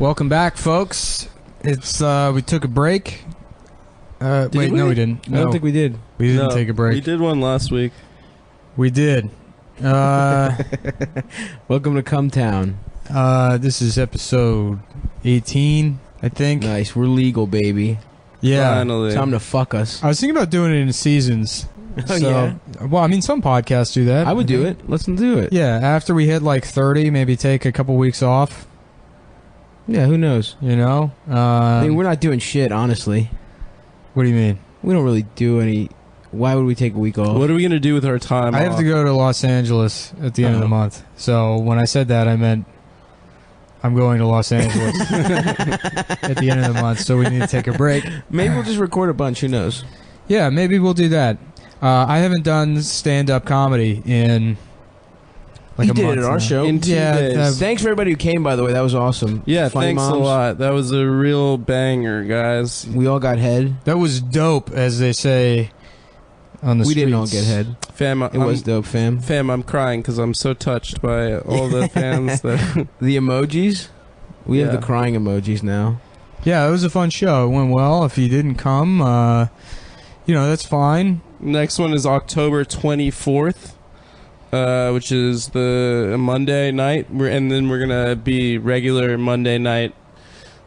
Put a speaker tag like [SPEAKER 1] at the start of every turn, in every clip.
[SPEAKER 1] Welcome back, folks. It's we took a break. No, we didn't. No.
[SPEAKER 2] I don't think we did.
[SPEAKER 1] We didn't take a break.
[SPEAKER 3] We did one last week.
[SPEAKER 1] We did.
[SPEAKER 2] Welcome to Come Town.
[SPEAKER 1] This is episode 18, I think.
[SPEAKER 2] Nice. We're legal, baby.
[SPEAKER 1] Yeah.
[SPEAKER 3] Finally.
[SPEAKER 2] Time to fuck us.
[SPEAKER 1] I was thinking about doing it in seasons.
[SPEAKER 2] Oh, yeah?
[SPEAKER 1] Well, I mean, some podcasts do that.
[SPEAKER 2] I would do it. Let's do it.
[SPEAKER 1] Yeah, after we hit like 30, maybe take a couple weeks off.
[SPEAKER 2] Yeah, who knows?
[SPEAKER 1] You know?
[SPEAKER 2] I mean, we're not doing shit, honestly.
[SPEAKER 1] What do you mean?
[SPEAKER 2] We don't really do any... Why would we take a week off?
[SPEAKER 3] What are we going to do with our time
[SPEAKER 1] I have
[SPEAKER 3] off?
[SPEAKER 1] to go to Los Angeles at the end of the month. So when I said that, I meant I'm going to Los Angeles at the end of the month, so we need to take a break.
[SPEAKER 2] Maybe we'll just record a bunch. Who knows?
[SPEAKER 1] Yeah, maybe we'll do that. I haven't done stand-up comedy in like
[SPEAKER 2] You
[SPEAKER 1] a
[SPEAKER 2] did
[SPEAKER 1] month
[SPEAKER 2] it at our
[SPEAKER 1] now.
[SPEAKER 2] show.
[SPEAKER 3] In 2 days.
[SPEAKER 2] Thanks for everybody who came, by the way. That was awesome.
[SPEAKER 3] Yeah,
[SPEAKER 2] Funny
[SPEAKER 3] thanks
[SPEAKER 2] moms.
[SPEAKER 3] a lot. That was a real banger, guys.
[SPEAKER 2] We all got head.
[SPEAKER 1] That was dope, as they say on the
[SPEAKER 2] We
[SPEAKER 1] streets.
[SPEAKER 2] didn't all get head.
[SPEAKER 3] Fam,
[SPEAKER 2] It was dope, fam.
[SPEAKER 3] Fam, I'm crying because I'm so touched by all the fans that...
[SPEAKER 2] The emojis? We have
[SPEAKER 3] Yeah.
[SPEAKER 2] the crying emojis now.
[SPEAKER 1] Yeah, it was a fun show. It went well. If you didn't come, that's fine.
[SPEAKER 3] Next one is October 24th, which is the Monday night. And then we're going to be regular Monday night,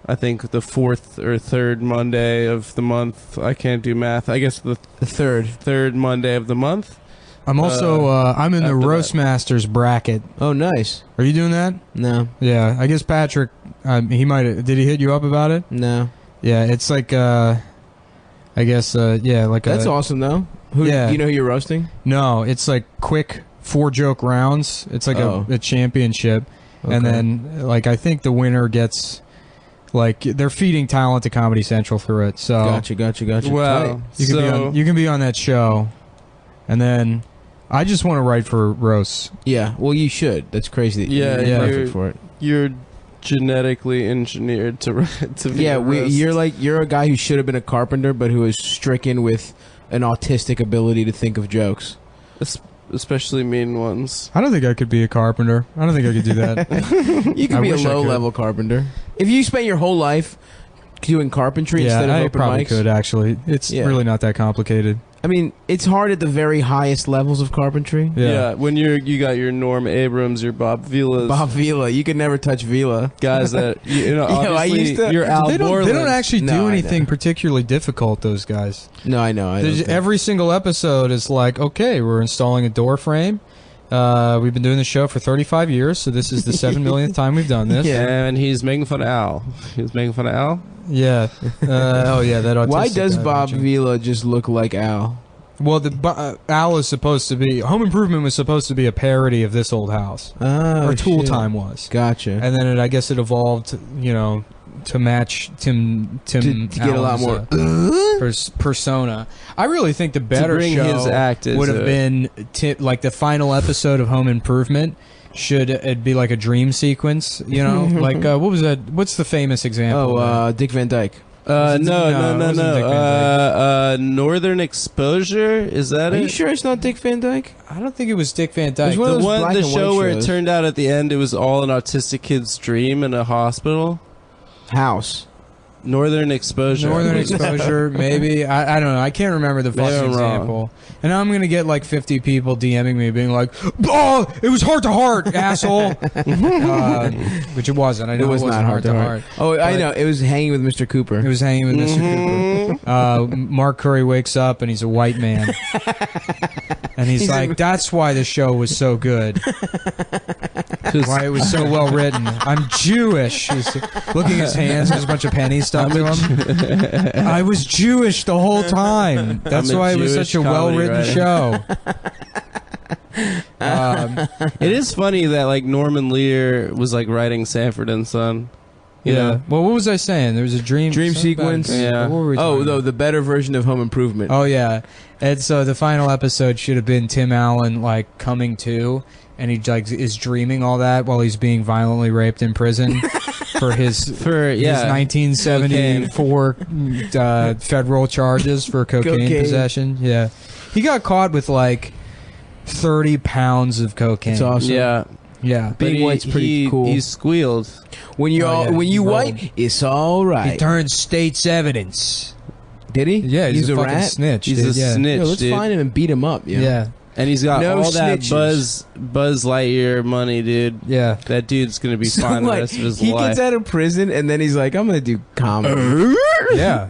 [SPEAKER 3] I think the 4th or 3rd Monday of the month. I can't do math. I guess the third Monday of the month.
[SPEAKER 1] I'm also I'm in the
[SPEAKER 3] after
[SPEAKER 1] Roast Masters bracket.
[SPEAKER 2] Oh, nice.
[SPEAKER 1] Are you doing that?
[SPEAKER 2] No.
[SPEAKER 1] Yeah, I guess Patrick. He might. Did he hit you up about it?
[SPEAKER 2] No.
[SPEAKER 1] Yeah, it's like. I guess. Yeah, like
[SPEAKER 2] That's awesome, though.
[SPEAKER 1] Yeah.
[SPEAKER 2] You know who you're roasting?
[SPEAKER 1] No, it's like quick 4-joke rounds. It's like a championship, and
[SPEAKER 2] Okay.
[SPEAKER 1] then like I think the winner gets. Like they're feeding talent to Comedy Central through it. So
[SPEAKER 2] Gotcha.
[SPEAKER 3] Wow.
[SPEAKER 1] you can be on that show, and then I just want to write for roasts.
[SPEAKER 2] Yeah, well, you should. That's crazy. That
[SPEAKER 3] Yeah,
[SPEAKER 2] you're
[SPEAKER 1] yeah.
[SPEAKER 2] perfect for it.
[SPEAKER 3] You're genetically engineered to be
[SPEAKER 2] Yeah,
[SPEAKER 3] a roast.
[SPEAKER 2] you're a guy who should have been a carpenter, but who is stricken with an autistic ability to think of jokes.
[SPEAKER 3] Especially mean ones.
[SPEAKER 1] I don't think I could be a carpenter. I don't think I could do that.
[SPEAKER 2] You could
[SPEAKER 1] I
[SPEAKER 2] be a
[SPEAKER 1] wish I could.
[SPEAKER 2] low-level carpenter. If you spent your whole life doing carpentry instead of
[SPEAKER 1] I
[SPEAKER 2] open
[SPEAKER 1] probably
[SPEAKER 2] mics,
[SPEAKER 1] could actually. It's
[SPEAKER 2] Yeah.
[SPEAKER 1] really not that complicated.
[SPEAKER 2] I mean, it's hard at the very highest levels of carpentry.
[SPEAKER 3] Yeah, when you got your Norm Abrams, your Bob Vilas,
[SPEAKER 2] Bob Vila, you could never touch Vila.
[SPEAKER 3] guys that
[SPEAKER 2] I
[SPEAKER 3] obviously
[SPEAKER 2] used to-
[SPEAKER 3] you're Al
[SPEAKER 1] They don't
[SPEAKER 3] Borland.
[SPEAKER 1] actually
[SPEAKER 2] No,
[SPEAKER 1] do
[SPEAKER 2] I
[SPEAKER 1] anything
[SPEAKER 2] know.
[SPEAKER 1] particularly difficult, those guys.
[SPEAKER 2] No, I know.
[SPEAKER 1] Every single episode is like, okay, we're installing a door frame. We've been doing the show for 35 years, so this is the 7 millionth time we've done this.
[SPEAKER 2] Yeah.
[SPEAKER 3] And he's making fun of Al. He's making fun of Al.
[SPEAKER 1] Yeah. Oh, yeah, that autistic
[SPEAKER 2] Why does
[SPEAKER 1] guy
[SPEAKER 2] Bob
[SPEAKER 1] mentioned.
[SPEAKER 2] Vila just look like Al?
[SPEAKER 1] Well, Al is supposed to be... Home Improvement was supposed to be a parody of This Old House.
[SPEAKER 2] Oh,
[SPEAKER 1] or Tool
[SPEAKER 2] shit.
[SPEAKER 1] Time was.
[SPEAKER 2] Gotcha.
[SPEAKER 1] And then I guess it evolved, to match Tim
[SPEAKER 2] to get a lot
[SPEAKER 1] Allen's,
[SPEAKER 2] more.
[SPEAKER 1] persona. I really think the better
[SPEAKER 3] bring
[SPEAKER 1] show
[SPEAKER 3] his act is
[SPEAKER 1] would have been like the final episode of Home Improvement. Should it be like a dream sequence? Like what was that? What's the famous example?
[SPEAKER 2] Dick Van Dyke.
[SPEAKER 1] No, it wasn't Dick Van
[SPEAKER 3] Northern Exposure. Is that
[SPEAKER 2] Are
[SPEAKER 3] it?
[SPEAKER 2] you sure it's not Dick Van Dyke?
[SPEAKER 1] I don't think it was Dick Van Dyke.
[SPEAKER 2] There's one of
[SPEAKER 3] The
[SPEAKER 2] those
[SPEAKER 3] one,
[SPEAKER 2] black
[SPEAKER 3] the
[SPEAKER 2] and white
[SPEAKER 3] show where it
[SPEAKER 2] shows.
[SPEAKER 3] turned out at the end it was all an autistic kid's dream in a hospital.
[SPEAKER 2] House.
[SPEAKER 3] Northern Exposure.
[SPEAKER 1] Northern Exposure, maybe. I don't know. I can't remember the
[SPEAKER 3] Maybe
[SPEAKER 1] fucking
[SPEAKER 3] I'm wrong.
[SPEAKER 1] example. And now I'm going to get like 50 people DMing me being like, oh, it was heart to heart, asshole. Which it wasn't. I know
[SPEAKER 2] It was not
[SPEAKER 1] heart to heart.
[SPEAKER 2] Oh, I
[SPEAKER 1] But-
[SPEAKER 2] know. It was hanging with Mr. Cooper.
[SPEAKER 1] It was hanging with Mr. Cooper. Mark Curry wakes up and he's a white man. And he's like, that's why the show was so good. Why it was so well written. I'm Jewish. He's looking at his hands, there's a bunch of pennies stuck to him. I was Jewish the whole time. That's
[SPEAKER 3] I'm a
[SPEAKER 1] why it was
[SPEAKER 3] Jewish
[SPEAKER 1] such a
[SPEAKER 3] comedy
[SPEAKER 1] well-written
[SPEAKER 3] writer.
[SPEAKER 1] show.
[SPEAKER 3] It is funny that like Norman Lear was like writing Sanford and Son. You
[SPEAKER 1] Yeah.
[SPEAKER 3] know?
[SPEAKER 1] Well, what was I saying? There was a dream
[SPEAKER 2] sequence.
[SPEAKER 3] Yeah.
[SPEAKER 1] What were we talking about?
[SPEAKER 2] the better version of Home Improvement.
[SPEAKER 1] Oh yeah, and so the final episode should have been Tim Allen like coming to, and he like is dreaming all that while he's being violently raped in prison for his 1974 federal charges for cocaine possession. Yeah, he got caught with like 30 pounds of cocaine.
[SPEAKER 2] It's awesome.
[SPEAKER 3] Yeah.
[SPEAKER 1] Yeah.
[SPEAKER 2] Being white's pretty cool.
[SPEAKER 3] He squealed.
[SPEAKER 2] When you when you
[SPEAKER 1] rolled.
[SPEAKER 2] white, it's all right.
[SPEAKER 1] He turned state's evidence.
[SPEAKER 2] Did he?
[SPEAKER 1] Yeah, he's a fucking
[SPEAKER 2] rat.
[SPEAKER 1] snitch.
[SPEAKER 3] He's
[SPEAKER 1] dude.
[SPEAKER 3] a snitch,
[SPEAKER 2] Yo, let's
[SPEAKER 3] dude.
[SPEAKER 2] find him and beat him up. Yo.
[SPEAKER 1] Yeah.
[SPEAKER 3] And he's got
[SPEAKER 2] No
[SPEAKER 3] all that
[SPEAKER 2] snitches.
[SPEAKER 3] Buzz Lightyear money, dude.
[SPEAKER 1] Yeah.
[SPEAKER 3] That dude's gonna be fine the rest of his
[SPEAKER 2] he
[SPEAKER 3] life.
[SPEAKER 2] gets out of prison and then he's like, I'm gonna do comedy.
[SPEAKER 1] Yeah.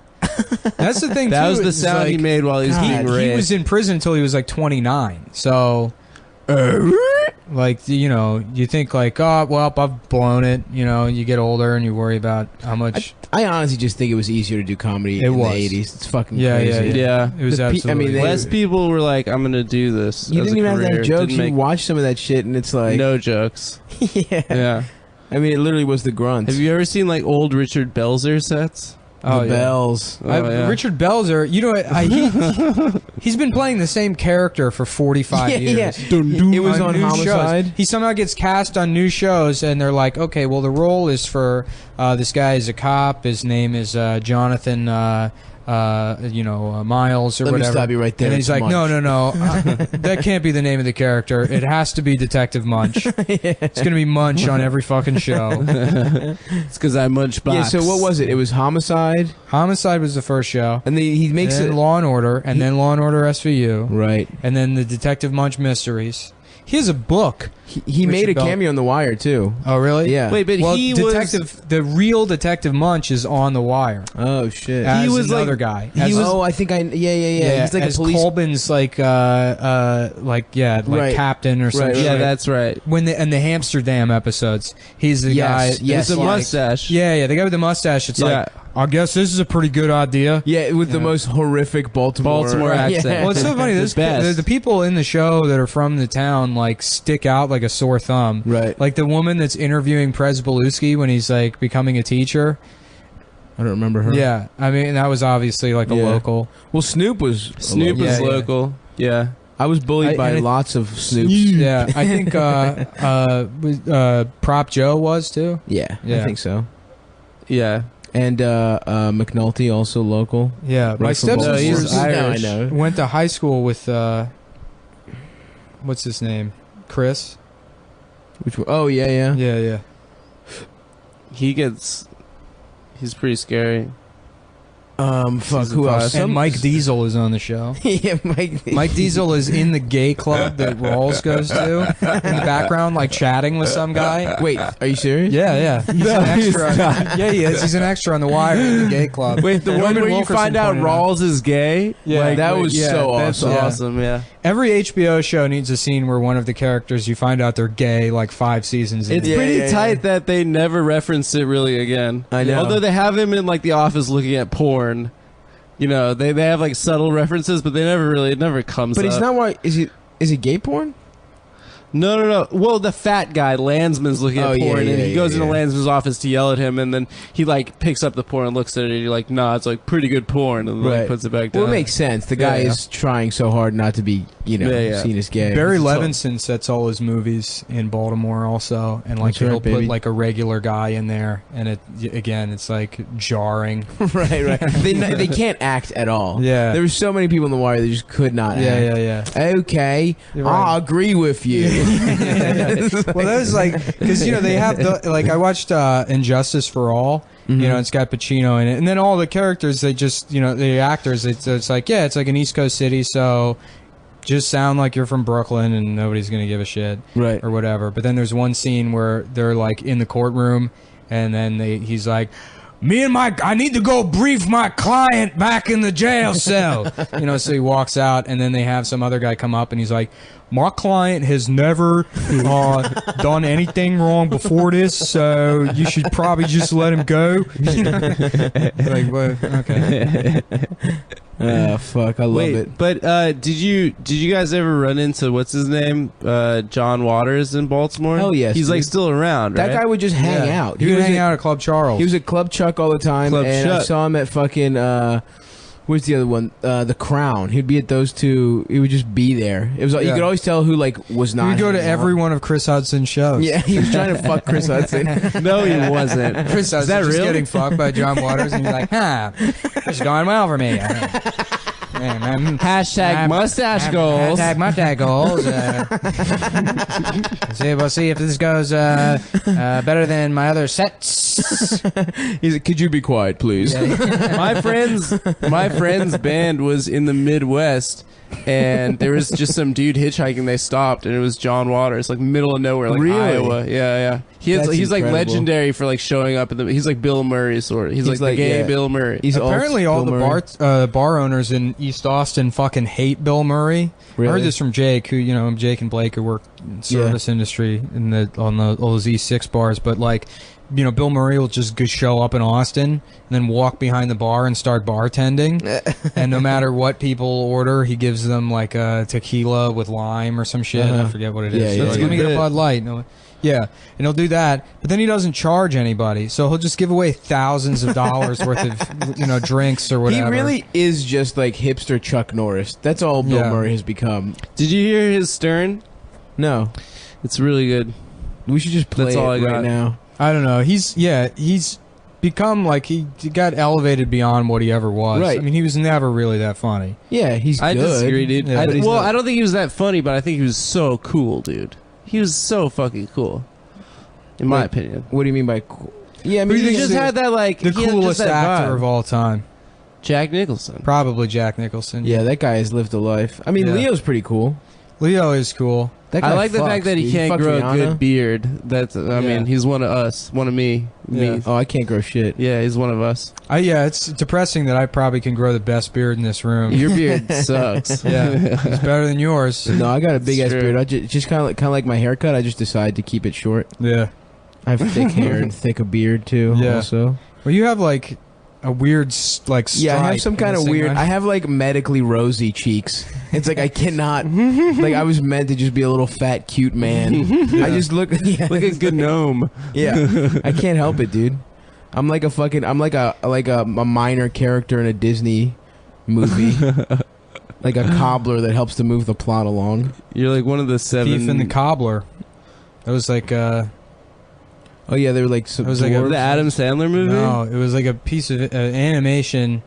[SPEAKER 1] That's the thing,
[SPEAKER 3] That
[SPEAKER 1] too.
[SPEAKER 3] was the
[SPEAKER 1] It's
[SPEAKER 3] sound
[SPEAKER 1] like,
[SPEAKER 3] he made while he was
[SPEAKER 2] God,
[SPEAKER 3] getting
[SPEAKER 1] he
[SPEAKER 3] raped.
[SPEAKER 1] was in prison until he was like 29. So, like, you know, you think like, oh, well, I've blown it. You know, you get older and you worry about how much.
[SPEAKER 2] I honestly just think it was easier to do comedy in
[SPEAKER 1] was.
[SPEAKER 2] the 80s. It's fucking
[SPEAKER 1] Yeah,
[SPEAKER 2] crazy.
[SPEAKER 3] Yeah.
[SPEAKER 1] It was
[SPEAKER 2] The pe- I mean,
[SPEAKER 1] absolutely.
[SPEAKER 2] they-
[SPEAKER 3] Less people were like, I'm gonna do this.
[SPEAKER 2] You
[SPEAKER 3] as
[SPEAKER 2] didn't
[SPEAKER 3] a
[SPEAKER 2] even have to
[SPEAKER 3] career.
[SPEAKER 2] have jokes.
[SPEAKER 3] Didn't
[SPEAKER 2] You
[SPEAKER 3] make
[SPEAKER 2] watch some of that shit and it's like,
[SPEAKER 3] no jokes.
[SPEAKER 2] yeah.
[SPEAKER 3] Yeah.
[SPEAKER 2] I mean, it literally was the grunts.
[SPEAKER 3] Have you ever seen like old Richard Belzer sets?
[SPEAKER 1] Oh,
[SPEAKER 2] the
[SPEAKER 1] yeah.
[SPEAKER 2] bells.
[SPEAKER 3] Oh, yeah.
[SPEAKER 1] Richard Belzer, you know, he's been playing the same character for 45
[SPEAKER 2] Yeah,
[SPEAKER 1] years.
[SPEAKER 2] yeah. It was on
[SPEAKER 1] new
[SPEAKER 2] Homicide.
[SPEAKER 1] shows. He somehow gets cast on new shows, and they're like, okay, well, the role is for this guy is a cop. His name is Jonathan, Miles or
[SPEAKER 2] Let me
[SPEAKER 1] whatever.
[SPEAKER 2] stop you right there.
[SPEAKER 1] And he's
[SPEAKER 2] It's
[SPEAKER 1] like,
[SPEAKER 2] Munch.
[SPEAKER 1] no, that can't be the name of the character. It has to be Detective Munch. It's gonna be Munch on every fucking show.
[SPEAKER 3] It's because I munch box.
[SPEAKER 2] Yeah, so what was it? It was Homicide,
[SPEAKER 1] Homicide was the first show.
[SPEAKER 2] and he makes
[SPEAKER 1] Then
[SPEAKER 2] it
[SPEAKER 1] Law and Order, and then Law and Order SVU,
[SPEAKER 2] right.
[SPEAKER 1] and then the Detective Munch Mysteries. He has a book.
[SPEAKER 2] He made a
[SPEAKER 1] Richard Bell.
[SPEAKER 2] cameo on The Wire too.
[SPEAKER 1] Oh, really?
[SPEAKER 2] Yeah.
[SPEAKER 3] Wait, but
[SPEAKER 1] Well,
[SPEAKER 3] he
[SPEAKER 1] the real Detective Munch is on The Wire.
[SPEAKER 2] Oh shit.
[SPEAKER 1] As
[SPEAKER 3] He was
[SPEAKER 1] another
[SPEAKER 3] like-
[SPEAKER 1] guy.
[SPEAKER 2] He
[SPEAKER 1] As-
[SPEAKER 2] was. Oh, I think I. Yeah. He's like
[SPEAKER 1] as
[SPEAKER 2] a police.
[SPEAKER 1] Colbin's like
[SPEAKER 2] Right.
[SPEAKER 1] captain or something.
[SPEAKER 2] Right,
[SPEAKER 3] Yeah,
[SPEAKER 2] right.
[SPEAKER 3] that's right.
[SPEAKER 1] When the Amsterdam episodes, he's the
[SPEAKER 2] Yes,
[SPEAKER 1] guy.
[SPEAKER 2] yes,
[SPEAKER 3] With the
[SPEAKER 1] like-
[SPEAKER 3] mustache.
[SPEAKER 1] Yeah, the guy with the mustache. It's
[SPEAKER 3] Yeah.
[SPEAKER 1] like, I guess this is a pretty good idea.
[SPEAKER 2] Yeah, with the most horrific Baltimore
[SPEAKER 3] accent.
[SPEAKER 1] Well, it's so funny.
[SPEAKER 3] The
[SPEAKER 1] This,
[SPEAKER 3] best.
[SPEAKER 1] the people in the show that are from the town like stick out like a sore thumb.
[SPEAKER 2] Right.
[SPEAKER 1] Like the woman that's interviewing Prez Belusky when he's like becoming a teacher.
[SPEAKER 2] I don't remember her.
[SPEAKER 1] Yeah, I mean that was obviously like a
[SPEAKER 2] Yeah.
[SPEAKER 1] local.
[SPEAKER 2] Well, Snoop was.
[SPEAKER 3] Snoop
[SPEAKER 1] Yeah,
[SPEAKER 3] is
[SPEAKER 1] yeah.
[SPEAKER 3] local. Yeah.
[SPEAKER 2] I was bullied
[SPEAKER 1] I-
[SPEAKER 2] by
[SPEAKER 1] and it-
[SPEAKER 2] lots of Snoops.
[SPEAKER 1] Yeah, I think Prop Joe was too.
[SPEAKER 2] Yeah,
[SPEAKER 1] Yeah.
[SPEAKER 2] I think so.
[SPEAKER 3] Yeah.
[SPEAKER 2] And McNulty also local.
[SPEAKER 1] Yeah, my
[SPEAKER 2] Right from Baltimore.
[SPEAKER 3] No, he's
[SPEAKER 1] stepsisters
[SPEAKER 3] Irish.
[SPEAKER 2] No, I know.
[SPEAKER 1] went to high school with what's his name, Chris.
[SPEAKER 2] Which one? Oh yeah.
[SPEAKER 1] Yeah.
[SPEAKER 3] He's pretty scary.
[SPEAKER 2] Fuck.
[SPEAKER 3] Season
[SPEAKER 2] Who
[SPEAKER 3] 5.
[SPEAKER 2] else?
[SPEAKER 1] And Mike Diesel is on the show.
[SPEAKER 2] Yeah, Mike.
[SPEAKER 1] Mike Diesel is in the gay club that Rawls goes to in the background, like chatting with some guy.
[SPEAKER 2] Wait, are you serious?
[SPEAKER 1] Yeah. He's an extra. Yeah, he is. He's an extra on The Wire in the gay club.
[SPEAKER 3] Wait, the one
[SPEAKER 1] Norman
[SPEAKER 3] where you
[SPEAKER 1] Wilkerson
[SPEAKER 3] find out
[SPEAKER 1] pointed
[SPEAKER 3] Rawls is gay?
[SPEAKER 1] Yeah.
[SPEAKER 3] Like,
[SPEAKER 2] That was so
[SPEAKER 3] That's
[SPEAKER 2] awesome.
[SPEAKER 1] Yeah.
[SPEAKER 3] awesome, yeah.
[SPEAKER 1] Every HBO show needs a scene where one of the characters you find out they're gay, like 5 seasons in.
[SPEAKER 3] It's
[SPEAKER 2] Yeah,
[SPEAKER 3] pretty
[SPEAKER 2] yeah,
[SPEAKER 3] tight
[SPEAKER 2] yeah.
[SPEAKER 3] that they never reference it really again.
[SPEAKER 2] I know.
[SPEAKER 3] Although they have him in like the office looking at porn. You know, they have like subtle references, but it never comes
[SPEAKER 2] But
[SPEAKER 3] up.
[SPEAKER 2] he's not. Why is he gay porn?
[SPEAKER 3] No. Well, the fat guy, Landsman's looking
[SPEAKER 2] Oh,
[SPEAKER 3] at
[SPEAKER 2] yeah,
[SPEAKER 3] porn, and
[SPEAKER 2] yeah,
[SPEAKER 3] he goes
[SPEAKER 2] yeah.
[SPEAKER 3] into Landsman's office to yell at him, and then he like picks up the porn and looks at it, and you're like, nah, it's like pretty good porn, and then like, puts it back down.
[SPEAKER 2] Well, it makes sense. The guy
[SPEAKER 1] Yeah.
[SPEAKER 2] is trying so hard not to be,
[SPEAKER 3] Yeah.
[SPEAKER 2] seen as gay.
[SPEAKER 1] Barry
[SPEAKER 3] It's all-
[SPEAKER 1] Levinson sets all his movies in Baltimore also, and like
[SPEAKER 2] That's right,
[SPEAKER 1] he'll put
[SPEAKER 2] baby.
[SPEAKER 1] like a regular guy in there, and it's like jarring.
[SPEAKER 2] right. They can't act at all.
[SPEAKER 1] Yeah.
[SPEAKER 2] There were so many people in the wire that just could not act.
[SPEAKER 1] Yeah.
[SPEAKER 2] Okay,
[SPEAKER 1] You're right.
[SPEAKER 2] I agree with you.
[SPEAKER 1] Well, that was like because they have the like I watched Injustice for All.
[SPEAKER 2] Mm-hmm.
[SPEAKER 1] You know, it's got Pacino in it, and then all the characters they just the actors. It's like it's like an East Coast city, so just sound like you're from Brooklyn, and nobody's gonna give a shit,
[SPEAKER 2] Right.
[SPEAKER 1] or whatever. But then there's one scene where they're like in the courtroom, and then he's like, I need to go brief my client back in the jail cell. So he walks out, and then they have some other guy come up, and he's like, my client has never done anything wrong before this, so you should probably just let him go. Like, well, okay.
[SPEAKER 2] Fuck, I love
[SPEAKER 3] Wait,
[SPEAKER 2] it.
[SPEAKER 3] but did you guys ever run into what's his name, John Waters in Baltimore?
[SPEAKER 2] Hell yes,
[SPEAKER 3] he's like
[SPEAKER 2] dude.
[SPEAKER 3] still around, right?
[SPEAKER 2] That guy would just hang out.
[SPEAKER 1] He would hang
[SPEAKER 2] at,
[SPEAKER 1] out at Club Charles.
[SPEAKER 2] He was at Club Chuck all the time,
[SPEAKER 3] Club
[SPEAKER 2] and I
[SPEAKER 3] Chuck.
[SPEAKER 2] saw him at fucking. Where's the other one? The Crown. He'd be at those two. He would just be there. It was like you
[SPEAKER 1] Yeah.
[SPEAKER 2] could always tell who like was
[SPEAKER 1] He
[SPEAKER 2] not.
[SPEAKER 1] would go to
[SPEAKER 2] hanging out.
[SPEAKER 1] every one of Chris Hudson's shows.
[SPEAKER 2] Yeah, he was trying to fuck Chris Hudson.
[SPEAKER 3] No, he wasn't.
[SPEAKER 1] Chris Hudson's
[SPEAKER 3] that
[SPEAKER 1] just
[SPEAKER 3] real?
[SPEAKER 1] getting fucked by John Waters, and he's like, it's going well for me.
[SPEAKER 3] Hashtag mustache goals.
[SPEAKER 1] Hashtag mustache goals. We'll see if this goes better than my other sets.
[SPEAKER 2] He's like, could you be quiet, please?
[SPEAKER 3] my friend's band was in the Midwest, and there was just some dude hitchhiking. They stopped, and it was John Waters, like middle of nowhere, like
[SPEAKER 2] Really?
[SPEAKER 3] Iowa. Yeah. He's like legendary for like showing up in the. He's like Bill Murray sort of. He's like the gay Bill Murray.
[SPEAKER 2] He's
[SPEAKER 1] apparently all the bar owners in East Austin fucking hate Bill Murray.
[SPEAKER 2] Really?
[SPEAKER 1] I heard this from Jake, who Jake and Blake who work in service industry in all those E6 bars, but like. Bill Murray will just show up in Austin and then walk behind the bar and start bartending. And no matter what people order, he gives them like a tequila with lime or some shit. I forget what it is.
[SPEAKER 2] Yeah,
[SPEAKER 1] So like, let me get a Bud Light. No, yeah, and he'll do that, but then he doesn't charge anybody. So he'll just give away thousands of dollars worth of drinks or whatever.
[SPEAKER 2] He really is just like hipster Chuck Norris. That's all Bill Murray has become.
[SPEAKER 3] Did you hear his Stern?
[SPEAKER 2] No.
[SPEAKER 3] It's really good.
[SPEAKER 2] We should just play
[SPEAKER 3] That's all
[SPEAKER 2] it
[SPEAKER 3] I
[SPEAKER 2] right
[SPEAKER 3] got.
[SPEAKER 2] now.
[SPEAKER 1] I don't know. He's become like he got elevated beyond what he ever was.
[SPEAKER 2] Right.
[SPEAKER 1] I mean, he was never really that funny.
[SPEAKER 2] Yeah, he's
[SPEAKER 3] I
[SPEAKER 2] good.
[SPEAKER 3] disagree, dude.
[SPEAKER 1] Yeah,
[SPEAKER 3] I
[SPEAKER 1] but he's
[SPEAKER 3] don't
[SPEAKER 1] not.
[SPEAKER 3] think he was that funny, but I think he was so cool, dude. He was so fucking cool, in my opinion.
[SPEAKER 2] What do you mean by cool? Yeah, I mean,
[SPEAKER 3] He just had that like
[SPEAKER 1] The
[SPEAKER 3] he had
[SPEAKER 1] coolest
[SPEAKER 3] just that
[SPEAKER 1] actor
[SPEAKER 3] vibe.
[SPEAKER 1] of all time.
[SPEAKER 3] Jack Nicholson.
[SPEAKER 1] Probably Jack Nicholson.
[SPEAKER 2] Yeah, that guy has lived a life. I mean,
[SPEAKER 1] Yeah.
[SPEAKER 2] Leo's pretty cool.
[SPEAKER 1] Leo is cool.
[SPEAKER 2] That guy
[SPEAKER 3] I like the fact that he can't
[SPEAKER 2] fucked
[SPEAKER 3] grow
[SPEAKER 2] Rihanna.
[SPEAKER 3] a good beard. That's I mean, he's one of us, one of me.
[SPEAKER 1] Yeah.
[SPEAKER 3] Me.
[SPEAKER 2] Oh, I can't grow shit.
[SPEAKER 3] Yeah, he's one of us.
[SPEAKER 1] It's depressing that I probably can grow the best beard in this room.
[SPEAKER 3] Your beard sucks.
[SPEAKER 1] Yeah, it's better than yours.
[SPEAKER 2] No, I got a big ass
[SPEAKER 3] true.
[SPEAKER 2] beard. I just kind of like my haircut. I just decided to keep it short.
[SPEAKER 1] Yeah.
[SPEAKER 2] I have thick hair and thick a beard too.
[SPEAKER 1] Yeah.
[SPEAKER 2] Also.
[SPEAKER 1] Well, you have like a weird like stripe.
[SPEAKER 2] Yeah, I have some
[SPEAKER 1] in
[SPEAKER 2] kind
[SPEAKER 1] this
[SPEAKER 2] of
[SPEAKER 1] thing,
[SPEAKER 2] weird.
[SPEAKER 1] right?
[SPEAKER 2] I have like medically rosy cheeks. It's like I cannot. Like I was meant to just be a little fat, cute man. I just look. Yeah,
[SPEAKER 3] Like a good gnome.
[SPEAKER 2] yeah. I can't help it, dude. I'm like a fucking. I'm like a minor character in a Disney movie. Like a cobbler that helps to move the plot along.
[SPEAKER 3] You're like one of the seven.
[SPEAKER 1] Thief and the Cobbler. That was like
[SPEAKER 2] Oh yeah, they were like.
[SPEAKER 1] It was like a-
[SPEAKER 3] the Adam Sandler movie.
[SPEAKER 1] no, it was like a piece of animation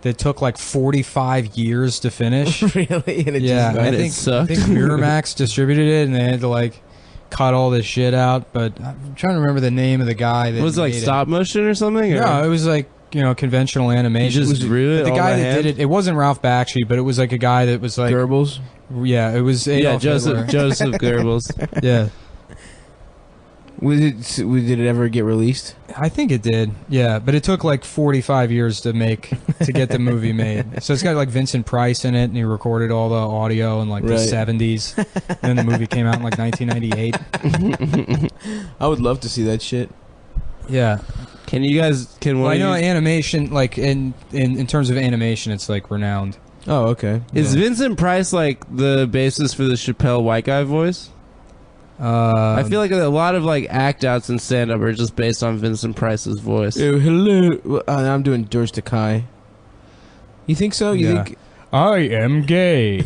[SPEAKER 1] that took like 45 years to finish.
[SPEAKER 2] Really? And it
[SPEAKER 1] Yeah,
[SPEAKER 2] just,
[SPEAKER 3] And
[SPEAKER 1] I
[SPEAKER 3] it
[SPEAKER 1] think
[SPEAKER 3] sucked.
[SPEAKER 1] Miramax distributed it, and they had to like cut all this shit out. But I'm trying to remember the name of the guy that
[SPEAKER 3] Was it like
[SPEAKER 1] made
[SPEAKER 3] stop motion or something? Or?
[SPEAKER 1] No, it was like conventional
[SPEAKER 3] You
[SPEAKER 1] animation.
[SPEAKER 3] just drew it.
[SPEAKER 1] But the
[SPEAKER 3] all
[SPEAKER 1] guy
[SPEAKER 3] by
[SPEAKER 1] that
[SPEAKER 3] hand?
[SPEAKER 1] did it was wasn't Ralph Bakshi, but it was like a guy that was like
[SPEAKER 2] Goebbels.
[SPEAKER 1] yeah, it was
[SPEAKER 3] Yeah,
[SPEAKER 1] Adolf
[SPEAKER 3] Joseph
[SPEAKER 1] Hitler.
[SPEAKER 3] Joseph Goebbels.
[SPEAKER 1] Yeah,
[SPEAKER 2] Did it ever get released?
[SPEAKER 1] I think it did. Yeah, but it took like 45 years to get the movie made. So it's got like Vincent Price in it, and he recorded all the audio in like
[SPEAKER 2] Right.
[SPEAKER 1] the 70s. And then the movie came out in like 1998.
[SPEAKER 2] I would love to see that shit.
[SPEAKER 1] Yeah.
[SPEAKER 3] Can
[SPEAKER 1] Well,
[SPEAKER 3] one
[SPEAKER 1] I know
[SPEAKER 3] of you,
[SPEAKER 1] animation, like in terms of animation, it's like renowned.
[SPEAKER 2] Oh, okay.
[SPEAKER 3] is
[SPEAKER 1] Yeah.
[SPEAKER 3] Vincent Price like the basis for the Chappelle white guy voice? I feel like a lot of like act outs and stand up are just based on Vincent Price's voice.
[SPEAKER 2] Oh, hello. I'm doing George Takei. You think so? You
[SPEAKER 1] Yeah.
[SPEAKER 2] think?
[SPEAKER 1] I am gay.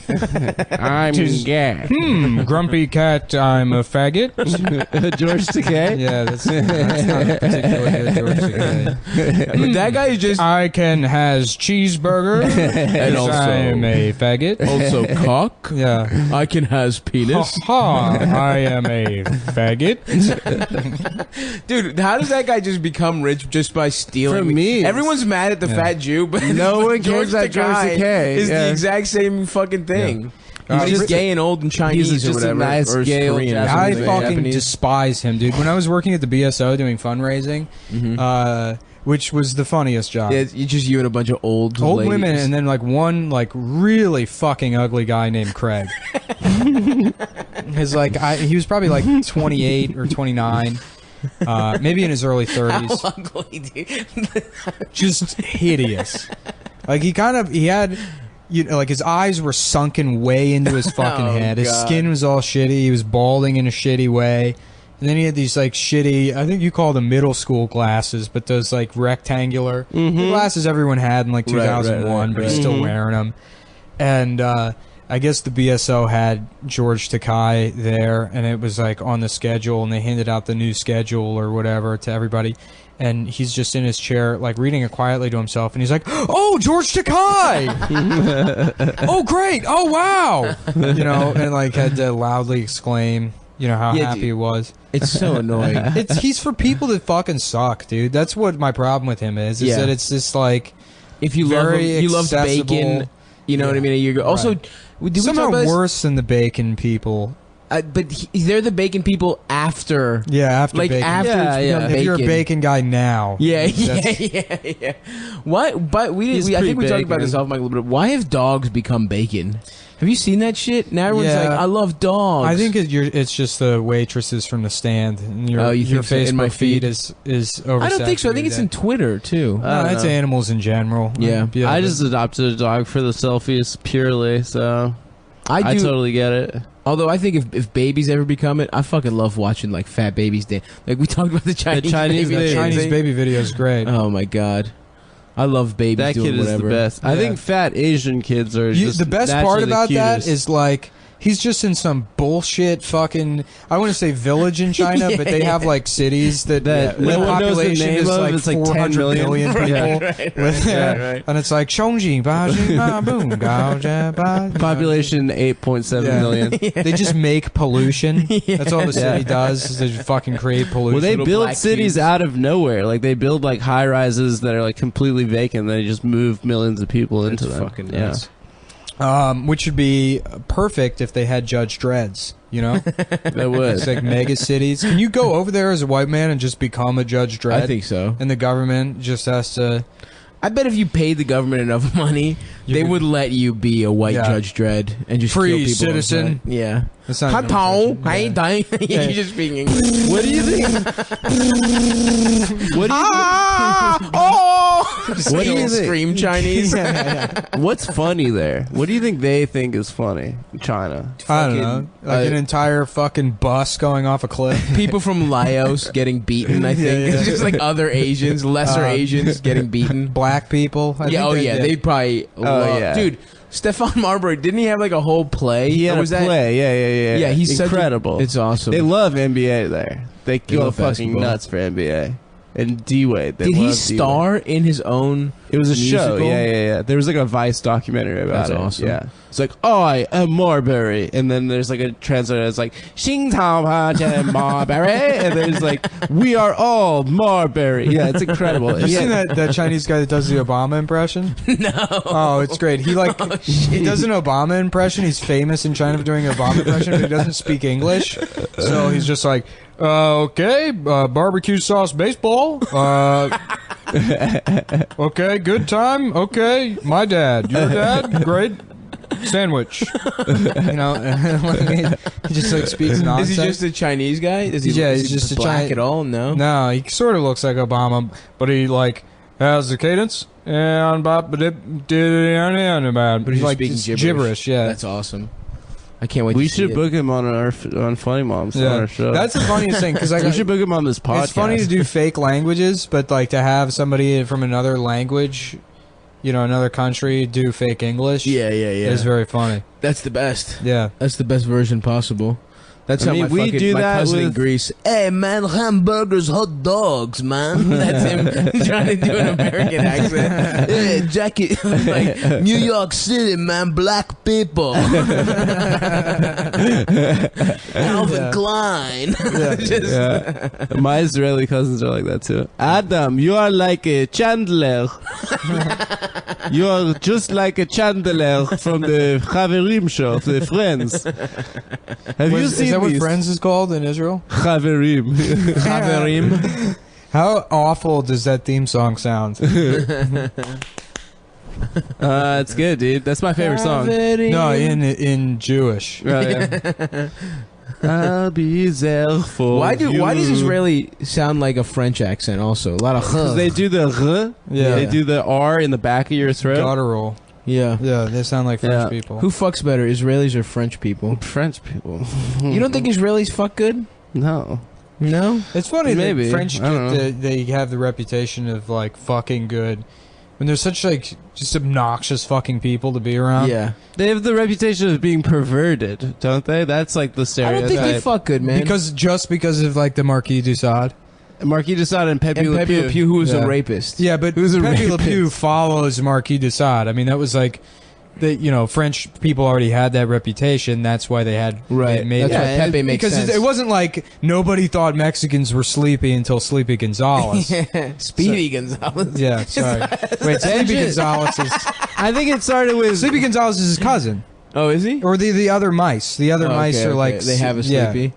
[SPEAKER 3] I'm gay.
[SPEAKER 1] Grumpy cat, I'm a faggot.
[SPEAKER 3] George Takei?
[SPEAKER 1] Yeah, that's not particularly good, George Takei.
[SPEAKER 2] But that guy is just
[SPEAKER 1] I can has cheeseburger.
[SPEAKER 2] and also
[SPEAKER 1] I'm a faggot.
[SPEAKER 2] also cock.
[SPEAKER 1] Yeah.
[SPEAKER 2] I can has
[SPEAKER 1] Ha
[SPEAKER 2] penis.
[SPEAKER 1] ha! I am a faggot.
[SPEAKER 2] Dude, how does that guy just become rich just by stealing?
[SPEAKER 3] From memes.
[SPEAKER 2] Everyone's mad at the
[SPEAKER 1] Yeah.
[SPEAKER 2] fat Jew, but
[SPEAKER 3] No one cares about George Takei.
[SPEAKER 2] Is
[SPEAKER 3] Yeah.
[SPEAKER 2] the exact same fucking thing.
[SPEAKER 1] Yeah.
[SPEAKER 2] He's just gay and old and Chinese
[SPEAKER 3] He's
[SPEAKER 2] or
[SPEAKER 3] just a
[SPEAKER 2] whatever.
[SPEAKER 3] nice
[SPEAKER 2] or
[SPEAKER 3] gay old
[SPEAKER 2] Korean or
[SPEAKER 3] Japanese.
[SPEAKER 1] I
[SPEAKER 2] something.
[SPEAKER 1] fucking
[SPEAKER 2] Japanese.
[SPEAKER 1] despise him, dude. When I was working at the BSO doing fundraising, which was the funniest job.
[SPEAKER 2] Yeah, it's just you and a bunch of old ladies.
[SPEAKER 1] Women, and then like one like really fucking ugly guy named Craig. His like he was probably like 28 or 29, maybe in his early 30s.
[SPEAKER 2] How ugly, dude.
[SPEAKER 1] Just hideous. Like he had, like his eyes were sunken way into his fucking
[SPEAKER 2] Oh,
[SPEAKER 1] head. His
[SPEAKER 2] God.
[SPEAKER 1] skin was all shitty. He was balding in a shitty way. And then he had these like shitty, I think you call them middle school glasses, but those like rectangular the glasses everyone had in like 2001,
[SPEAKER 2] right,
[SPEAKER 1] but he's still wearing them. And I guess the BSO had George Takei there, and it was like on the schedule, and they handed out the new schedule or whatever to everybody, and he's just in his chair, like reading it quietly to himself, and he's like, "Oh, George Takei! Oh, great! Oh, wow!" You know, and like had to loudly exclaim, you know, how happy he was.
[SPEAKER 2] It's so annoying.
[SPEAKER 1] He's for people that fucking suck, dude. That's what my problem with him is that it's just like,
[SPEAKER 2] if you love him, you love
[SPEAKER 1] accessible.
[SPEAKER 2] bacon. You know what I mean? You also,
[SPEAKER 1] Right.
[SPEAKER 2] do
[SPEAKER 1] Somehow
[SPEAKER 2] we talk about
[SPEAKER 1] worse than the bacon people.
[SPEAKER 2] but they're the bacon people after.
[SPEAKER 1] Yeah, after
[SPEAKER 2] like
[SPEAKER 1] bacon.
[SPEAKER 2] after it's become
[SPEAKER 1] If
[SPEAKER 2] bacon.
[SPEAKER 1] you're a bacon guy now.
[SPEAKER 2] Yeah.
[SPEAKER 1] that's-
[SPEAKER 2] Why? But I think we talked about this off mic a little bit. Why have dogs become bacon? Have you seen that shit? Now everyone's
[SPEAKER 1] Yeah.
[SPEAKER 2] like, I love dogs.
[SPEAKER 1] I think it's just the waitresses from the stand. And your
[SPEAKER 2] you
[SPEAKER 1] your
[SPEAKER 2] think so?
[SPEAKER 1] Facebook
[SPEAKER 2] In my
[SPEAKER 1] feed
[SPEAKER 2] feed?
[SPEAKER 1] is oversaturated.
[SPEAKER 2] I don't think so. I think it's in Twitter too.
[SPEAKER 1] No, it's animals in general.
[SPEAKER 2] Yeah.
[SPEAKER 3] I just adopted a dog for the selfies purely, so I totally get it.
[SPEAKER 2] Although I think if babies ever become it, I fucking love watching like fat babies dance. Like we talked about the Chinese
[SPEAKER 1] Chinese baby video is great.
[SPEAKER 2] Oh my god, I love babies.
[SPEAKER 3] That
[SPEAKER 2] doing
[SPEAKER 3] kid is
[SPEAKER 2] whatever.
[SPEAKER 3] the best. I think fat Asian kids are just
[SPEAKER 1] The best part
[SPEAKER 3] naturally
[SPEAKER 1] about
[SPEAKER 3] the
[SPEAKER 1] that
[SPEAKER 3] cutest.
[SPEAKER 1] is like he's just in some bullshit fucking, I want to say village in China, but they have like cities that
[SPEAKER 3] no
[SPEAKER 1] the
[SPEAKER 3] one knows the
[SPEAKER 1] population
[SPEAKER 3] name
[SPEAKER 1] is
[SPEAKER 3] of.
[SPEAKER 1] like
[SPEAKER 3] It's like 10
[SPEAKER 1] 400
[SPEAKER 3] million.
[SPEAKER 1] million people. live there.
[SPEAKER 2] right.
[SPEAKER 1] And it's like Chongji, Baji, Ba, Boom, Gao, Ja, Ba.
[SPEAKER 3] population 8.7 million.
[SPEAKER 1] They just make pollution. That's all the city does. Is they just fucking create pollution.
[SPEAKER 3] Well, they
[SPEAKER 2] Little
[SPEAKER 3] build
[SPEAKER 2] black
[SPEAKER 3] cities
[SPEAKER 2] cubes.
[SPEAKER 3] out of nowhere. Like they build like high rises that are like completely vacant. And they just move millions of people into them.
[SPEAKER 2] fucking nuts.
[SPEAKER 1] Which would be perfect if they had Judge Dredd's, you know?
[SPEAKER 3] That would.
[SPEAKER 1] It's like mega cities. Can you go over there as a white man and just become a Judge Dredd?
[SPEAKER 2] I think so.
[SPEAKER 1] And the government just has to...
[SPEAKER 2] I bet if you paid the government enough money, they would let you be a white Judge Dredd and just
[SPEAKER 1] Free
[SPEAKER 2] kill people
[SPEAKER 1] citizen.
[SPEAKER 2] outside. Yeah.
[SPEAKER 1] That's not even
[SPEAKER 2] Hello.
[SPEAKER 1] an
[SPEAKER 2] Hi,
[SPEAKER 1] impression.
[SPEAKER 2] Dai. You're just speaking English.
[SPEAKER 3] What do you think? What do you
[SPEAKER 2] What do you
[SPEAKER 3] think?
[SPEAKER 2] scream Chinese?
[SPEAKER 3] What's funny there? What do you think they think is funny in China?
[SPEAKER 1] I don't know. Like an entire fucking bus going off a cliff.
[SPEAKER 2] People from Laos getting beaten, I think.
[SPEAKER 1] Yeah.
[SPEAKER 2] It's just like other Asians, lesser Asians getting beaten.
[SPEAKER 1] Black people. I think
[SPEAKER 2] They'd probably love...
[SPEAKER 3] yeah.
[SPEAKER 2] Dude, Stefan Marbury, didn't he have like a whole play?
[SPEAKER 3] He had
[SPEAKER 2] Or
[SPEAKER 3] a
[SPEAKER 2] was that-
[SPEAKER 3] play. Yeah.
[SPEAKER 2] Yeah, he's
[SPEAKER 3] incredible.
[SPEAKER 2] It's awesome.
[SPEAKER 3] They love NBA there. They go
[SPEAKER 2] love
[SPEAKER 3] fucking
[SPEAKER 2] basketball.
[SPEAKER 3] nuts for NBA. And D-Wade.
[SPEAKER 2] Did he star in his own
[SPEAKER 3] It was a show.
[SPEAKER 2] musical?
[SPEAKER 3] Yeah. There was like a Vice documentary about
[SPEAKER 2] That's
[SPEAKER 3] it.
[SPEAKER 2] awesome.
[SPEAKER 3] Yeah. It's like, I am Marbury. And then there's like a translator that's like, Xing Tao Pa Chen Marbury. And then it's like, we are all Marbury. Yeah, it's incredible.
[SPEAKER 1] Have you seen that Chinese guy that does the Obama impression? No. Oh, it's great. He he does an Obama impression. He's famous in China for doing an Obama impression, but he doesn't speak English. So he's just like, okay, barbecue sauce baseball. Okay, good time. Okay, my dad. Your dad? Great. Sandwich. You know, he just like speaks nonsense.
[SPEAKER 2] Is he just a Chinese guy? Is he,
[SPEAKER 1] Yeah,
[SPEAKER 2] is
[SPEAKER 1] he's
[SPEAKER 2] he
[SPEAKER 1] just a
[SPEAKER 2] black
[SPEAKER 1] Chinese-
[SPEAKER 2] at all? No.
[SPEAKER 1] No, he sort of looks like Obama, but he like has the cadence and but
[SPEAKER 2] But
[SPEAKER 1] he's
[SPEAKER 2] he's
[SPEAKER 1] like
[SPEAKER 2] speaking
[SPEAKER 1] it's
[SPEAKER 2] gibberish.
[SPEAKER 1] Yeah,
[SPEAKER 2] That's awesome. I can't wait
[SPEAKER 3] We
[SPEAKER 2] to see
[SPEAKER 3] should
[SPEAKER 2] it.
[SPEAKER 3] book him on Funny Moms on our show.
[SPEAKER 1] That's the funniest thing because
[SPEAKER 3] we should book him on this podcast.
[SPEAKER 1] it's funny to do fake languages, but like to have somebody from another language, you know, another country do fake English.
[SPEAKER 2] Yeah.
[SPEAKER 1] is very funny.
[SPEAKER 2] That's the best.
[SPEAKER 1] Yeah.
[SPEAKER 2] That's the best version possible. That's
[SPEAKER 3] I
[SPEAKER 2] how
[SPEAKER 3] mean,
[SPEAKER 2] my
[SPEAKER 3] we
[SPEAKER 2] fucking
[SPEAKER 3] do
[SPEAKER 2] my
[SPEAKER 3] that
[SPEAKER 2] cousin in
[SPEAKER 3] with-
[SPEAKER 2] Greece. Hey man, hamburgers, hot dogs, man. That's him trying to do an American accent. Hey, Jackie, like New York City, man, black people. Calvin Klein. Just-
[SPEAKER 3] My Israeli cousins are like that too. Adam, you are like a Chandler. You are just like a Chandler from the Chaverim show, the Friends. Have you
[SPEAKER 1] Is
[SPEAKER 3] seen
[SPEAKER 1] that what
[SPEAKER 3] these?
[SPEAKER 1] Friends is called in Israel?
[SPEAKER 3] Chaverim.
[SPEAKER 2] Chaverim.
[SPEAKER 1] How awful does that theme song sound?
[SPEAKER 3] It's good, dude. That's my favorite song.
[SPEAKER 1] No, in Jewish.
[SPEAKER 3] Oh, yeah. I'll be there for
[SPEAKER 2] Why
[SPEAKER 3] you.
[SPEAKER 2] does Israeli sound like a French accent? Also, a lot of
[SPEAKER 3] Because they do the r.
[SPEAKER 1] Yeah.
[SPEAKER 3] They do the R in the back of your throat.
[SPEAKER 1] Guttural.
[SPEAKER 2] yeah.
[SPEAKER 1] Yeah, they sound like French
[SPEAKER 3] Yeah.
[SPEAKER 1] people.
[SPEAKER 2] Who fucks better, Israelis or French people?
[SPEAKER 3] French people.
[SPEAKER 2] You don't think Israelis fuck good?
[SPEAKER 3] No.
[SPEAKER 2] No.
[SPEAKER 1] It's funny
[SPEAKER 3] Maybe.
[SPEAKER 1] that French
[SPEAKER 3] I don't know.
[SPEAKER 1] they have the reputation of like fucking good, when they're such like just obnoxious fucking people to be around.
[SPEAKER 2] Yeah.
[SPEAKER 3] They have the reputation of being perverted, don't they? That's like the
[SPEAKER 2] I
[SPEAKER 3] stereotype.
[SPEAKER 2] don't think they fuck good, man.
[SPEAKER 1] Because of like the Marquis de Sade.
[SPEAKER 3] Marquis de Sade and Pepe Le Pew.
[SPEAKER 2] Pew, who was
[SPEAKER 1] Yeah.
[SPEAKER 2] a rapist.
[SPEAKER 1] Yeah, but
[SPEAKER 3] Who's a
[SPEAKER 1] Pepe Le
[SPEAKER 3] rapist?
[SPEAKER 1] Pew follows Marquis de Sade. I mean, that was like, French people already had that reputation. That's why they had
[SPEAKER 2] Right.
[SPEAKER 1] they made
[SPEAKER 2] That's
[SPEAKER 1] that.
[SPEAKER 2] why Pepe makes
[SPEAKER 1] Because
[SPEAKER 2] sense.
[SPEAKER 1] it wasn't like nobody thought Mexicans were sleepy until Sleepy Gonzalez.
[SPEAKER 2] Speedy Gonzalez.
[SPEAKER 1] Yeah, sorry. Wait, Sleepy Gonzalez is
[SPEAKER 3] I think it started with
[SPEAKER 1] Sleepy Gonzalez is his cousin,
[SPEAKER 2] Oh, is he?
[SPEAKER 1] or the other mice. The other mice
[SPEAKER 2] Okay,
[SPEAKER 1] are like
[SPEAKER 2] they have a
[SPEAKER 1] yeah.
[SPEAKER 2] Sleepy.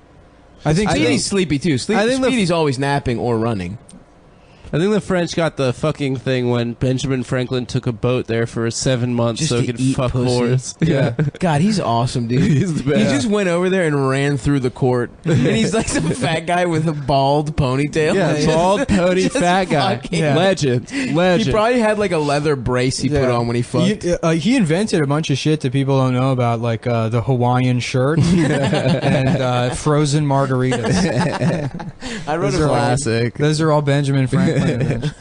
[SPEAKER 1] I think
[SPEAKER 2] Speedy's sleepy too.
[SPEAKER 3] I think
[SPEAKER 2] Speedy's always napping or running.
[SPEAKER 3] I think the French got the fucking thing when Benjamin Franklin took a boat there for 7 months
[SPEAKER 2] Just
[SPEAKER 3] so he
[SPEAKER 2] to
[SPEAKER 3] could
[SPEAKER 2] eat
[SPEAKER 3] fuck
[SPEAKER 2] pussy.
[SPEAKER 3] whores.
[SPEAKER 1] Yeah.
[SPEAKER 2] God, he's awesome, dude.
[SPEAKER 3] He's the
[SPEAKER 2] He
[SPEAKER 3] best.
[SPEAKER 2] just went over there and ran through the court. And he's like some fat guy with a bald ponytail.
[SPEAKER 3] Yeah, bald, pony,
[SPEAKER 2] Just
[SPEAKER 3] fat guy.
[SPEAKER 2] fucking-
[SPEAKER 1] Yeah.
[SPEAKER 3] Legend.
[SPEAKER 2] He
[SPEAKER 3] Legend.
[SPEAKER 2] had like a leather brace he put on when he fucked.
[SPEAKER 1] He invented a bunch of shit that people don't know about, like the Hawaiian shirt and frozen margaritas.
[SPEAKER 2] I wrote
[SPEAKER 1] Those
[SPEAKER 2] a
[SPEAKER 1] are
[SPEAKER 3] Classic.
[SPEAKER 1] Those are all Benjamin Franklin inventions.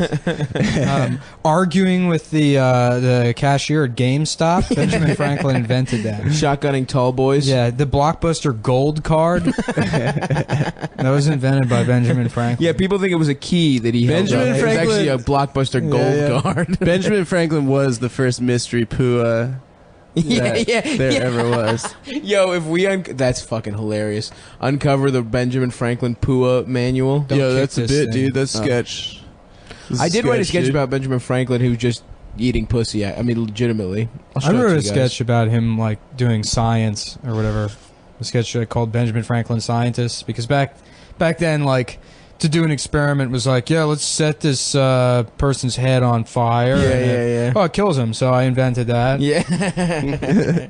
[SPEAKER 1] Arguing with the cashier at GameStop, Benjamin Franklin invented that.
[SPEAKER 2] shotgunning tall boys.
[SPEAKER 1] Yeah, the Blockbuster Gold Card. That was invented by Benjamin Franklin.
[SPEAKER 2] Yeah, people think it was a key that he
[SPEAKER 3] Benjamin
[SPEAKER 2] held up.
[SPEAKER 3] Franklin-
[SPEAKER 2] It was actually a Blockbuster gold
[SPEAKER 1] Yeah.
[SPEAKER 2] card.
[SPEAKER 3] Benjamin Franklin was the first mystery pua there ever was.
[SPEAKER 2] Yo, if we that's fucking hilarious. Uncover the Benjamin Franklin Pua manual.
[SPEAKER 1] Don't
[SPEAKER 3] Yo,
[SPEAKER 1] kick
[SPEAKER 3] that's a
[SPEAKER 1] this
[SPEAKER 3] bit,
[SPEAKER 1] thing.
[SPEAKER 3] dude. That's sketch. This
[SPEAKER 2] I
[SPEAKER 3] is
[SPEAKER 2] did write a sketch
[SPEAKER 3] dude.
[SPEAKER 2] about Benjamin Franklin who was just eating pussy. I mean, legitimately. I'll show
[SPEAKER 1] I
[SPEAKER 2] it
[SPEAKER 1] wrote
[SPEAKER 2] to
[SPEAKER 1] a
[SPEAKER 2] you guys.
[SPEAKER 1] sketch about him like doing science or whatever. A sketch called Benjamin Franklin Scientist, because back then, like, to do an experiment was like, yeah, let's set this person's head on fire.
[SPEAKER 2] Yeah.
[SPEAKER 1] Oh, it kills him. So I invented that.
[SPEAKER 2] Yeah.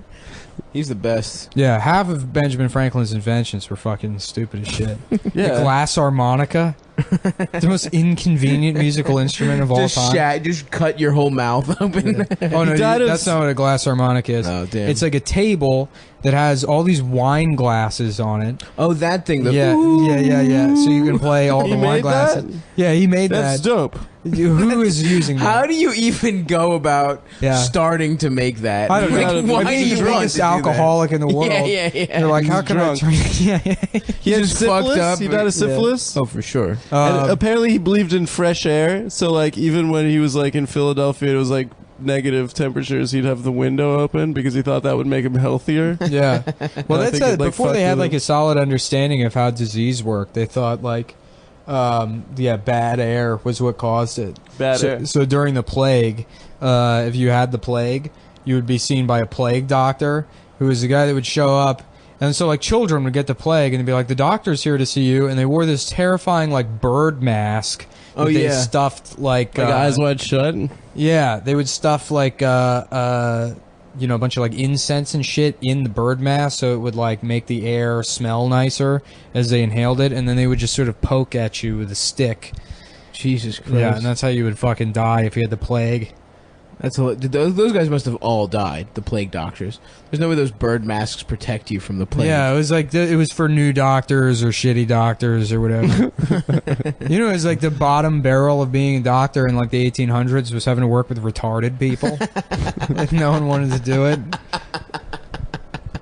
[SPEAKER 2] He's the best.
[SPEAKER 1] Yeah, half of Benjamin Franklin's inventions were fucking stupid as shit.
[SPEAKER 3] Yeah.
[SPEAKER 1] The glass harmonica, the most inconvenient musical instrument of all time.
[SPEAKER 2] Just cut your whole mouth open.
[SPEAKER 1] Oh no,
[SPEAKER 3] He died of
[SPEAKER 1] that's not what a glass harmonica is.
[SPEAKER 2] Oh, damn.
[SPEAKER 1] It's like a table that has all these wine glasses on it.
[SPEAKER 2] Oh, that thing.
[SPEAKER 1] Yeah. So you can play all
[SPEAKER 3] He
[SPEAKER 1] the wine
[SPEAKER 3] made
[SPEAKER 1] glasses.
[SPEAKER 3] that?
[SPEAKER 1] Yeah, he made
[SPEAKER 3] That's
[SPEAKER 1] that.
[SPEAKER 3] dope.
[SPEAKER 1] Who is using that?
[SPEAKER 2] How do you even go about
[SPEAKER 1] Yeah.
[SPEAKER 2] starting to make that?
[SPEAKER 1] I don't know.
[SPEAKER 2] Like, why
[SPEAKER 1] Maybe
[SPEAKER 2] do
[SPEAKER 1] he's
[SPEAKER 2] you
[SPEAKER 1] the
[SPEAKER 2] want
[SPEAKER 1] biggest
[SPEAKER 2] to do that?
[SPEAKER 1] alcoholic in the world.
[SPEAKER 2] Yeah.
[SPEAKER 1] They're like,
[SPEAKER 3] He's
[SPEAKER 1] how can
[SPEAKER 3] drunk.
[SPEAKER 1] I drink? Yeah.
[SPEAKER 3] He had
[SPEAKER 2] just fucked
[SPEAKER 3] syphilis.
[SPEAKER 2] up.
[SPEAKER 3] He died of syphilis.
[SPEAKER 2] Oh, for sure.
[SPEAKER 3] And apparently he believed in fresh air. So like even when he was like in Philadelphia, it was like negative temperatures. He'd have the window open because he thought that would make him healthier.
[SPEAKER 1] Yeah. Well,
[SPEAKER 3] I
[SPEAKER 1] that's
[SPEAKER 3] think it, like,
[SPEAKER 1] before they
[SPEAKER 3] fucked
[SPEAKER 1] had
[SPEAKER 3] with
[SPEAKER 1] like
[SPEAKER 3] him.
[SPEAKER 1] a solid understanding of how disease worked. They thought like, bad air was what caused it.
[SPEAKER 3] Bad air.
[SPEAKER 1] So during the plague, if you had the plague, you would be seen by a plague doctor, who was the guy that would show up. And so like children would get the plague and they'd be like, the doctor's here to see you. And they wore this terrifying like bird mask.
[SPEAKER 2] Oh,
[SPEAKER 1] that they
[SPEAKER 2] yeah.
[SPEAKER 1] stuffed like
[SPEAKER 3] Eyes wide shut.
[SPEAKER 1] yeah, they would stuff like a bunch of like incense and shit in the bird mask, so it would like make the air smell nicer as they inhaled it, and then they would just sort of poke at you with a stick.
[SPEAKER 2] Jesus Christ.
[SPEAKER 1] Yeah, and that's how you would fucking die if you had the plague.
[SPEAKER 2] That's those guys must have all died. The plague doctors. There's no way those bird masks protect you from the plague.
[SPEAKER 1] Yeah, it was like it was for new doctors or shitty doctors or whatever. It was like the bottom barrel of being a doctor in like the 1800s was having to work with retarded people. Like no one wanted to do it.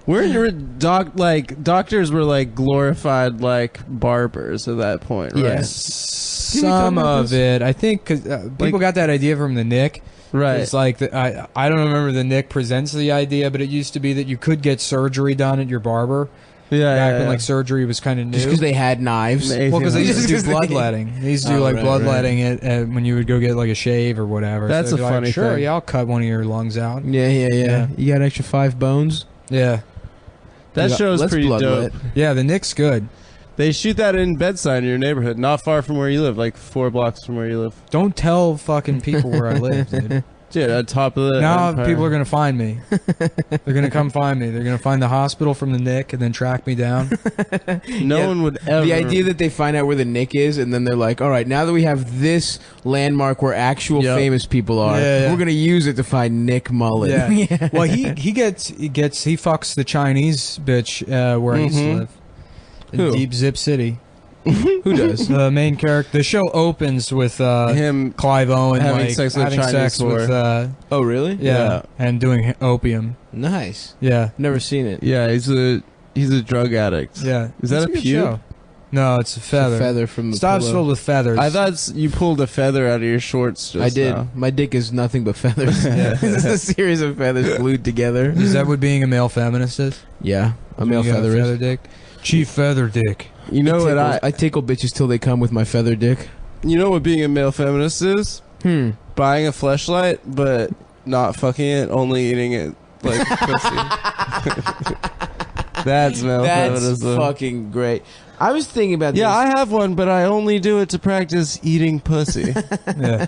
[SPEAKER 3] Weren't your doctors were like glorified like barbers at that point, right?
[SPEAKER 2] Yes.
[SPEAKER 1] Some of it, I think, because people got that idea from the Nick.
[SPEAKER 3] Right.
[SPEAKER 1] It's like I don't remember the Nick presents the idea, but it used to be that you could get surgery done at your barber. Back when like surgery was kind of new.
[SPEAKER 2] Just because they had knives.
[SPEAKER 1] Well, because they used to do
[SPEAKER 2] Just 'cause they-
[SPEAKER 1] bloodletting. They used to do
[SPEAKER 2] Oh,
[SPEAKER 1] like
[SPEAKER 2] right,
[SPEAKER 1] bloodletting it when you would go get like a shave or whatever.
[SPEAKER 3] That's
[SPEAKER 1] they'd
[SPEAKER 3] a
[SPEAKER 1] be like,
[SPEAKER 3] funny
[SPEAKER 1] sure,
[SPEAKER 3] thing.
[SPEAKER 1] yeah, I'll cut one of your lungs out.
[SPEAKER 2] Yeah. You got an extra 5 bones?
[SPEAKER 1] Yeah,
[SPEAKER 3] That
[SPEAKER 2] Dude,
[SPEAKER 3] show's
[SPEAKER 2] let's
[SPEAKER 3] pretty
[SPEAKER 2] bloodlet.
[SPEAKER 3] dope.
[SPEAKER 1] yeah. The Nick's good.
[SPEAKER 3] They shoot that in Bedside in your neighborhood, not far from where you live, like 4 blocks from where you live.
[SPEAKER 1] Don't tell fucking people where I live, dude.
[SPEAKER 3] Dude, at top of the
[SPEAKER 1] Now
[SPEAKER 3] empire.
[SPEAKER 1] people are gonna find me. They're gonna come find me. They're gonna find the hospital from the Nick and then track me down.
[SPEAKER 3] No one would ever.
[SPEAKER 2] The idea that they find out where the Nick is, and then they're like, all right, now that we have this landmark where actual
[SPEAKER 3] Yep.
[SPEAKER 2] famous people are,
[SPEAKER 1] Yeah.
[SPEAKER 2] we're going to use it to find Nick Mullen.
[SPEAKER 1] Yeah. Well, he fucks the Chinese bitch where I used to live in
[SPEAKER 3] Who?
[SPEAKER 1] Deep Zip City.
[SPEAKER 2] Who does?
[SPEAKER 1] The main character. The show opens with
[SPEAKER 3] Him
[SPEAKER 1] Clive Owen
[SPEAKER 3] having
[SPEAKER 1] like,
[SPEAKER 3] sex with
[SPEAKER 1] having
[SPEAKER 3] Chinese
[SPEAKER 1] sex with
[SPEAKER 2] Oh, really?
[SPEAKER 1] yeah, and doing opium.
[SPEAKER 2] Nice.
[SPEAKER 1] Yeah,
[SPEAKER 2] Never seen it.
[SPEAKER 3] Yeah, he's a drug addict.
[SPEAKER 1] yeah.
[SPEAKER 3] Is that
[SPEAKER 1] It's
[SPEAKER 3] a
[SPEAKER 1] good
[SPEAKER 3] pube?
[SPEAKER 1] show. No, it's a feather.
[SPEAKER 2] It's a feather from the
[SPEAKER 1] Stav's
[SPEAKER 2] pillow.
[SPEAKER 1] filled with feathers.
[SPEAKER 3] I thought you pulled a feather out of your shorts just
[SPEAKER 2] I did.
[SPEAKER 3] now.
[SPEAKER 2] My dick is nothing but feathers. It's a series of feathers glued together.
[SPEAKER 1] Is that what being a male feminist is?
[SPEAKER 2] Yeah, a male
[SPEAKER 1] You got
[SPEAKER 2] feather is.
[SPEAKER 1] feather dick. Chief Feather Dick.
[SPEAKER 3] You know what
[SPEAKER 2] I tickle bitches till they come with my feather dick.
[SPEAKER 3] You know what being a male feminist is?
[SPEAKER 2] Hmm.
[SPEAKER 3] Buying a fleshlight, but not fucking it, only eating it like pussy. That's male
[SPEAKER 2] That's
[SPEAKER 3] feminism.
[SPEAKER 2] fucking great. I was thinking about this.
[SPEAKER 3] Yeah, I have one, but I only do it to practice eating pussy.
[SPEAKER 1] Yeah.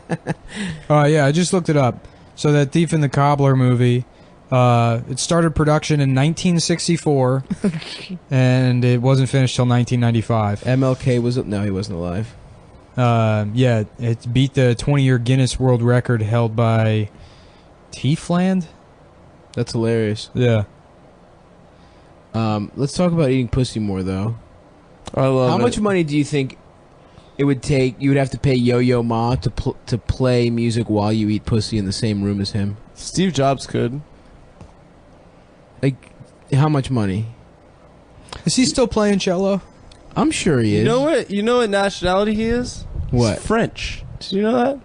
[SPEAKER 1] Oh yeah, I just looked it up. So that Thief and the Cobbler movie, it started production in 1964, and it wasn't finished till 1995.
[SPEAKER 2] MLK was no, he wasn't alive.
[SPEAKER 1] Yeah, it beat the 20-year Guinness World Record held by Tiefland.
[SPEAKER 2] That's hilarious.
[SPEAKER 1] Yeah.
[SPEAKER 2] Let's talk about eating pussy more though.
[SPEAKER 3] I love
[SPEAKER 2] How
[SPEAKER 3] it.
[SPEAKER 2] much money do you think it would take? You would have to pay Yo-Yo Ma to play music while you eat pussy in the same room as him.
[SPEAKER 3] Steve Jobs could.
[SPEAKER 2] Like, how much money?
[SPEAKER 1] Is he still playing cello?
[SPEAKER 2] I'm sure he is.
[SPEAKER 3] You know what nationality he is?
[SPEAKER 2] What?
[SPEAKER 3] He's French. Did you know that?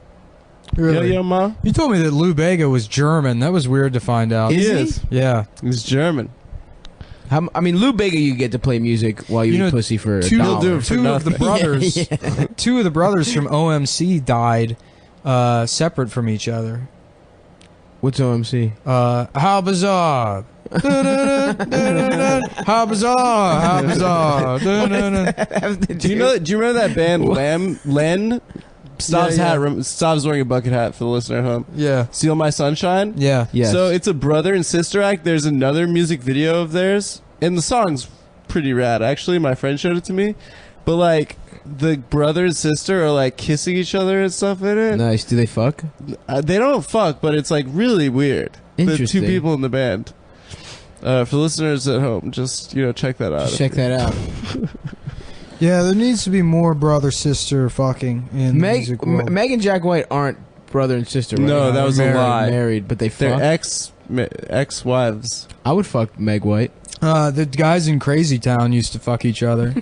[SPEAKER 1] Really?
[SPEAKER 3] Yo-Yo Ma?
[SPEAKER 1] You told me that Lou Bega was German. That was weird to find out.
[SPEAKER 3] He
[SPEAKER 2] Is
[SPEAKER 3] is.
[SPEAKER 1] Yeah.
[SPEAKER 3] He's German.
[SPEAKER 2] I mean, Lou Bega, you get to play music while you
[SPEAKER 1] You
[SPEAKER 2] eat
[SPEAKER 1] know,
[SPEAKER 2] pussy for
[SPEAKER 1] Two,
[SPEAKER 2] $1.
[SPEAKER 3] do it for
[SPEAKER 1] two of the
[SPEAKER 3] nothing.
[SPEAKER 1] brothers,
[SPEAKER 2] Yeah.
[SPEAKER 1] two of the brothers from OMC died separate from each other.
[SPEAKER 2] What's OMC?
[SPEAKER 1] How bizarre! How bizarre! How bizarre!
[SPEAKER 3] Do you remember that band Len? Stav's
[SPEAKER 1] Yeah,
[SPEAKER 3] hat.
[SPEAKER 1] yeah.
[SPEAKER 3] Stav's wearing a bucket hat for the listener at home.
[SPEAKER 1] Yeah,
[SPEAKER 3] Steal My Sunshine.
[SPEAKER 1] yeah.
[SPEAKER 2] Yes.
[SPEAKER 3] So it's a brother and sister act. There's another music video of theirs, and the song's pretty rad. Actually, my friend showed it to me. But like the brother and sister are like kissing each other and stuff in it.
[SPEAKER 2] Nice. Do they fuck?
[SPEAKER 3] They don't fuck, but it's like really weird. The
[SPEAKER 2] Interesting.
[SPEAKER 3] two people in the band. For listeners at home, just check that out.
[SPEAKER 2] Just check that out.
[SPEAKER 1] Yeah, there needs to be more brother-sister fucking in the music world.
[SPEAKER 2] Meg and Jack White aren't brother and sister, right?
[SPEAKER 3] No, that was a
[SPEAKER 2] They're
[SPEAKER 3] lie.
[SPEAKER 2] Married, but they
[SPEAKER 3] They're
[SPEAKER 2] fuck.
[SPEAKER 3] ex-wives.
[SPEAKER 2] I would fuck Meg White.
[SPEAKER 1] The guys in Crazy Town used to fuck each other.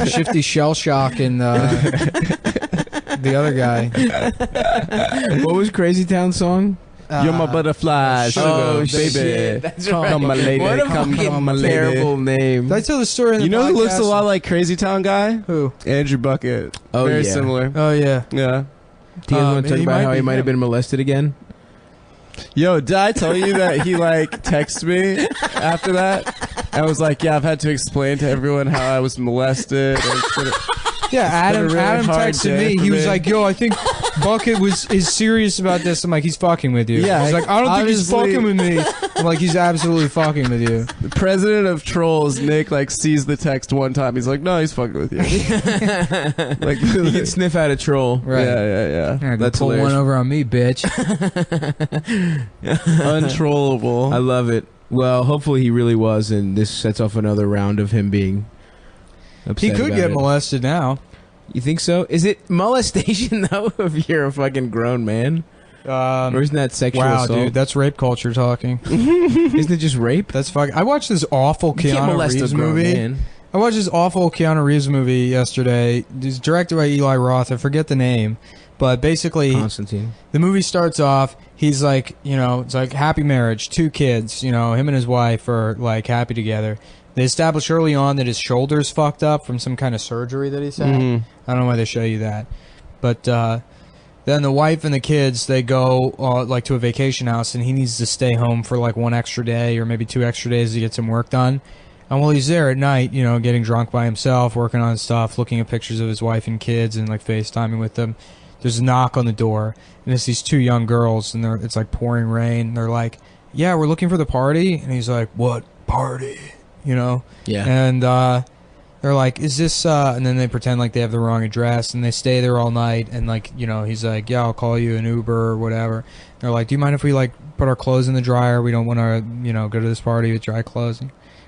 [SPEAKER 1] Shifty Shell Shock and the other guy.
[SPEAKER 2] What was Crazy Town song?
[SPEAKER 3] You're my butterfly, sugar, baby.
[SPEAKER 2] shit. That's right.
[SPEAKER 3] Come, my lady.
[SPEAKER 2] What a
[SPEAKER 3] Come,
[SPEAKER 2] fucking
[SPEAKER 3] my lady.
[SPEAKER 2] terrible name.
[SPEAKER 1] Did I tell the story in the
[SPEAKER 3] You know who looks a
[SPEAKER 1] podcast?
[SPEAKER 3] lot like Crazy Town guy?
[SPEAKER 1] Who?
[SPEAKER 3] Andrew Bucket.
[SPEAKER 2] Oh,
[SPEAKER 3] Very
[SPEAKER 2] yeah.
[SPEAKER 3] similar.
[SPEAKER 1] Oh, yeah.
[SPEAKER 3] Yeah.
[SPEAKER 2] Do you guys want to talk
[SPEAKER 1] he
[SPEAKER 2] about
[SPEAKER 1] might
[SPEAKER 2] how he
[SPEAKER 1] be
[SPEAKER 2] might have
[SPEAKER 1] him.
[SPEAKER 2] been molested again?
[SPEAKER 3] Yo, did I tell you that he texted me after that? I was like, yeah, I've had to explain to everyone how I was molested.
[SPEAKER 1] Yeah, Adam
[SPEAKER 3] really
[SPEAKER 1] Adam
[SPEAKER 3] hard
[SPEAKER 1] texted
[SPEAKER 3] day
[SPEAKER 1] me.
[SPEAKER 3] for
[SPEAKER 1] He was
[SPEAKER 3] me.
[SPEAKER 1] like, yo, I think Bucket is serious about this. I'm like, he's fucking with you.
[SPEAKER 3] Yeah,
[SPEAKER 1] He's like, I don't think he's
[SPEAKER 3] obviously-
[SPEAKER 1] fucking with me. I'm like, he's absolutely fucking with you.
[SPEAKER 3] The president of trolls, Nick, sees the text one time. He's like, no, he's fucking with you.
[SPEAKER 2] You can sniff out a troll.
[SPEAKER 1] Right.
[SPEAKER 3] Yeah.
[SPEAKER 1] Yeah,
[SPEAKER 2] That's
[SPEAKER 1] pull
[SPEAKER 2] hilarious.
[SPEAKER 1] one over on me, bitch.
[SPEAKER 3] Untrollable.
[SPEAKER 2] I love it. Well, hopefully he really was, and this sets off another round of him being upset.
[SPEAKER 1] He could
[SPEAKER 2] about
[SPEAKER 1] get
[SPEAKER 2] it.
[SPEAKER 1] molested now.
[SPEAKER 2] You think so? Is it molestation though? If you're a fucking grown man, or isn't that sexual
[SPEAKER 1] Wow,
[SPEAKER 2] assault?
[SPEAKER 1] dude, that's rape culture talking.
[SPEAKER 2] Isn't it just rape?
[SPEAKER 1] That's fucking. I watched this awful
[SPEAKER 2] You can't
[SPEAKER 1] Keanu
[SPEAKER 2] molest
[SPEAKER 1] Reeves
[SPEAKER 2] a grown
[SPEAKER 1] movie.
[SPEAKER 2] man.
[SPEAKER 1] I watched this awful Keanu Reeves movie yesterday. It's directed by Eli Roth. I forget the name, but basically,
[SPEAKER 2] Constantine.
[SPEAKER 1] the movie starts off. He's like, it's like happy marriage, 2 kids. Him and his wife are like happy together. They establish early on that his shoulder's fucked up from some kind of surgery that he's had.
[SPEAKER 3] Mhm.
[SPEAKER 1] I don't know why they show you that, but then the wife and the kids, they go to a vacation house, and he needs to stay home for like 1 extra day or maybe 2 extra days to get some work done. And while he's there at night, getting drunk by himself, working on stuff, looking at pictures of his wife and kids, and like FaceTiming with them, there's a knock on the door, and it's these 2 young girls, and it's like pouring rain. They're like, "Yeah, we're looking for the party," and he's like, "What party?"
[SPEAKER 2] Yeah.
[SPEAKER 1] And they're like, "Is this?" And then they pretend like they have the wrong address, and they stay there all night. And he's like, "Yeah, I'll call you an Uber or whatever." They're like, "Do you mind if we put our clothes in the dryer? We don't want to, go to this party with dry clothes."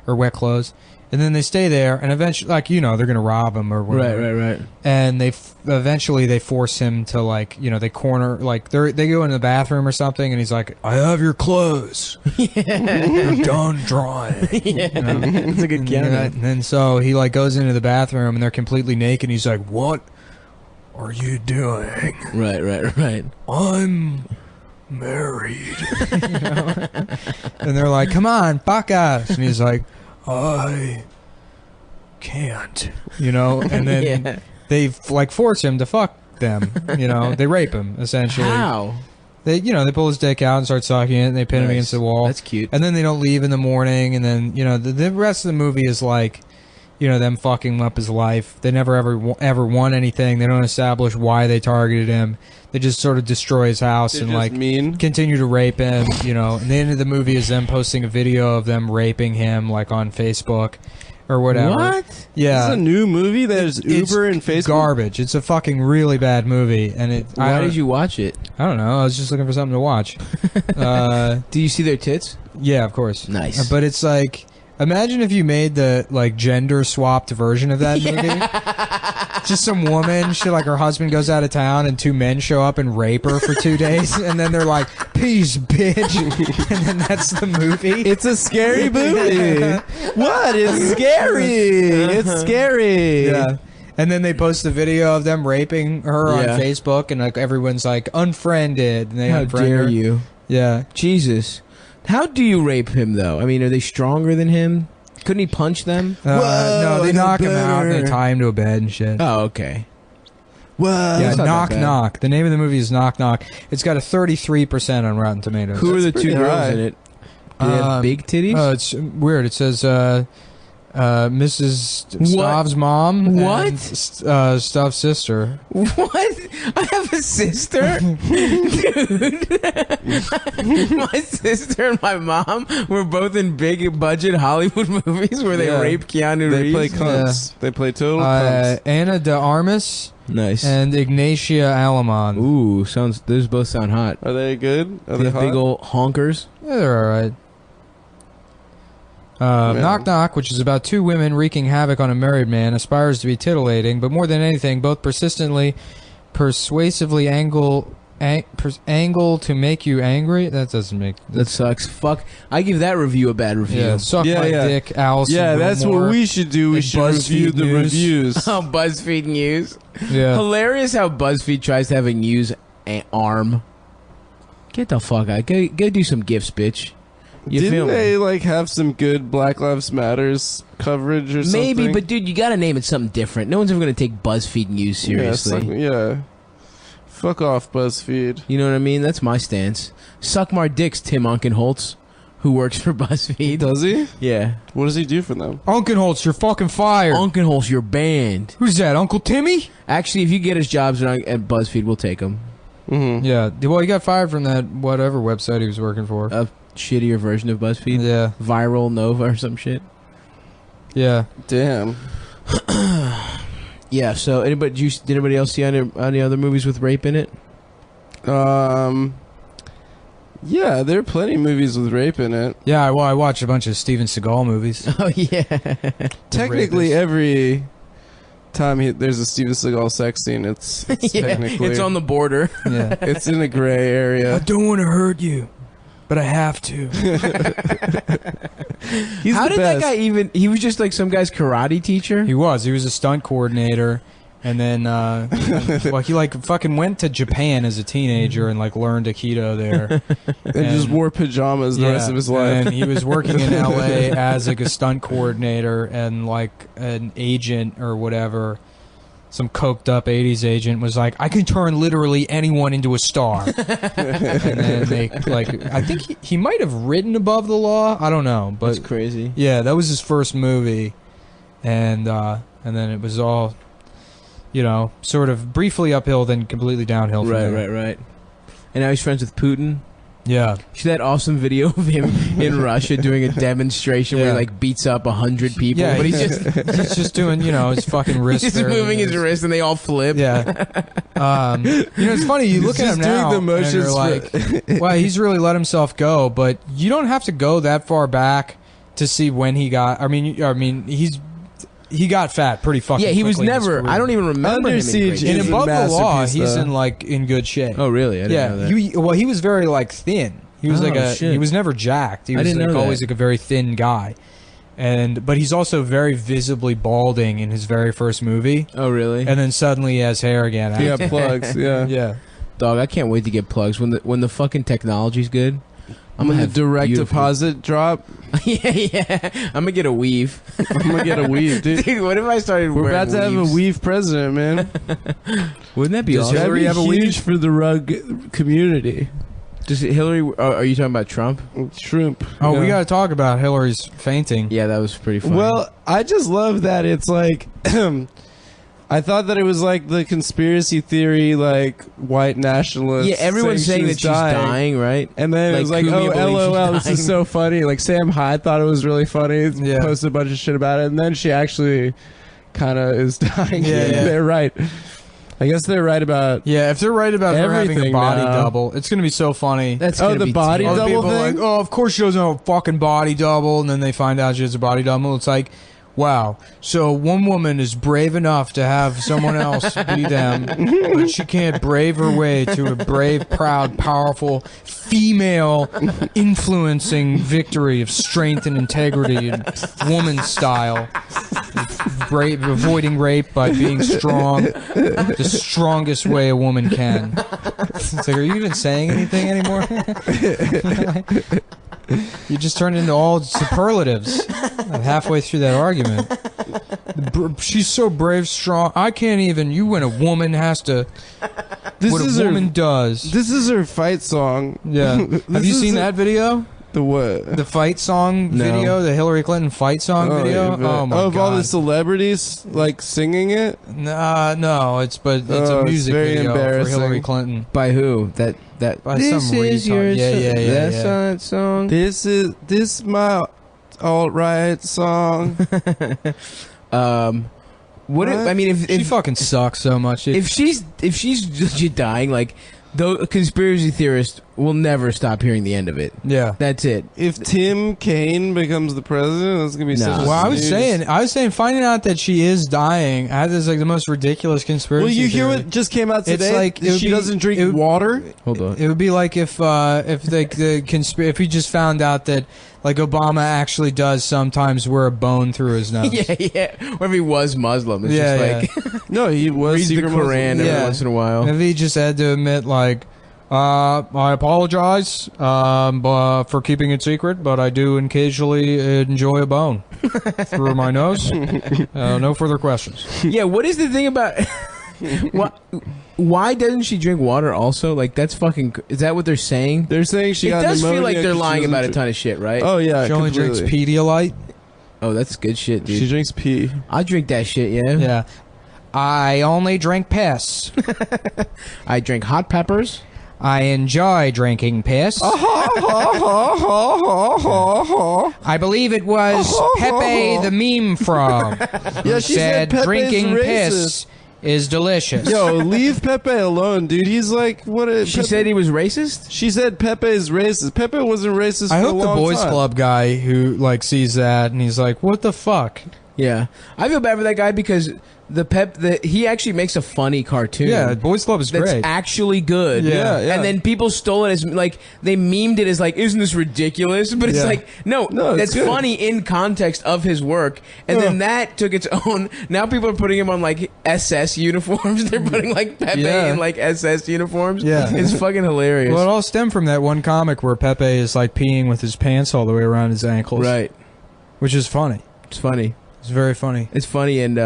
[SPEAKER 1] or wet clothes. And then they stay there, and eventually, like, you know, they're gonna rob him or whatever.
[SPEAKER 2] Right.
[SPEAKER 1] And eventually they force him to, like, you know, they corner, like, they go in the bathroom or something, and he's like, "I have your clothes. You're done drying."
[SPEAKER 2] Yeah,
[SPEAKER 1] you know?
[SPEAKER 2] that's a good counter.
[SPEAKER 1] And then so he, like, goes into the bathroom, and they're completely naked. And he's like, "What are you doing?"
[SPEAKER 2] Right.
[SPEAKER 1] "I'm married." You know? And they're like, "Come on, fuck us." And he's like, "I can't," you know, and then they like force him to fuck them, you know, they rape him essentially.
[SPEAKER 2] How?
[SPEAKER 1] They, you know, they pull his dick out and start sucking it, and they pin him against the wall.
[SPEAKER 2] That's cute.
[SPEAKER 1] And then they don't leave in the morning, and then, you know, the rest of the movie is like, you know, them fucking up his life. They never ever won anything. They don't establish why they targeted him. They just sort of destroy his house.
[SPEAKER 3] They're
[SPEAKER 1] and
[SPEAKER 3] just
[SPEAKER 1] like
[SPEAKER 3] mean.
[SPEAKER 1] Continue to rape him, you know. And the end of the movie is them posting a video of them raping him, like, on Facebook or whatever.
[SPEAKER 2] What?
[SPEAKER 1] Yeah.
[SPEAKER 3] This is a new movie. There's Uber and Facebook.
[SPEAKER 1] Garbage. It's a fucking really bad movie. And
[SPEAKER 2] Why did you watch it?
[SPEAKER 1] I don't know. I was just looking for something to watch.
[SPEAKER 2] Do you see their tits?
[SPEAKER 1] Yeah, of course.
[SPEAKER 2] Nice.
[SPEAKER 1] But it's like, imagine if you made the, like, gender swapped version of that movie. Just some woman, like, her husband goes out of town and two men show up and rape her for 2 days, and then they're like, "Peace, bitch," and then that's the movie.
[SPEAKER 3] It's a scary movie. What? It's scary. It's scary.
[SPEAKER 1] Yeah. And then they post the video of them raping her on
[SPEAKER 2] Yeah.
[SPEAKER 1] Facebook, and like everyone's like, "Unfriended," and they
[SPEAKER 2] How
[SPEAKER 1] unfriend
[SPEAKER 2] dare
[SPEAKER 1] her.
[SPEAKER 2] you?
[SPEAKER 1] Yeah.
[SPEAKER 2] Jesus. How do you rape him, though? I mean, are they stronger than him? Couldn't he punch them?
[SPEAKER 1] No, they
[SPEAKER 3] I know
[SPEAKER 1] knock him out and they
[SPEAKER 3] better.
[SPEAKER 1] tie him to a bed and shit.
[SPEAKER 2] Oh, okay.
[SPEAKER 3] Whoa.
[SPEAKER 1] Yeah,
[SPEAKER 2] That's not
[SPEAKER 1] Knock
[SPEAKER 2] that bad.
[SPEAKER 1] Knock. The name of the movie is Knock Knock. It's got a 33% on Rotten Tomatoes.
[SPEAKER 2] Who are the
[SPEAKER 3] That's
[SPEAKER 2] two
[SPEAKER 3] pretty
[SPEAKER 2] girls
[SPEAKER 3] high.
[SPEAKER 2] in it? Do they have big titties?
[SPEAKER 1] Oh, it's weird. It says Mrs.
[SPEAKER 2] What?
[SPEAKER 1] Stav's mom.
[SPEAKER 2] What?
[SPEAKER 1] And, Stav's sister.
[SPEAKER 2] What? I have a sister? Dude. My sister and my mom were both in big budget Hollywood movies where they
[SPEAKER 3] Yeah.
[SPEAKER 2] rape Keanu
[SPEAKER 3] They play
[SPEAKER 2] Reeves.
[SPEAKER 3] cunts. They play total cunts.
[SPEAKER 1] Anna de Armas
[SPEAKER 2] Nice.
[SPEAKER 1] and Ignatia Alamon.
[SPEAKER 2] Ooh, those both sound hot.
[SPEAKER 3] Are they good? Are
[SPEAKER 2] They
[SPEAKER 3] they
[SPEAKER 2] have
[SPEAKER 3] hot?
[SPEAKER 2] big old honkers.
[SPEAKER 1] Yeah, they're all right.
[SPEAKER 3] Yeah.
[SPEAKER 1] Knock Knock, which is about two women wreaking havoc on a married man, aspires to be titillating, but more than anything, both persuasively angle to make you angry. That doesn't make
[SPEAKER 2] That sucks. Fuck. I give that review a bad review.
[SPEAKER 1] Yeah, suck
[SPEAKER 3] Yeah,
[SPEAKER 1] my
[SPEAKER 3] yeah.
[SPEAKER 1] dick, Allison.
[SPEAKER 3] Yeah, that's
[SPEAKER 1] Wilmore.
[SPEAKER 3] what we should do. We
[SPEAKER 1] and
[SPEAKER 3] should review
[SPEAKER 1] BuzzFeed
[SPEAKER 3] the
[SPEAKER 1] News.
[SPEAKER 3] reviews.
[SPEAKER 2] Oh, BuzzFeed News.
[SPEAKER 1] Yeah.
[SPEAKER 2] Hilarious how BuzzFeed tries to have a news arm. Get the fuck out. Go do some gifts, bitch. You feel
[SPEAKER 3] Didn't
[SPEAKER 2] me?
[SPEAKER 3] they like have some good Black Lives Matters coverage or something?
[SPEAKER 2] Maybe, but dude, you gotta name it something different. No one's ever gonna take BuzzFeed News seriously.
[SPEAKER 3] Yeah. Fuck off, BuzzFeed.
[SPEAKER 2] You know what I mean? That's my stance. Suck my dicks, Tim Unkenholtz, who works for BuzzFeed.
[SPEAKER 3] Does he?
[SPEAKER 2] Yeah.
[SPEAKER 3] What does he do for them?
[SPEAKER 1] Unkenholtz, you're fucking fired.
[SPEAKER 2] Unkenholtz, you're banned.
[SPEAKER 1] Who's that, Uncle Timmy?
[SPEAKER 2] Actually, if you get us jobs at BuzzFeed, we'll take them.
[SPEAKER 3] Mm-hmm.
[SPEAKER 1] Yeah. Well, he got fired from that whatever website he was working for.
[SPEAKER 2] A shittier version of BuzzFeed.
[SPEAKER 1] Yeah.
[SPEAKER 2] Viral Nova or some shit.
[SPEAKER 1] Yeah.
[SPEAKER 3] Damn.
[SPEAKER 2] Yeah, so did anybody else see any other movies with rape in it?
[SPEAKER 3] Yeah, there are plenty of movies with rape in it.
[SPEAKER 1] Yeah, well, I watched a bunch of Steven Seagal movies.
[SPEAKER 2] Oh, yeah.
[SPEAKER 3] Technically,
[SPEAKER 1] Rapist.
[SPEAKER 3] every time there's a Steven Seagal sex scene, it's
[SPEAKER 2] Yeah,
[SPEAKER 3] technically
[SPEAKER 2] it's on the border.
[SPEAKER 1] Yeah.
[SPEAKER 3] it's in a gray area.
[SPEAKER 1] don't want to hurt you, but I have to.
[SPEAKER 3] He's
[SPEAKER 2] How
[SPEAKER 3] the
[SPEAKER 2] did
[SPEAKER 3] best.
[SPEAKER 2] that guy even... He was just like some guy's karate teacher?
[SPEAKER 1] He was a stunt coordinator, and then well, he like fucking went to Japan as a teenager and like learned Aikido there.
[SPEAKER 3] and just wore pajamas the rest of his life.
[SPEAKER 1] And he was working in LA as like a stunt coordinator and like an agent or whatever. Some coked up 80s agent was like, I can turn literally anyone into a star. And then they like, I think he might have written Above the Law. I don't know, but
[SPEAKER 2] That's crazy.
[SPEAKER 1] yeah, that was his first movie, and then it was all, you know, sort of briefly uphill, then completely downhill. From there.
[SPEAKER 2] Right. And now he's friends with Putin.
[SPEAKER 1] Yeah,
[SPEAKER 2] See that awesome video of him in Russia doing a demonstration where
[SPEAKER 1] Yeah.
[SPEAKER 2] he like beats up 100 people,
[SPEAKER 1] yeah,
[SPEAKER 2] but he's
[SPEAKER 1] he's just doing, you know, his fucking wrist.
[SPEAKER 2] just
[SPEAKER 1] there.
[SPEAKER 2] moving his wrist and they all flip.
[SPEAKER 1] Yeah, you know, it's funny. You look at him
[SPEAKER 3] just doing
[SPEAKER 1] now,
[SPEAKER 3] the
[SPEAKER 1] and
[SPEAKER 3] motions
[SPEAKER 1] you're
[SPEAKER 3] for-
[SPEAKER 1] like, well, he's really let himself go, but you don't have to go that far back to see when he got. I mean, he got fat pretty fucking.
[SPEAKER 2] Yeah, he was
[SPEAKER 1] quickly in his
[SPEAKER 2] never.
[SPEAKER 1] career.
[SPEAKER 2] I don't even remember
[SPEAKER 3] Under
[SPEAKER 2] him
[SPEAKER 3] Siege
[SPEAKER 2] in
[SPEAKER 1] In
[SPEAKER 3] is
[SPEAKER 2] great
[SPEAKER 3] a
[SPEAKER 1] Above the Law,
[SPEAKER 3] masterpiece,
[SPEAKER 1] he's
[SPEAKER 3] though.
[SPEAKER 1] in good shape.
[SPEAKER 2] Oh, really? I didn't know that.
[SPEAKER 1] He was very like thin. He was
[SPEAKER 2] Shit.
[SPEAKER 1] he was never jacked. He
[SPEAKER 2] I
[SPEAKER 1] was
[SPEAKER 2] didn't
[SPEAKER 1] like
[SPEAKER 2] know
[SPEAKER 1] always
[SPEAKER 2] that.
[SPEAKER 1] like a very thin guy. But he's also very visibly balding in his very first movie,
[SPEAKER 2] Oh, really?
[SPEAKER 1] and then suddenly he has hair again.
[SPEAKER 3] He got plugs. Yeah.
[SPEAKER 1] Yeah.
[SPEAKER 2] Dog, I can't wait to get plugs when the fucking technology's good. I'm gonna have
[SPEAKER 3] direct
[SPEAKER 2] beautiful-
[SPEAKER 3] deposit drop.
[SPEAKER 2] yeah. I'm gonna get a weave.
[SPEAKER 3] I'm gonna get a weave, dude.
[SPEAKER 2] Dude, what if I started?
[SPEAKER 3] We're
[SPEAKER 2] wearing
[SPEAKER 3] about to have a
[SPEAKER 2] weaves?
[SPEAKER 3] weave president, man.
[SPEAKER 2] Wouldn't that be
[SPEAKER 1] Does
[SPEAKER 2] awesome?
[SPEAKER 3] That'd
[SPEAKER 1] Hillary
[SPEAKER 3] be
[SPEAKER 1] have a weave?
[SPEAKER 3] huge for the rug community.
[SPEAKER 2] Does Hillary? Are you talking about Trump?
[SPEAKER 3] Shrimp.
[SPEAKER 1] Oh,
[SPEAKER 3] yeah.
[SPEAKER 1] we got to talk about Hillary's fainting.
[SPEAKER 2] Yeah, that was pretty funny.
[SPEAKER 3] Well, I just love that it's like I thought that it was like the conspiracy theory, like white nationalists.
[SPEAKER 2] yeah, everyone's saying
[SPEAKER 3] she
[SPEAKER 2] that
[SPEAKER 3] was
[SPEAKER 2] she's dying, right?
[SPEAKER 3] And then it was like,
[SPEAKER 2] Kumi
[SPEAKER 3] oh,
[SPEAKER 2] believes she's
[SPEAKER 3] LOL, this
[SPEAKER 2] dying.
[SPEAKER 3] is so funny. Like Sam Hyde thought it was really funny.
[SPEAKER 1] Yeah.
[SPEAKER 3] Posted a bunch of shit about it, and then she actually kind of is dying.
[SPEAKER 1] Yeah, yeah.
[SPEAKER 3] They're right. I guess they're right about.
[SPEAKER 1] Yeah, if they're right about her having a
[SPEAKER 3] Everything
[SPEAKER 1] body
[SPEAKER 3] now.
[SPEAKER 1] double, it's going to be so funny.
[SPEAKER 2] That's
[SPEAKER 3] Oh,
[SPEAKER 2] gonna
[SPEAKER 3] the
[SPEAKER 2] be
[SPEAKER 3] body
[SPEAKER 1] All the
[SPEAKER 3] double
[SPEAKER 1] people are
[SPEAKER 3] thing?
[SPEAKER 1] like, oh, of course she doesn't have a fucking body double, and then they find out she has a body double. It's like, wow. So one woman is brave enough to have someone else be them, but she can't brave her way to a brave, proud, powerful, female influencing victory of strength and integrity and woman style. Brave, avoiding rape by being strong, the strongest way a woman can. It's like, are you even saying anything anymore? You just turned into all superlatives halfway through that argument. She's so brave, strong. I can't even. You, when a woman has to.
[SPEAKER 3] This
[SPEAKER 1] what
[SPEAKER 3] is
[SPEAKER 1] a
[SPEAKER 3] her-
[SPEAKER 1] woman does.
[SPEAKER 3] This is her fight song.
[SPEAKER 1] Yeah. Have you
[SPEAKER 3] is
[SPEAKER 1] seen
[SPEAKER 3] a-
[SPEAKER 1] that video?
[SPEAKER 3] The what?
[SPEAKER 1] The fight song
[SPEAKER 2] No.
[SPEAKER 1] video? The Hillary Clinton fight song video?
[SPEAKER 3] yeah, but-
[SPEAKER 1] Oh my
[SPEAKER 3] of
[SPEAKER 1] god.
[SPEAKER 3] all the celebrities like singing it.
[SPEAKER 1] No, it's
[SPEAKER 3] Oh,
[SPEAKER 1] a
[SPEAKER 3] it's
[SPEAKER 1] music
[SPEAKER 3] very
[SPEAKER 1] video for
[SPEAKER 3] embarrassing.
[SPEAKER 1] Hillary Clinton.
[SPEAKER 2] By who? That
[SPEAKER 1] By
[SPEAKER 2] this
[SPEAKER 1] some
[SPEAKER 2] is
[SPEAKER 1] retard.
[SPEAKER 2] your
[SPEAKER 1] Yeah,
[SPEAKER 2] song.
[SPEAKER 1] yeah, yeah,
[SPEAKER 2] That's
[SPEAKER 1] yeah.
[SPEAKER 2] that song.
[SPEAKER 3] This my alt-right song.
[SPEAKER 2] What? If,
[SPEAKER 3] What?
[SPEAKER 2] I mean,
[SPEAKER 1] She
[SPEAKER 2] if
[SPEAKER 1] fucking sucks so much.
[SPEAKER 2] if she's legit dying, like the conspiracy theorists will never stop hearing the end of it.
[SPEAKER 1] Yeah.
[SPEAKER 2] That's it.
[SPEAKER 3] If Tim Kaine becomes the president, that's gonna be
[SPEAKER 2] No.
[SPEAKER 3] such a
[SPEAKER 1] Well, I was
[SPEAKER 3] snooze.
[SPEAKER 1] saying, finding out that she is dying. I had this like the most ridiculous conspiracy.
[SPEAKER 3] Well, you hear
[SPEAKER 1] theory.
[SPEAKER 3] what just came out
[SPEAKER 1] It's
[SPEAKER 3] today?
[SPEAKER 1] like, it would
[SPEAKER 3] she
[SPEAKER 1] be-
[SPEAKER 3] doesn't drink
[SPEAKER 1] it would-
[SPEAKER 3] water.
[SPEAKER 2] Hold on.
[SPEAKER 1] It would be like if if he just found out that like Obama actually does sometimes wear a bone through his nose.
[SPEAKER 2] Yeah, yeah. Or if he was Muslim, it's
[SPEAKER 1] Yeah,
[SPEAKER 2] just like
[SPEAKER 3] No, he was
[SPEAKER 2] read the
[SPEAKER 3] secret
[SPEAKER 2] Quran
[SPEAKER 3] Muslim.
[SPEAKER 2] every
[SPEAKER 1] Yeah.
[SPEAKER 2] once in a while.
[SPEAKER 1] If he just had to admit like. I apologize for keeping it secret, but I do occasionally enjoy a bone through my nose. No further questions.
[SPEAKER 2] Yeah, what is the thing about why doesn't she drink water also? Like that's fucking is that what they're saying?
[SPEAKER 3] They're saying she
[SPEAKER 2] It
[SPEAKER 3] got
[SPEAKER 2] does feel
[SPEAKER 3] pneumonia
[SPEAKER 2] like they're
[SPEAKER 3] 'cause she
[SPEAKER 2] lying
[SPEAKER 3] doesn't
[SPEAKER 2] about a
[SPEAKER 3] drink-
[SPEAKER 2] ton of shit, right?
[SPEAKER 3] Oh yeah,
[SPEAKER 1] She only drinks
[SPEAKER 3] completely.
[SPEAKER 1] Pedialyte.
[SPEAKER 2] Oh, that's good shit, dude.
[SPEAKER 3] She drinks pee.
[SPEAKER 2] I drink that shit, yeah.
[SPEAKER 1] Yeah. I only drink piss.
[SPEAKER 2] I drink hot peppers.
[SPEAKER 1] I enjoy drinking piss. I believe it was Pepe the meme frog.
[SPEAKER 3] Yeah, she said
[SPEAKER 1] said
[SPEAKER 3] Pepe's
[SPEAKER 1] drinking
[SPEAKER 3] racist.
[SPEAKER 1] piss is delicious.
[SPEAKER 3] Yo, leave Pepe alone, dude. He's like, what?
[SPEAKER 2] She said he was racist?
[SPEAKER 3] She said Pepe's racist. Pepe wasn't racist.
[SPEAKER 1] I
[SPEAKER 3] for
[SPEAKER 1] hope
[SPEAKER 3] a
[SPEAKER 1] the
[SPEAKER 3] long
[SPEAKER 1] boys
[SPEAKER 3] time.
[SPEAKER 1] club guy who like sees that and he's like, "What the fuck?"
[SPEAKER 2] Yeah. I feel bad for that guy because he actually makes a funny cartoon.
[SPEAKER 1] Yeah, boys club is
[SPEAKER 2] That's
[SPEAKER 1] great.
[SPEAKER 2] actually good.
[SPEAKER 1] Yeah,
[SPEAKER 3] yeah.
[SPEAKER 2] And then people stole it as like they memed it as like, isn't this ridiculous? But it's
[SPEAKER 1] Yeah.
[SPEAKER 2] like, no,
[SPEAKER 3] No, it's
[SPEAKER 2] that's
[SPEAKER 3] good.
[SPEAKER 2] funny in context of his work. And then that took its own. Now people are putting him on like SS uniforms. They're putting like Pepe
[SPEAKER 1] Yeah.
[SPEAKER 2] in like SS uniforms.
[SPEAKER 1] Yeah.
[SPEAKER 2] It's fucking hilarious.
[SPEAKER 1] Well, it all stemmed from that one comic where Pepe is like peeing with his pants all the way around his ankles,
[SPEAKER 2] right.
[SPEAKER 1] which is funny.
[SPEAKER 2] It's funny.
[SPEAKER 1] It's very funny.
[SPEAKER 2] It's funny, and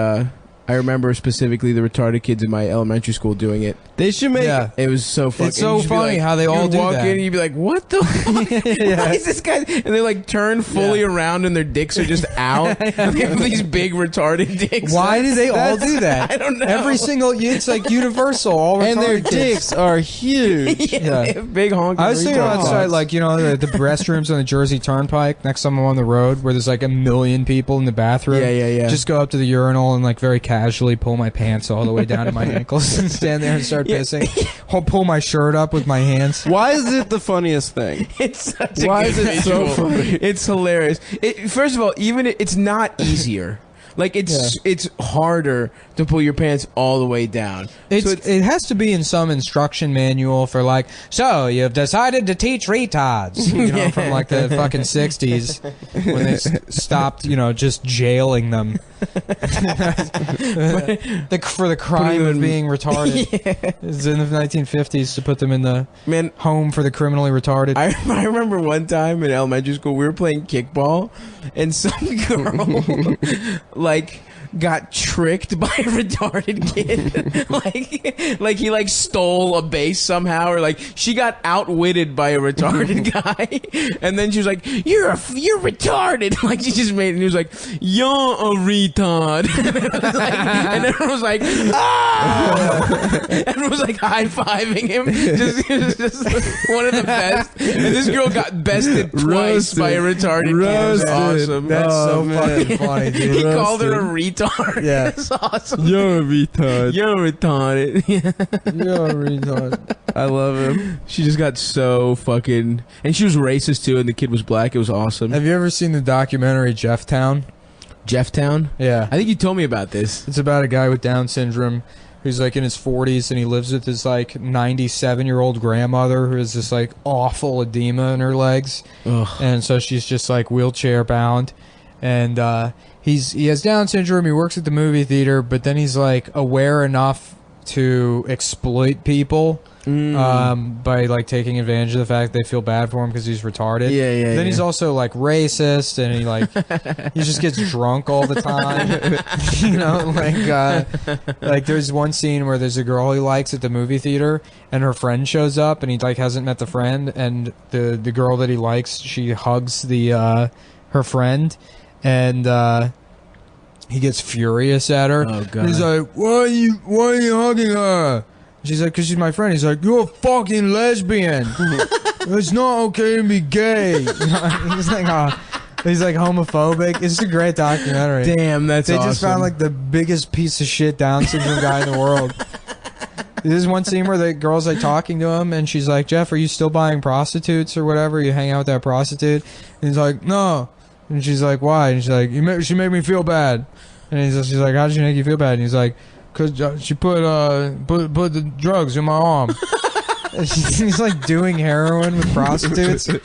[SPEAKER 2] I remember specifically the retarded kids in my elementary school doing it.
[SPEAKER 3] They should make.
[SPEAKER 1] Yeah.
[SPEAKER 2] It was so fucking.
[SPEAKER 1] It's so
[SPEAKER 2] you'd just be
[SPEAKER 1] funny how they all
[SPEAKER 2] you'd
[SPEAKER 1] do
[SPEAKER 2] walk
[SPEAKER 1] that.
[SPEAKER 2] in and you'd be like, "What the fuck? Why is this guy?" And they like turn fully around and their dicks are just out. They have these big retarded dicks.
[SPEAKER 1] Why do they all do that?
[SPEAKER 2] I don't know.
[SPEAKER 1] Every single, it's like universal. All
[SPEAKER 3] And their
[SPEAKER 1] retarded kids.
[SPEAKER 3] dicks are huge.
[SPEAKER 2] Yeah, they have big honking.
[SPEAKER 1] I was thinking
[SPEAKER 2] retards.
[SPEAKER 1] outside, like, you know, the restrooms on the Jersey Turnpike next time I'm on the road where there's like a million people in the bathroom.
[SPEAKER 2] Yeah.
[SPEAKER 1] Just go up to the urinal and like very casually pull my pants all the way down to my ankles and stand there and start pissing. I'll pull my shirt up with my hands.
[SPEAKER 3] Why is it the funniest thing?
[SPEAKER 2] It's such a
[SPEAKER 3] Why
[SPEAKER 2] good
[SPEAKER 3] is it so
[SPEAKER 2] visual.
[SPEAKER 3] funny?
[SPEAKER 2] It's hilarious. First of all, it's not easier. Like it's harder to pull your pants all the way down.
[SPEAKER 1] It has to be in some instruction manual for like, so you've decided to teach retards, from like the fucking 60s when they stopped, just jailing them for the crime of being retarded. It's in the 1950s to put them in the home for the criminally retarded.
[SPEAKER 2] I remember one time in elementary school we were playing kickball and some girl like got tricked by a retarded kid. like he like stole a base somehow, or like she got outwitted by a retarded guy, and then she was like, you're retarded. Like she just made it, and he was like, you're a retard. And everyone was like, ah! Everyone was like high-fiving him. Just one of the best. And this girl got bested twice by a retarded kid. It was awesome.
[SPEAKER 1] That's so fucking funny, dude.
[SPEAKER 2] He called her a retard.
[SPEAKER 1] Yeah.
[SPEAKER 2] That's awesome.
[SPEAKER 3] You're a retard.
[SPEAKER 2] You're retarded.
[SPEAKER 1] You're a retard.
[SPEAKER 3] I love him.
[SPEAKER 2] She just got so fucking... And she was racist, too, and the kid was black. It was awesome.
[SPEAKER 1] Have you ever seen the documentary Jefftown?
[SPEAKER 2] Jefftown?
[SPEAKER 1] Yeah.
[SPEAKER 2] I think you told me about this.
[SPEAKER 1] It's about a guy with Down syndrome who's like in his 40s, and he lives with his like 97-year-old grandmother who has this like awful edema in her legs.
[SPEAKER 2] Ugh.
[SPEAKER 1] And so she's just like wheelchair bound. And he has Down syndrome. He works at the movie theater, but then he's like aware enough to exploit people by like taking advantage of the fact they feel bad for him because he's retarded.
[SPEAKER 2] Yeah.
[SPEAKER 1] Then he's also like racist, and he just gets drunk all the time. Like there's one scene where there's a girl he likes at the movie theater, and her friend shows up, and he like hasn't met the friend, and the girl that he likes, she hugs her friend. And he gets furious at her.
[SPEAKER 2] Oh, God.
[SPEAKER 1] He's like, why are you hugging her? She's like, because she's my friend. He's like, you're a fucking lesbian. It's not okay to be gay. He's like homophobic. It's a great documentary.
[SPEAKER 2] Damn, that's awesome.
[SPEAKER 1] They just found like the biggest piece of shit Down syndrome guy in the world. There's one scene where the girl's like talking to him, and she's like, Jeff, are you still buying prostitutes or whatever? You hang out with that prostitute? And he's like, no. And she's like, why? And she's like, she made me feel bad. And she's like, how did she make you feel bad? And he's like, because she put the drugs in my arm. And he's like doing heroin with prostitutes. He's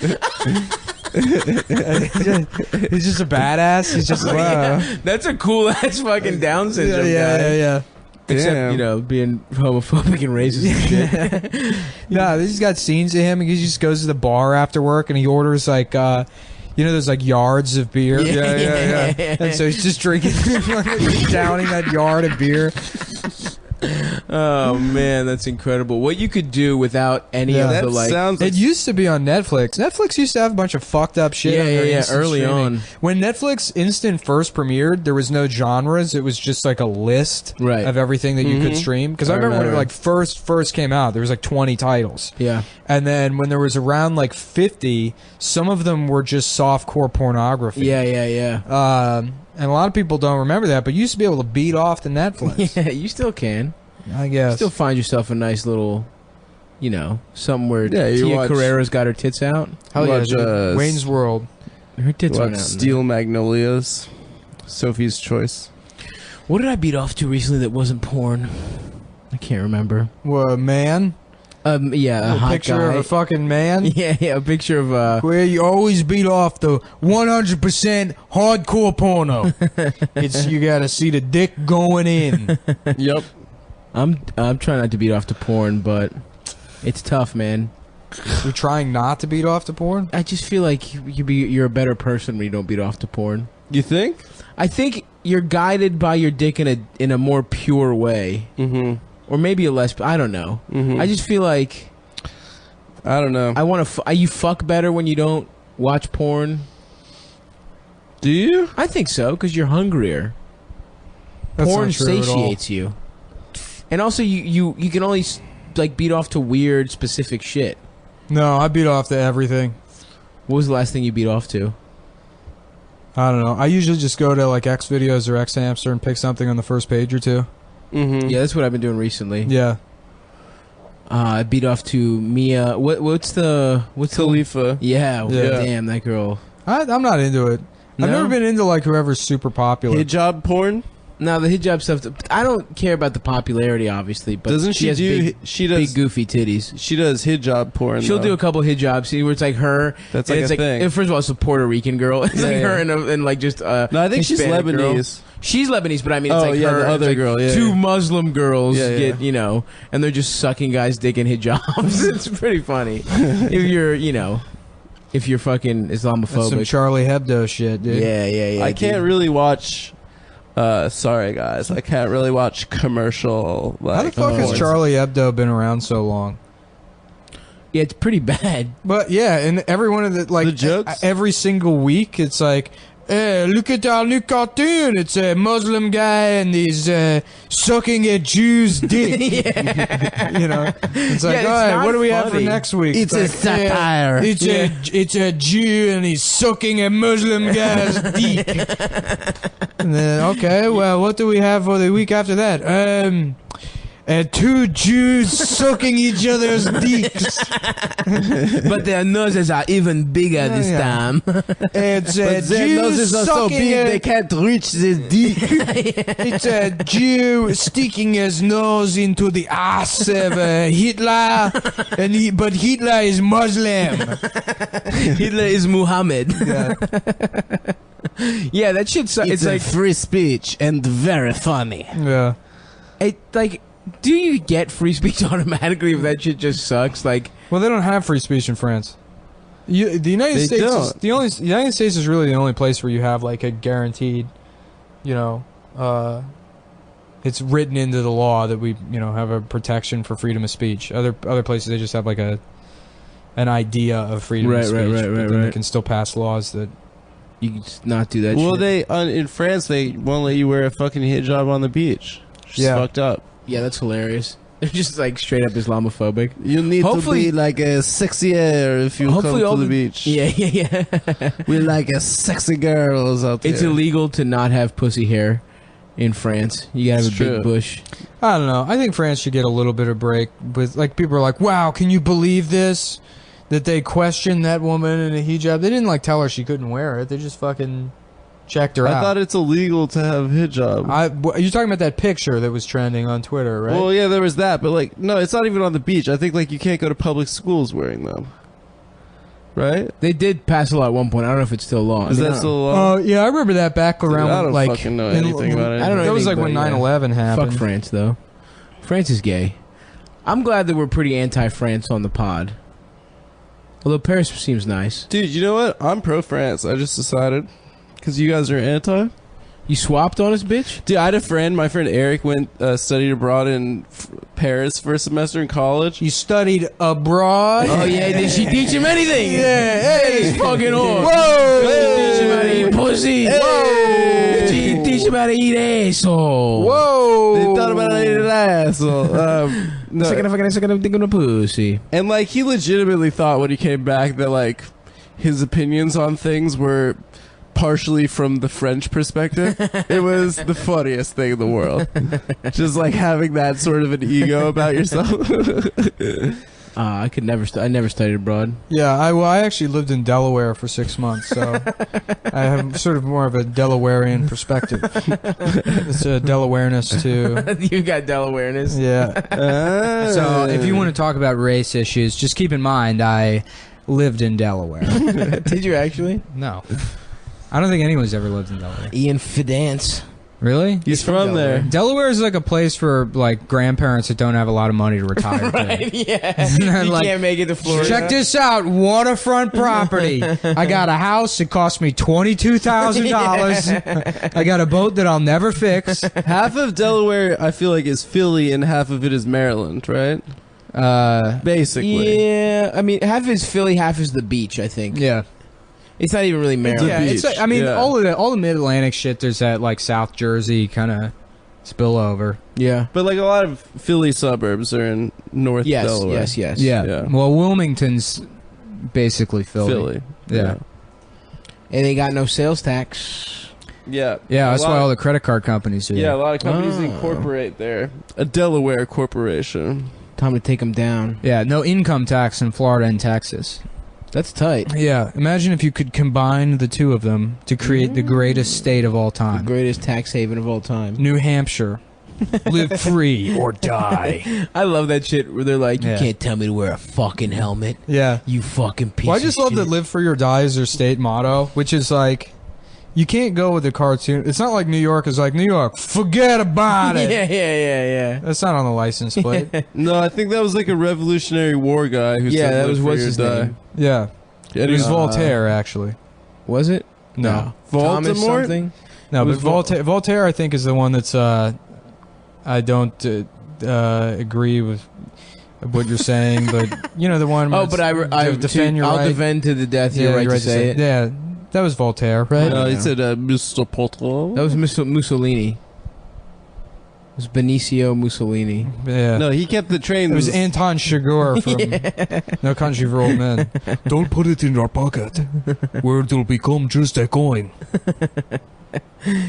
[SPEAKER 1] just a badass. He's just like, wow.
[SPEAKER 2] That's a cool ass fucking Down syndrome guy.
[SPEAKER 1] Yeah.
[SPEAKER 2] Except, being homophobic and racist and shit.
[SPEAKER 1] No, he's got scenes of him. He just goes to the bar after work, and he orders like... there's like yards of beer.
[SPEAKER 2] Yeah.
[SPEAKER 1] And so he's just drinking, downing that yard of beer.
[SPEAKER 2] Oh man, that's incredible. What you could do without any of the like.
[SPEAKER 1] It used to be on Netflix. Netflix used to have a bunch of fucked up shit.
[SPEAKER 2] Yeah. Early
[SPEAKER 1] streaming.
[SPEAKER 2] on,
[SPEAKER 1] when Netflix Instant first premiered, there was no genres. It was just like a list of everything that you could stream. Because I remember when it like first came out, there was like 20 titles.
[SPEAKER 2] Yeah.
[SPEAKER 1] And then when there was around like 50, some of them were just softcore pornography.
[SPEAKER 2] Yeah.
[SPEAKER 1] And a lot of people don't remember that, but you used to be able to beat off to Netflix.
[SPEAKER 2] Yeah, you still can.
[SPEAKER 1] I guess.
[SPEAKER 2] You still find yourself a nice little, something where Tia Carrera's got her tits out.
[SPEAKER 1] Hell yeah, Wayne's World.
[SPEAKER 2] Her tits are out.
[SPEAKER 3] Steel Magnolias. Sophie's Choice.
[SPEAKER 2] What did I beat off to recently that wasn't porn? I can't remember.
[SPEAKER 1] What, man?
[SPEAKER 2] Yeah, a hot
[SPEAKER 1] picture
[SPEAKER 2] guy.
[SPEAKER 1] of a fucking man.
[SPEAKER 2] Yeah, a picture of
[SPEAKER 1] where you always beat off the 100% hardcore porno. You gotta see the dick going in.
[SPEAKER 3] Yep.
[SPEAKER 2] I'm trying not to beat off to porn, but it's tough, man.
[SPEAKER 1] You're trying not to beat off to porn?
[SPEAKER 2] I just feel like you're a better person when you don't beat off to porn.
[SPEAKER 3] You think?
[SPEAKER 2] I think you're guided by your dick in a more pure way.
[SPEAKER 3] Mm-hmm.
[SPEAKER 2] Or maybe a less... I don't know.
[SPEAKER 3] Mm-hmm.
[SPEAKER 2] I just feel like...
[SPEAKER 3] I don't know.
[SPEAKER 2] I want to... You fuck better when you don't watch porn?
[SPEAKER 3] Do you?
[SPEAKER 2] I think so, because you're hungrier.
[SPEAKER 1] That's
[SPEAKER 2] Porn
[SPEAKER 1] not true
[SPEAKER 2] satiates you. And also, you can only like beat off to weird, specific shit.
[SPEAKER 1] No, I beat off to everything.
[SPEAKER 2] What was the last thing you beat off to?
[SPEAKER 1] I don't know. I usually just go to like X videos or X Hamster and pick something on the first page or two.
[SPEAKER 3] Mm-hmm.
[SPEAKER 2] Yeah, that's what I've been doing recently.
[SPEAKER 1] Yeah.
[SPEAKER 2] I beat off to Mia. What's
[SPEAKER 3] Khalifa?
[SPEAKER 2] Yeah.
[SPEAKER 1] Yeah.
[SPEAKER 2] Damn, that girl.
[SPEAKER 1] I'm not into it.
[SPEAKER 2] No?
[SPEAKER 1] I've never been into like whoever's super popular.
[SPEAKER 3] Hijab porn?
[SPEAKER 2] No, the hijab stuff. I don't care about the popularity, obviously. But
[SPEAKER 3] Doesn't she
[SPEAKER 2] has
[SPEAKER 3] do?
[SPEAKER 2] big, big goofy titties.
[SPEAKER 3] She does hijab porn.
[SPEAKER 2] She'll
[SPEAKER 3] though.
[SPEAKER 2] do a couple hijabs where it's like her.
[SPEAKER 3] That's
[SPEAKER 2] and
[SPEAKER 3] like
[SPEAKER 2] it's
[SPEAKER 3] a thing.
[SPEAKER 2] First of all, it's a Puerto Rican girl. It's like her and like just.
[SPEAKER 3] No, I think she's
[SPEAKER 2] Hispanic girl.
[SPEAKER 3] Lebanese.
[SPEAKER 2] She's Lebanese, but I mean, it's
[SPEAKER 3] Oh,
[SPEAKER 2] like
[SPEAKER 3] yeah,
[SPEAKER 2] her.
[SPEAKER 3] the other
[SPEAKER 2] it's like
[SPEAKER 3] girl, yeah,
[SPEAKER 2] two
[SPEAKER 3] yeah.
[SPEAKER 2] Muslim girls
[SPEAKER 3] Yeah, yeah.
[SPEAKER 2] get, and they're just sucking guys' dick in hijabs. It's pretty funny. If you're fucking
[SPEAKER 1] That's some
[SPEAKER 2] Islamophobic.
[SPEAKER 1] Charlie Hebdo shit, dude.
[SPEAKER 2] Yeah.
[SPEAKER 3] I can't really watch. Sorry guys, I can't really watch commercial. Like,
[SPEAKER 1] How the fuck has
[SPEAKER 3] porn.
[SPEAKER 1] Charlie Hebdo been around so long?
[SPEAKER 2] Yeah, it's pretty bad.
[SPEAKER 1] But yeah, and every one of the
[SPEAKER 3] jokes?
[SPEAKER 1] every single week, it's like, look at our new cartoon. It's a Muslim guy and he's sucking a Jew's dick. It's like,
[SPEAKER 2] it's
[SPEAKER 1] all right,
[SPEAKER 2] not
[SPEAKER 1] what do we have for
[SPEAKER 2] funny.
[SPEAKER 1] next week?
[SPEAKER 2] It's a
[SPEAKER 1] like,
[SPEAKER 2] satire.
[SPEAKER 1] It's a Jew and he's sucking a Muslim guy's dick. And then, okay, well, what do we have for the week after that? Two Jews sucking each other's dicks.
[SPEAKER 2] But their noses are even bigger this
[SPEAKER 1] yeah.
[SPEAKER 2] time.
[SPEAKER 1] It's
[SPEAKER 3] But their noses are so big they can't reach this dick.
[SPEAKER 1] It's a Jew sticking his nose into the ass of Hitler, but Hitler is Muslim.
[SPEAKER 2] Hitler is Muhammad.
[SPEAKER 1] Yeah.
[SPEAKER 2] Yeah, that shit sucks. It's like
[SPEAKER 3] free speech and very funny.
[SPEAKER 1] Yeah.
[SPEAKER 2] Do you get free speech automatically if that shit just sucks? Like,
[SPEAKER 1] Well, they don't have free speech in France. The United
[SPEAKER 3] They
[SPEAKER 1] States is
[SPEAKER 3] don't.
[SPEAKER 1] the United States is really the only place where you have like a guaranteed, it's written into the law that we have a protection for freedom of speech. Other places they just have like an idea of freedom of speech, but then they can still pass laws that.
[SPEAKER 2] you can just not do that
[SPEAKER 3] Well,
[SPEAKER 2] shit.
[SPEAKER 3] in France they won't let you wear a fucking hijab on the beach. It's
[SPEAKER 1] Yeah.
[SPEAKER 3] fucked up.
[SPEAKER 2] Yeah, that's hilarious. They're just like straight up Islamophobic.
[SPEAKER 3] You need
[SPEAKER 2] Hopefully-
[SPEAKER 3] to be like a sexier if you come
[SPEAKER 2] all
[SPEAKER 3] to the beach.
[SPEAKER 2] Yeah.
[SPEAKER 3] We're like a sexy girls out there.
[SPEAKER 2] It's illegal to not have pussy hair in France. You gotta have
[SPEAKER 3] It's
[SPEAKER 2] a
[SPEAKER 3] true.
[SPEAKER 2] big bush.
[SPEAKER 1] I don't know. I think France should get a little bit of break with like people are like, "Wow, can you believe this?" That they questioned that woman in a hijab. They didn't like tell her she couldn't wear it. They just fucking checked her
[SPEAKER 3] I
[SPEAKER 1] out.
[SPEAKER 3] thought it's illegal to have hijab.
[SPEAKER 1] You're talking about that picture that was trending on Twitter, right?
[SPEAKER 3] Well, yeah, there was that, but like, no, it's not even on the beach. I think like you can't go to public schools wearing them, right?
[SPEAKER 2] They did pass a law at one point. I don't know if it's still law.
[SPEAKER 3] Is
[SPEAKER 2] I mean,
[SPEAKER 3] that
[SPEAKER 2] I
[SPEAKER 3] still
[SPEAKER 2] don't
[SPEAKER 3] a law?
[SPEAKER 1] yeah, I remember that back around
[SPEAKER 3] I don't
[SPEAKER 1] like
[SPEAKER 3] fucking know anything about it.
[SPEAKER 2] I don't know
[SPEAKER 1] That was like
[SPEAKER 2] anything
[SPEAKER 1] when
[SPEAKER 2] about it,
[SPEAKER 1] 9/11
[SPEAKER 2] know.
[SPEAKER 1] happened.
[SPEAKER 2] Fuck France though. France is gay. I'm glad that we're pretty anti-France on the pod. Although Paris seems nice.
[SPEAKER 3] Dude, you know what? I'm pro France. I just decided because you guys are anti.
[SPEAKER 2] You swapped on us, bitch?
[SPEAKER 3] Dude, I had a friend. My friend Eric went studied abroad in Paris for a semester in college.
[SPEAKER 1] You studied abroad.
[SPEAKER 2] Oh yeah, did she teach him anything?
[SPEAKER 1] Yeah, hey,
[SPEAKER 2] He's fucking whore.
[SPEAKER 1] Whoa!
[SPEAKER 2] Did she teach him how to eat pussy?
[SPEAKER 1] Whoa!
[SPEAKER 2] Did she teach him how to eat asshole?
[SPEAKER 1] Whoa!
[SPEAKER 3] They thought about it an asshole. No.
[SPEAKER 2] Second, I'm thinking of pussy.
[SPEAKER 3] And like he legitimately thought when he came back that like his opinions on things were partially from the French perspective. It was the funniest thing in the world. Just like having that sort of an ego about yourself.
[SPEAKER 2] I never studied abroad.
[SPEAKER 1] Yeah, I actually lived in Delaware for 6 months, so I have sort of more of a Delawarean perspective. It's a Delawareness too.
[SPEAKER 2] You got Delawareness.
[SPEAKER 1] Yeah. So if you want to talk about race issues, just keep in mind I lived in Delaware.
[SPEAKER 2] Did you actually?
[SPEAKER 1] No. I don't think anyone's ever lived in Delaware.
[SPEAKER 2] Ian Fidance.
[SPEAKER 1] Really?
[SPEAKER 3] He's from there.
[SPEAKER 1] Delaware is like a place for like grandparents that don't have a lot of money to retire
[SPEAKER 2] Right,
[SPEAKER 1] to.
[SPEAKER 2] yeah.
[SPEAKER 1] Isn't that
[SPEAKER 2] You
[SPEAKER 1] like,
[SPEAKER 2] can't make it to Florida.
[SPEAKER 1] check this out, waterfront property. I got a house. It cost me $22,000. I got a boat that I'll never fix.
[SPEAKER 3] Half of Delaware, I feel like, is Philly, and half of it is Maryland, right? Basically.
[SPEAKER 2] Yeah, I mean, half is Philly, half is the beach, I think.
[SPEAKER 1] Yeah.
[SPEAKER 2] It's not even really Maryland.
[SPEAKER 1] Yeah, it's like, I mean,
[SPEAKER 3] Yeah.
[SPEAKER 1] all the Mid-Atlantic shit. There's that like South Jersey kind of spillover.
[SPEAKER 2] Yeah.
[SPEAKER 3] But like a lot of Philly suburbs are in North
[SPEAKER 2] Yes,
[SPEAKER 3] Delaware.
[SPEAKER 2] yes.
[SPEAKER 1] Yeah. Well, Wilmington's basically Philly.
[SPEAKER 3] Philly.
[SPEAKER 1] Yeah.
[SPEAKER 2] Hey, they got no sales tax.
[SPEAKER 3] Yeah.
[SPEAKER 1] Yeah, that's why all the credit card companies do.
[SPEAKER 3] Yeah, a lot of companies
[SPEAKER 2] Oh.
[SPEAKER 3] incorporate there. A Delaware corporation.
[SPEAKER 2] Time to take them down.
[SPEAKER 1] Yeah, no income tax in Florida and Texas.
[SPEAKER 2] That's tight.
[SPEAKER 1] Yeah, imagine if you could combine the two of them to create the greatest state of all
[SPEAKER 2] The
[SPEAKER 1] time.
[SPEAKER 2] greatest tax haven of all time.
[SPEAKER 1] New Hampshire. Live free or die.
[SPEAKER 2] I love that shit where they're like, you
[SPEAKER 1] Yeah.
[SPEAKER 2] can't tell me to wear a fucking helmet.
[SPEAKER 1] Yeah.
[SPEAKER 2] You fucking piece
[SPEAKER 1] Well, I just
[SPEAKER 2] of
[SPEAKER 1] love
[SPEAKER 2] shit.
[SPEAKER 1] that live free or die is their state motto, which is like, you can't go with the cartoon. It's not like New York is like, New York, forget about it.
[SPEAKER 2] Yeah.
[SPEAKER 1] That's not on the license plate.
[SPEAKER 3] No, I think that was like a Revolutionary War guy who
[SPEAKER 2] Yeah,
[SPEAKER 3] said
[SPEAKER 2] that was
[SPEAKER 3] live
[SPEAKER 2] what's
[SPEAKER 3] free or
[SPEAKER 2] his
[SPEAKER 3] die.
[SPEAKER 2] name?
[SPEAKER 1] Yeah. It was
[SPEAKER 3] Uh,
[SPEAKER 1] Voltaire, actually.
[SPEAKER 2] Was it?
[SPEAKER 1] No.
[SPEAKER 2] Thomas
[SPEAKER 3] Voldemort?
[SPEAKER 2] something?
[SPEAKER 1] No,
[SPEAKER 3] It
[SPEAKER 1] but
[SPEAKER 3] was
[SPEAKER 1] Voltaire, I think, is the one that's, I don't agree with what you're saying, but, you know, the one where
[SPEAKER 2] Oh, but
[SPEAKER 1] it's defend your
[SPEAKER 2] I'll
[SPEAKER 1] right.
[SPEAKER 2] defend to the death your right
[SPEAKER 1] you're
[SPEAKER 2] to say it.
[SPEAKER 1] Yeah, that was Voltaire, right?
[SPEAKER 3] No, he
[SPEAKER 2] Yeah.
[SPEAKER 3] said Mr. Potter.
[SPEAKER 2] That was Mussolini. It was Benicio Mussolini.
[SPEAKER 1] Yeah.
[SPEAKER 3] No, he kept the train.
[SPEAKER 1] It was Anton Chigurh from No Country for Old Men. Don't put it in your pocket, where it'll become just a coin.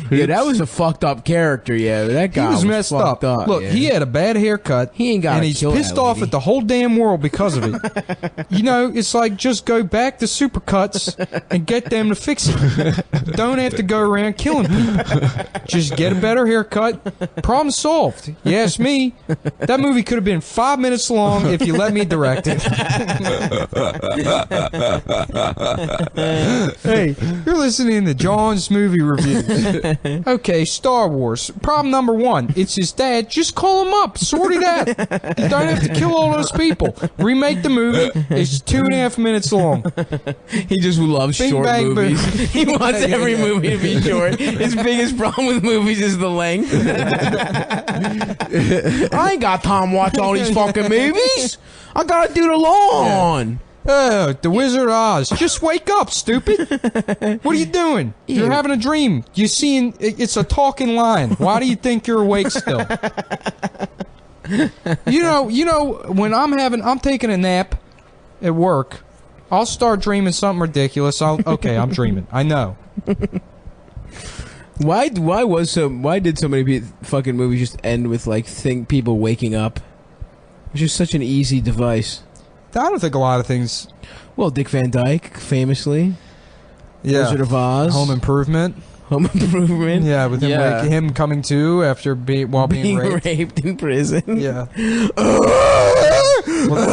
[SPEAKER 2] Yeah, that was a fucked up character. Yeah, that guy
[SPEAKER 1] He was messed
[SPEAKER 2] fucked
[SPEAKER 1] up. Look,
[SPEAKER 2] yeah.
[SPEAKER 1] he had a bad haircut.
[SPEAKER 2] He ain't got
[SPEAKER 1] and
[SPEAKER 2] to
[SPEAKER 1] he's
[SPEAKER 2] kill
[SPEAKER 1] pissed
[SPEAKER 2] that
[SPEAKER 1] off
[SPEAKER 2] lady.
[SPEAKER 1] at the whole damn world because of it. You know, it's like just go back to Supercuts and get them to fix it. Don't have to go around killing people. Just get a better haircut. Problem solved. You ask me, that movie could have been 5 minutes long if you let me direct it. Hey, you're listening to John's Movie Reviews. Okay, Star Wars. Problem number one, it's his dad. Just call him up. Sort it out. You don't have to kill all those people. Remake the movie. It's 2.5 minutes long.
[SPEAKER 2] He just loves
[SPEAKER 1] Bing,
[SPEAKER 2] short
[SPEAKER 1] bang,
[SPEAKER 2] movies.
[SPEAKER 1] boom.
[SPEAKER 2] He wants every movie to be short. His biggest problem with movies is the length. I ain't got time to watch all these fucking movies. I gotta do the lawn.
[SPEAKER 1] Oh, the Wizard of Oz. Just wake up, stupid. What are you doing? You're having a dream. You're seeing, it's a talking lion. Why do you think you're awake still? You know, when I'm taking a nap at work, I'll start dreaming something ridiculous. Okay, I'm dreaming. I know.
[SPEAKER 2] Why did so many fucking movies just end with like people waking up? It's just such an easy device.
[SPEAKER 1] I don't think a lot of things.
[SPEAKER 2] Well, Dick Van Dyke, famously.
[SPEAKER 1] Yeah.
[SPEAKER 2] Wizard of Oz.
[SPEAKER 1] Home Improvement.
[SPEAKER 2] Home Improvement.
[SPEAKER 1] Yeah, with him,
[SPEAKER 3] Yeah.
[SPEAKER 1] him coming to after while being raped.
[SPEAKER 2] in prison.
[SPEAKER 1] Yeah. Well,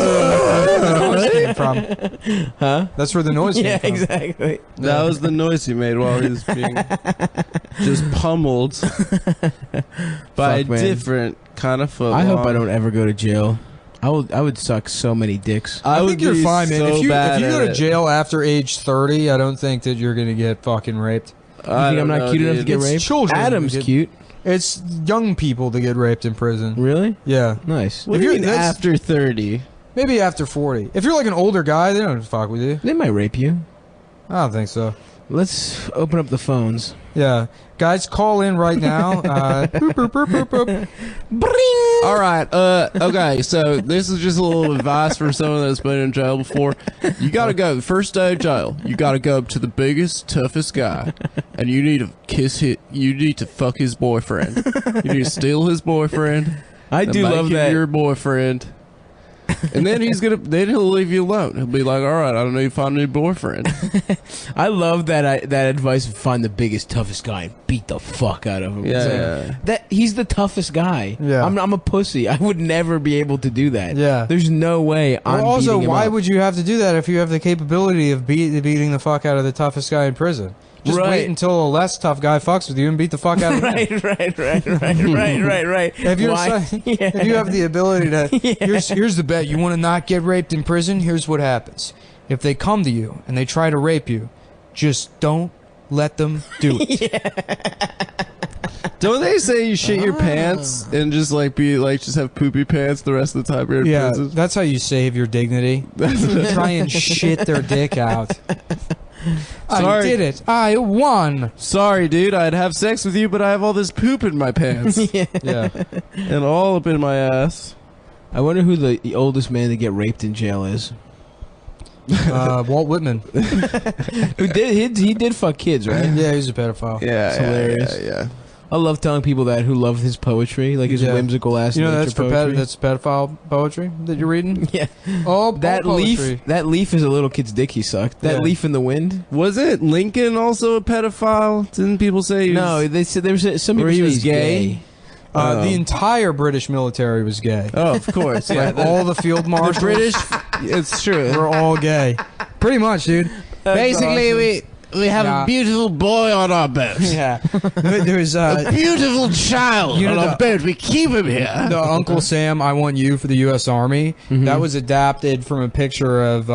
[SPEAKER 1] that's where the noise came from.
[SPEAKER 2] Huh?
[SPEAKER 1] That's where the noise came
[SPEAKER 2] Yeah,
[SPEAKER 1] from.
[SPEAKER 2] exactly.
[SPEAKER 3] That was the noise he made while he was being just pummeled by a
[SPEAKER 2] Fuck, man.
[SPEAKER 3] different kind of foot.
[SPEAKER 2] I hope I don't ever go to jail. I would suck so many dicks.
[SPEAKER 1] I think you're
[SPEAKER 3] be
[SPEAKER 1] fine, man.
[SPEAKER 3] so
[SPEAKER 1] If you
[SPEAKER 3] bad
[SPEAKER 1] go
[SPEAKER 3] at
[SPEAKER 1] to
[SPEAKER 3] it.
[SPEAKER 1] jail after age 30, I don't think that you're going to get fucking raped.
[SPEAKER 2] You think I'm not cute enough to get
[SPEAKER 1] It's
[SPEAKER 2] raped?
[SPEAKER 1] children
[SPEAKER 2] Adam's
[SPEAKER 1] who get-
[SPEAKER 2] cute.
[SPEAKER 1] It's young people to get raped in prison.
[SPEAKER 2] Really?
[SPEAKER 1] Yeah.
[SPEAKER 2] Nice.
[SPEAKER 3] What
[SPEAKER 1] If
[SPEAKER 3] do you
[SPEAKER 1] you're-
[SPEAKER 3] mean
[SPEAKER 1] that's-
[SPEAKER 3] after 30?
[SPEAKER 1] Maybe after 40. If you're like an older guy, they don't fuck with you.
[SPEAKER 2] They might rape you.
[SPEAKER 1] I don't think so.
[SPEAKER 2] Let's open up the phones.
[SPEAKER 1] Yeah. Guys, call in right now. Boop, boop, boop, boop, boop.
[SPEAKER 3] All right. Okay. So this is just a little advice for someone that's been in jail before. You got to go the first day of jail. You got to go up to the biggest, toughest guy, and you need to kiss his. You need to fuck his boyfriend. You need to steal his boyfriend.
[SPEAKER 2] I
[SPEAKER 3] and
[SPEAKER 2] do
[SPEAKER 3] make
[SPEAKER 2] love
[SPEAKER 3] him
[SPEAKER 2] that.
[SPEAKER 3] your boyfriend. And then then he'll leave you alone. He'll be like, "All right, I don't need to find a new boyfriend."
[SPEAKER 2] I love that advice of find the biggest, toughest guy and beat the fuck out of him. It's
[SPEAKER 3] Yeah.
[SPEAKER 2] that he's the toughest guy.
[SPEAKER 1] Yeah.
[SPEAKER 2] I'm a pussy. I would never be able to do that.
[SPEAKER 1] Yeah.
[SPEAKER 2] There's no way I'm
[SPEAKER 1] Well, also,
[SPEAKER 2] beating him
[SPEAKER 1] why
[SPEAKER 2] up.
[SPEAKER 1] would you have to do that if you have the capability of beating the fuck out of the toughest guy in prison? Just
[SPEAKER 2] Right.
[SPEAKER 1] wait until a less tough guy fucks with you and beat the fuck out of him.
[SPEAKER 2] right.
[SPEAKER 1] If you're
[SPEAKER 2] Why?
[SPEAKER 1] if you have the ability to, here's the bet. You want to not get raped in prison? Here's what happens. If they come to you and they try to rape you, just don't let them do it.
[SPEAKER 3] Don't they say you shit your pants and just just have poopy pants the rest of the time you're in
[SPEAKER 1] Yeah,
[SPEAKER 3] prison?
[SPEAKER 1] that's how you save your dignity. You try and shit their dick out. I
[SPEAKER 3] Sorry.
[SPEAKER 1] did it. I won.
[SPEAKER 3] Sorry, dude. I'd have sex with you, but I have all this poop in my pants
[SPEAKER 1] Yeah.
[SPEAKER 3] and all up in my ass.
[SPEAKER 2] I wonder who the oldest man to get raped in jail is.
[SPEAKER 1] Walt Whitman.
[SPEAKER 2] He did fuck kids, right?
[SPEAKER 1] Yeah, he's a pedophile.
[SPEAKER 3] Yeah,
[SPEAKER 2] It's hilarious.
[SPEAKER 3] Yeah.
[SPEAKER 2] I love telling people that who love his poetry, like his whimsical ass.
[SPEAKER 1] You know,
[SPEAKER 2] nature
[SPEAKER 1] that's for
[SPEAKER 2] poetry.
[SPEAKER 1] that's pedophile poetry that you're reading.
[SPEAKER 2] Yeah.
[SPEAKER 1] Oh,
[SPEAKER 2] That
[SPEAKER 1] poetry.
[SPEAKER 2] leaf is a little kid's dick he sucked. That
[SPEAKER 1] Yeah.
[SPEAKER 2] leaf in the wind.
[SPEAKER 3] Wasn't Lincoln also a pedophile? Didn't people say he was?
[SPEAKER 2] No, they said there was some people
[SPEAKER 3] Or he
[SPEAKER 2] said
[SPEAKER 3] was
[SPEAKER 2] he's
[SPEAKER 3] gay?
[SPEAKER 1] The entire British military was gay.
[SPEAKER 3] Oh, of course. Yeah.
[SPEAKER 1] Like, all the field marshals.
[SPEAKER 3] The British. It's true.
[SPEAKER 1] were all gay. Pretty much, dude.
[SPEAKER 3] Basically, we have
[SPEAKER 1] Yeah.
[SPEAKER 3] a beautiful boy on our boat.
[SPEAKER 1] Yeah. There's
[SPEAKER 3] A beautiful child
[SPEAKER 1] You know
[SPEAKER 3] on our boat. We keep him here.
[SPEAKER 1] the Uncle Sam, I Want You for the U.S. Army. That was adapted from a picture of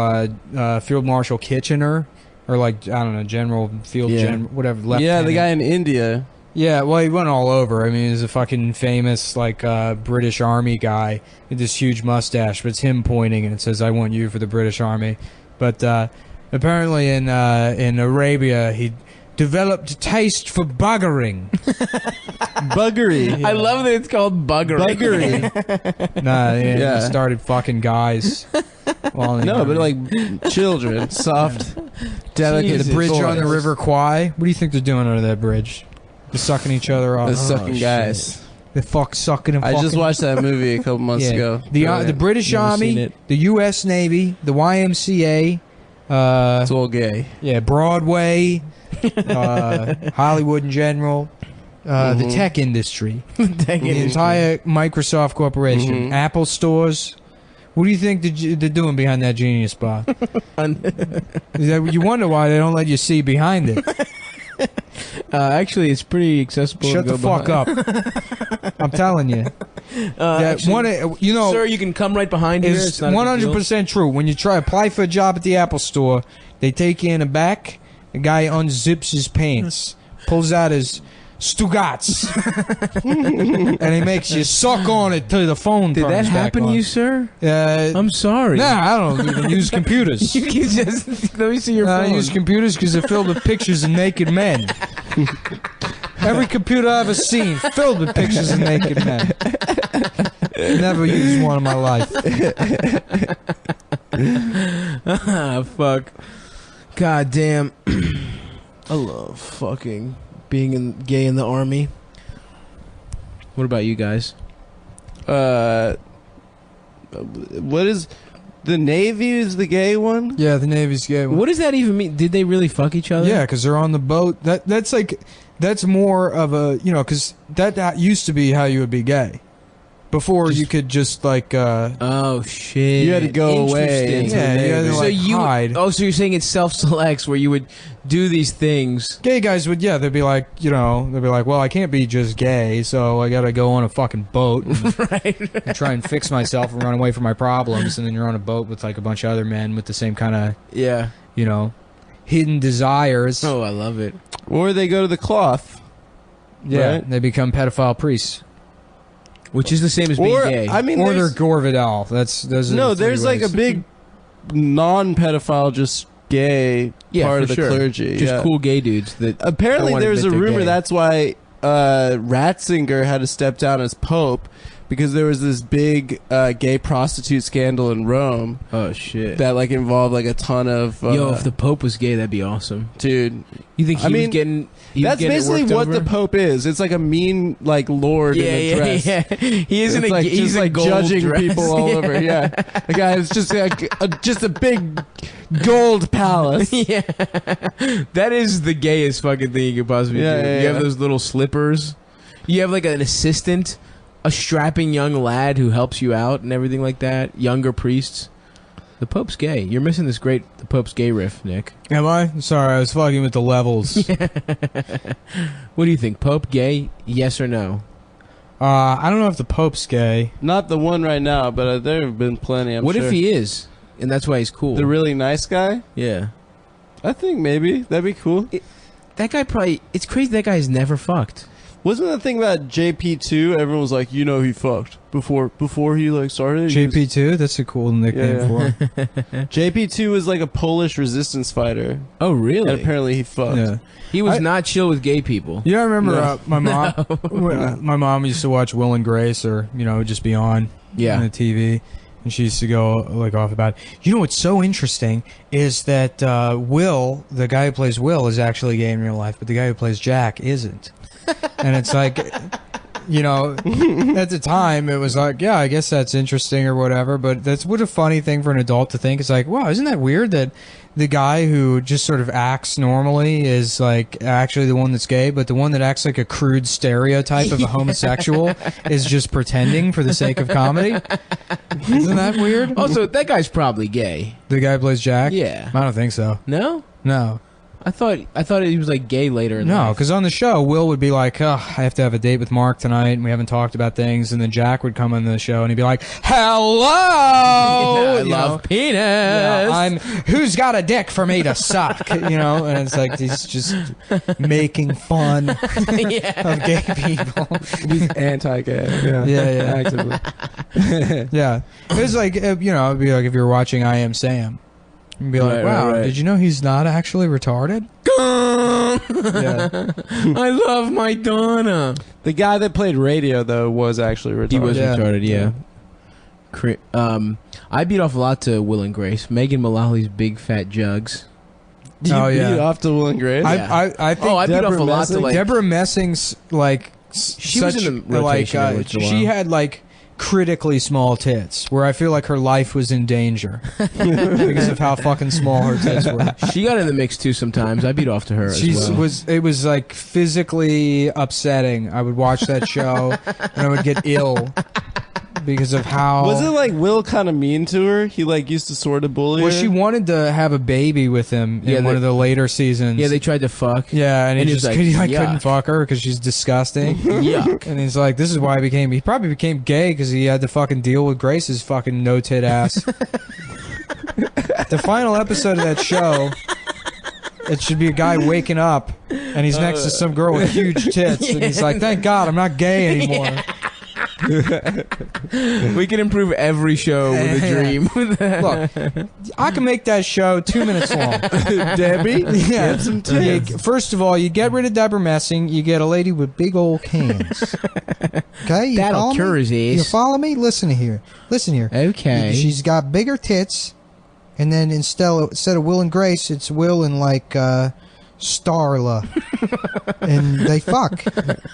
[SPEAKER 1] Field Marshal Kitchener, or like, I don't know, General Field whatever.
[SPEAKER 3] Yeah, the
[SPEAKER 1] lieutenant.
[SPEAKER 3] guy in India.
[SPEAKER 1] Yeah, well, he went all over. I mean, he's a fucking famous, like, British Army guy with this huge mustache, but it's him pointing, and it says, I want you for the British Army. But apparently in Arabia, he developed a taste for buggering.
[SPEAKER 3] Buggery.
[SPEAKER 2] I love that it's called buggery.
[SPEAKER 3] Buggery.
[SPEAKER 1] He started fucking guys. While in the
[SPEAKER 3] No, but
[SPEAKER 1] army.
[SPEAKER 3] like children. Soft, delicate.
[SPEAKER 2] Jesus.
[SPEAKER 1] The bridge on the
[SPEAKER 3] boys.
[SPEAKER 1] River Kwai. What do you think they're doing under that bridge? They're sucking each other off.
[SPEAKER 3] The sucking
[SPEAKER 2] shit.
[SPEAKER 3] guys.
[SPEAKER 1] They're sucking and
[SPEAKER 3] I
[SPEAKER 1] fucking.
[SPEAKER 3] just watched that movie a couple months ago.
[SPEAKER 1] The British
[SPEAKER 2] Never seen
[SPEAKER 1] Army,
[SPEAKER 2] it.
[SPEAKER 1] the U.S. Navy, the YMCA,
[SPEAKER 3] It's all gay.
[SPEAKER 1] Broadway, Hollywood in general, the tech industry, the entire Microsoft Corporation, Apple stores. What do you think they're doing behind that Genius Bar? You wonder why they don't let you see behind it.
[SPEAKER 2] Actually, it's pretty accessible.
[SPEAKER 1] Shut
[SPEAKER 2] to
[SPEAKER 1] the
[SPEAKER 2] go
[SPEAKER 1] fuck up. I'm telling you.
[SPEAKER 2] Sir, you can come right behind here.
[SPEAKER 1] It's 100% true. When you try to apply for a job at the Apple store, they take you in the back. The guy unzips his pants, pulls out his Stugats, and he makes you suck on it till the phone
[SPEAKER 2] Did that
[SPEAKER 1] turns back
[SPEAKER 2] happen to
[SPEAKER 1] on.
[SPEAKER 2] you, sir?
[SPEAKER 1] I'm
[SPEAKER 2] I'm sorry.
[SPEAKER 1] Nah, I don't even use computers.
[SPEAKER 2] You can just let me see your
[SPEAKER 1] I
[SPEAKER 2] phone.
[SPEAKER 1] use computers because they're filled with pictures of naked men. Every computer I've ever seen filled with pictures of naked men. Never used one in my life.
[SPEAKER 2] Ah, fuck. God damn. I love fucking being gay in the army. What about you guys?
[SPEAKER 3] What is the Navy? Is the gay one?
[SPEAKER 1] Yeah, the Navy's gay.
[SPEAKER 2] What does that even mean? Did they really fuck each other?
[SPEAKER 1] Yeah, because they're on the boat. That's more of a, because that used to be how you would be gay. Before you could just like
[SPEAKER 2] Oh shit!
[SPEAKER 3] You had to go away.
[SPEAKER 2] Interesting.
[SPEAKER 1] Yeah, you had to,
[SPEAKER 2] So
[SPEAKER 1] like,
[SPEAKER 2] you
[SPEAKER 1] hide.
[SPEAKER 2] so you're saying it self-selects where you would do these things.
[SPEAKER 1] Gay guys would, they'd be like, well, I can't be just gay, so I gotta go on a fucking boat and, and try and fix myself and run away from my problems, and then you're on a boat with like a bunch of other men with the same kind of,
[SPEAKER 2] Yeah.
[SPEAKER 1] hidden desires.
[SPEAKER 2] Oh, I love it.
[SPEAKER 3] Or they go to the cloth.
[SPEAKER 1] Yeah,
[SPEAKER 3] right?
[SPEAKER 1] they become pedophile priests.
[SPEAKER 2] Which is the same as being
[SPEAKER 3] Or
[SPEAKER 2] gay.
[SPEAKER 3] I mean,
[SPEAKER 1] Or they're
[SPEAKER 3] there's,
[SPEAKER 1] Gore Vidal. Those are
[SPEAKER 3] no,
[SPEAKER 1] the three
[SPEAKER 3] there's like a
[SPEAKER 1] ways.
[SPEAKER 3] big non-pedophile, just gay part
[SPEAKER 2] for
[SPEAKER 3] of the
[SPEAKER 2] sure.
[SPEAKER 3] clergy.
[SPEAKER 2] Just
[SPEAKER 3] yeah.
[SPEAKER 2] cool gay dudes that
[SPEAKER 3] Apparently,
[SPEAKER 2] don't wanna
[SPEAKER 3] there's a
[SPEAKER 2] admit they're
[SPEAKER 3] rumor
[SPEAKER 2] gay.
[SPEAKER 3] that's why Ratzinger had to step down as pope, because there was this big gay prostitute scandal in Rome
[SPEAKER 2] Oh shit.
[SPEAKER 3] that like involved like a ton of
[SPEAKER 2] Yo, if the Pope was gay, that'd be awesome.
[SPEAKER 3] dude.
[SPEAKER 2] You think he
[SPEAKER 3] I
[SPEAKER 2] was
[SPEAKER 3] mean,
[SPEAKER 2] getting? He was
[SPEAKER 3] That's
[SPEAKER 2] getting it
[SPEAKER 3] basically
[SPEAKER 2] worked
[SPEAKER 3] what
[SPEAKER 2] over?
[SPEAKER 3] the Pope is. It's like a mean like lord in a dress.
[SPEAKER 2] yeah. He isn't
[SPEAKER 3] It's
[SPEAKER 2] a.
[SPEAKER 3] like
[SPEAKER 2] He's
[SPEAKER 3] just
[SPEAKER 2] a
[SPEAKER 3] like
[SPEAKER 2] gold
[SPEAKER 3] judging
[SPEAKER 2] dress.
[SPEAKER 3] people all over. Yeah, the guy is just like just a big gold palace.
[SPEAKER 2] Yeah, that is the gayest fucking thing you could possibly
[SPEAKER 3] Yeah,
[SPEAKER 2] do.
[SPEAKER 3] yeah,
[SPEAKER 2] You have
[SPEAKER 3] yeah.
[SPEAKER 2] those little slippers. You have like an assistant, a strapping young lad who helps you out and everything like that. Younger priests. The Pope's gay. You're missing this great The Pope's gay riff, Nick.
[SPEAKER 1] Am I? Sorry, I was fucking with the levels.
[SPEAKER 2] What do you think? Pope gay? Yes or no?
[SPEAKER 1] I don't know if the Pope's gay.
[SPEAKER 3] Not the one right now, but there have been plenty. I'm
[SPEAKER 2] What
[SPEAKER 3] sure.
[SPEAKER 2] if he is, and that's why he's cool?
[SPEAKER 3] the really nice guy?
[SPEAKER 2] Yeah.
[SPEAKER 3] I think maybe that'd be cool.
[SPEAKER 2] That guy probably. It's crazy that guy's never fucked.
[SPEAKER 3] Wasn't the thing about JP2? Everyone was like, he fucked before he like started. He was-
[SPEAKER 1] JP2? That's a cool nickname
[SPEAKER 3] Yeah.
[SPEAKER 1] for him.
[SPEAKER 3] JP2 was like a Polish resistance fighter,
[SPEAKER 2] Oh, really?
[SPEAKER 3] and apparently he fucked.
[SPEAKER 1] Yeah.
[SPEAKER 2] He was
[SPEAKER 1] I-
[SPEAKER 2] not chill with gay people.
[SPEAKER 1] Yeah, I remember
[SPEAKER 3] No.
[SPEAKER 1] my mom. My mom used to watch Will and Grace, or just be on
[SPEAKER 2] Yeah.
[SPEAKER 1] the TV, And she used to go like off about, you know what's so interesting is that Will, the guy who plays Will, is actually gay in real life, but the guy who plays Jack isn't. And it's like, you know, at the time it was like, yeah, I guess that's interesting or whatever, but that's what a funny thing for an adult to think. It's like, wow, isn't that weird that the guy who just sort of acts normally is like actually the one that's gay, but the one that acts like a crude stereotype of a homosexual is just pretending for the sake of comedy? Isn't that weird?
[SPEAKER 2] Also, that guy's probably gay.
[SPEAKER 1] The guy who plays Jack?
[SPEAKER 2] Yeah.
[SPEAKER 1] I don't think so.
[SPEAKER 2] No?
[SPEAKER 1] No.
[SPEAKER 2] I thought he was like gay later in
[SPEAKER 1] No,
[SPEAKER 2] life.
[SPEAKER 1] because on the show, Will would be like, oh, I have to have a date with Mark tonight, and we haven't talked about things. And then Jack would come on the show, and he'd be like, hello!
[SPEAKER 2] I
[SPEAKER 1] You
[SPEAKER 2] love
[SPEAKER 1] know?
[SPEAKER 2] penis!
[SPEAKER 1] Yeah, who's got a dick for me to suck? You know? And it's like he's just making fun of gay people.
[SPEAKER 3] He's anti-gay. Yeah,
[SPEAKER 1] Yeah.
[SPEAKER 3] actively.
[SPEAKER 1] Yeah. It's like, you know, it'd be like if you were watching I Am Sam. And be like, wow,
[SPEAKER 3] right.
[SPEAKER 1] did you know he's not actually retarded? Yeah.
[SPEAKER 2] I love my Donna.
[SPEAKER 3] The guy that played radio though was actually retarded.
[SPEAKER 2] He was
[SPEAKER 1] Yeah.
[SPEAKER 2] retarded, yeah. I beat off a lot to Will and Grace. Megan Mullally's big fat jugs.
[SPEAKER 3] You
[SPEAKER 1] Oh, yeah.
[SPEAKER 3] beat off to Will and Grace.
[SPEAKER 2] Yeah.
[SPEAKER 1] I think
[SPEAKER 2] I beat off
[SPEAKER 3] Deborah
[SPEAKER 2] a lot to
[SPEAKER 3] Messing?
[SPEAKER 2] like.
[SPEAKER 1] Deborah Messing's like
[SPEAKER 2] She was in the rotation every once in a
[SPEAKER 1] she
[SPEAKER 2] while.
[SPEAKER 1] had like critically small tits where I feel like her life was in danger because of how fucking small her tits were.
[SPEAKER 2] She got in the mix too sometimes. I beat off to her as well.
[SPEAKER 1] It was like physically upsetting. I would watch that show and I would get ill because of how
[SPEAKER 3] Was it like Will kind of mean to her? He like used to sort of bully
[SPEAKER 1] well
[SPEAKER 3] her?
[SPEAKER 1] she wanted to have a baby with him in one of the later seasons.
[SPEAKER 2] Yeah, they tried to fuck.
[SPEAKER 1] Yeah, and he
[SPEAKER 2] And he
[SPEAKER 1] just
[SPEAKER 2] was like,
[SPEAKER 1] he
[SPEAKER 2] "Yuck."
[SPEAKER 1] couldn't fuck her because she's disgusting.
[SPEAKER 2] Yuck.
[SPEAKER 1] And he's like, this is why he probably became gay because he had to fucking deal with Grace's fucking no tit ass. The final episode of that show, it should be a guy waking up and he's next to some girl with huge tits, and he's like, thank God I'm not gay anymore.
[SPEAKER 2] We can improve every show with a dream.
[SPEAKER 1] Look, I can make that show 2 minutes long.
[SPEAKER 3] Debbie?
[SPEAKER 1] Yeah.
[SPEAKER 3] Get some tits.
[SPEAKER 1] First of all, you get rid of Deborah Messing, you get a lady with big old cans. Okay, you
[SPEAKER 2] That'll
[SPEAKER 1] follow
[SPEAKER 2] cure
[SPEAKER 1] me?
[SPEAKER 2] his
[SPEAKER 1] You
[SPEAKER 2] ass.
[SPEAKER 1] follow me? Listen here.
[SPEAKER 2] Okay.
[SPEAKER 1] She's got bigger tits, and then instead of Will and Grace, it's Will and like Starla, and they fuck.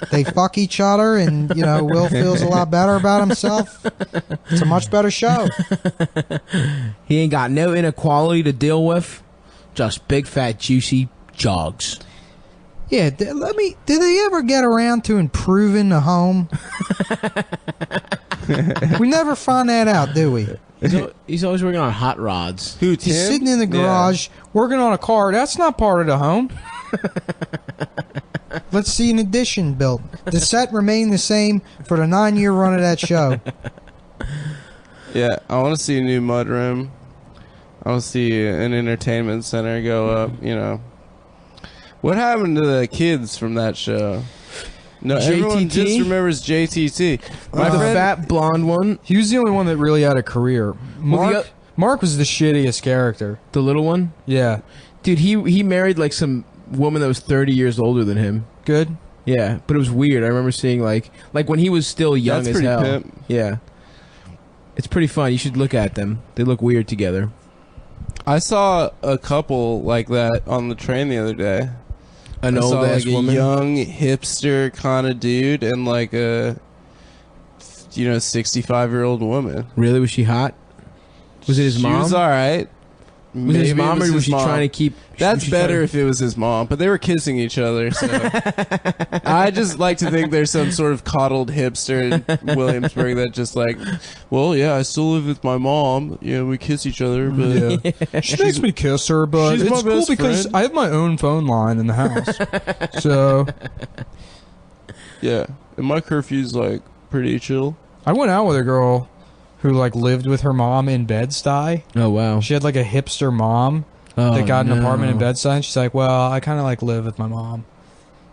[SPEAKER 1] They fuck each other, and you know Will feels a lot better about himself. It's a much better show.
[SPEAKER 2] He ain't got no inequality to deal with. Just big fat juicy jogs.
[SPEAKER 1] Yeah, did they ever get around to improving the home? We never find that out, do we?
[SPEAKER 2] He's always working on hot rods.
[SPEAKER 3] Who,
[SPEAKER 1] He's
[SPEAKER 3] Tim?
[SPEAKER 1] sitting in the garage working on a car. That's not part of the home. Let's see an addition built. The set remained the same for the 9-year run of that show.
[SPEAKER 3] Yeah, I want to see a new mudroom. I want to see an entertainment center go up, you know. What happened to the kids from that show? No, everyone
[SPEAKER 2] JTT?
[SPEAKER 3] just remembers JTT. My
[SPEAKER 2] The
[SPEAKER 3] friend,
[SPEAKER 2] fat blonde one,
[SPEAKER 1] He was the only one that really had a career. Mark was the shittiest character.
[SPEAKER 2] the little one.
[SPEAKER 1] Yeah.
[SPEAKER 2] Dude, he married like some woman that was 30 years older than him.
[SPEAKER 1] Good.
[SPEAKER 2] Yeah, but it was weird. I remember seeing like when he was still young
[SPEAKER 3] That's
[SPEAKER 2] as
[SPEAKER 3] pretty
[SPEAKER 2] hell.
[SPEAKER 3] pimp.
[SPEAKER 2] Yeah. It's pretty fun. You should look at them. They look weird together.
[SPEAKER 3] I saw a couple like that on the train the other day.
[SPEAKER 2] An
[SPEAKER 3] I saw
[SPEAKER 2] old ass
[SPEAKER 3] like
[SPEAKER 2] woman.
[SPEAKER 3] a young hipster kind of dude and like a 65-year-old woman.
[SPEAKER 2] Really? Was she hot? Was it his mom?
[SPEAKER 3] She was all right.
[SPEAKER 2] Was it his mom, or was she trying to keep?
[SPEAKER 3] That's
[SPEAKER 2] was she
[SPEAKER 3] better
[SPEAKER 2] trying
[SPEAKER 3] if it was his mom, but they were kissing each other. So I just like to think there's some sort of coddled hipster in Williamsburg that just like, well, yeah, I still live with my mom. Yeah, we kiss each other, but
[SPEAKER 1] She makes me kiss her, but
[SPEAKER 3] She's my
[SPEAKER 1] it's cool
[SPEAKER 3] best
[SPEAKER 1] because
[SPEAKER 3] friend.
[SPEAKER 1] I have my own phone line in the house. So
[SPEAKER 3] yeah, and my curfew's like pretty chill.
[SPEAKER 1] I went out with a girl who like lived with her mom in Bed-Stuy.
[SPEAKER 2] Oh wow.
[SPEAKER 1] She had like a hipster mom that got an apartment in Bed-Stuy, and she's like, well, I kind of like live with my mom.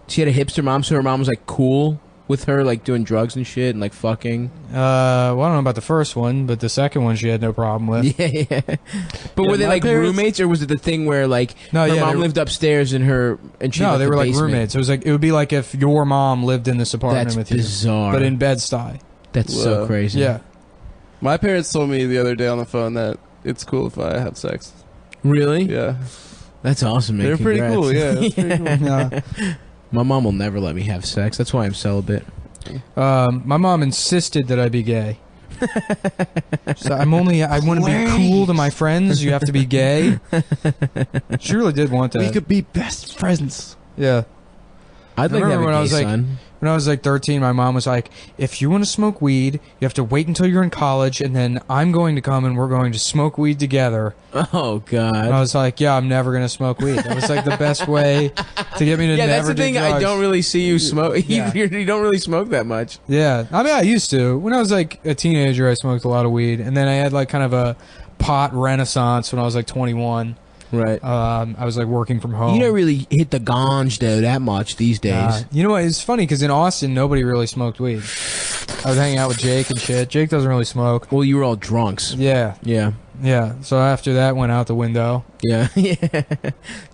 [SPEAKER 2] She had a hipster mom, so her mom was like cool with her, like doing drugs and shit and like fucking.
[SPEAKER 1] Well, I don't know about the first one, but the second one she had no problem with.
[SPEAKER 2] Yeah. But were they
[SPEAKER 3] my
[SPEAKER 2] like
[SPEAKER 3] parents-
[SPEAKER 2] roommates, or was it the thing where like
[SPEAKER 1] No,
[SPEAKER 2] her
[SPEAKER 1] yeah,
[SPEAKER 2] mom
[SPEAKER 1] they were-
[SPEAKER 2] lived upstairs and she
[SPEAKER 1] No,
[SPEAKER 2] lived
[SPEAKER 1] they
[SPEAKER 2] in
[SPEAKER 1] were
[SPEAKER 2] the
[SPEAKER 1] like
[SPEAKER 2] basement?
[SPEAKER 1] roommates. It would be like if your mom lived in this apartment
[SPEAKER 2] That's
[SPEAKER 1] with you,
[SPEAKER 2] bizarre.
[SPEAKER 1] but in Bed-Stuy.
[SPEAKER 2] That's so
[SPEAKER 3] Whoa.
[SPEAKER 2] crazy.
[SPEAKER 1] Yeah.
[SPEAKER 3] My parents told me the other day on the phone that it's cool if I have sex.
[SPEAKER 2] Really?
[SPEAKER 3] Yeah.
[SPEAKER 2] That's awesome, man.
[SPEAKER 3] They're pretty cool, yeah. That's pretty cool.
[SPEAKER 1] Yeah.
[SPEAKER 2] My mom will never let me have sex. That's why I'm celibate.
[SPEAKER 1] My mom insisted that I be gay. So I want to be cool to my friends. You have to be gay. She really did want that.
[SPEAKER 3] We could be best friends.
[SPEAKER 1] Yeah.
[SPEAKER 2] I'd like to have a gay son.
[SPEAKER 1] When I was like 13, my mom was like, if you want to smoke weed, you have to wait until you're in college, and then I'm going to come and we're going to smoke weed together.
[SPEAKER 2] Oh, God.
[SPEAKER 1] And I was like, yeah, I'm never going to smoke weed. That was like the best way to get me to never do drugs.
[SPEAKER 2] Yeah, that's the thing. I don't really see you smoke.
[SPEAKER 1] Yeah.
[SPEAKER 2] You don't really smoke that much.
[SPEAKER 1] Yeah. I mean, I used to. When I was like a teenager, I smoked a lot of weed, and then I had like kind of a pot renaissance when I was like 21.
[SPEAKER 2] Right.
[SPEAKER 1] I was like working from home.
[SPEAKER 2] You don't really hit the ganj though that much these days.
[SPEAKER 1] You know what? It's funny because in Austin, nobody really smoked weed. I was hanging out with Jake and shit. Jake doesn't really smoke.
[SPEAKER 2] Well, you were all drunks.
[SPEAKER 1] Yeah.
[SPEAKER 2] Yeah.
[SPEAKER 1] Yeah. So after that went out the window.
[SPEAKER 2] Yeah. Yeah.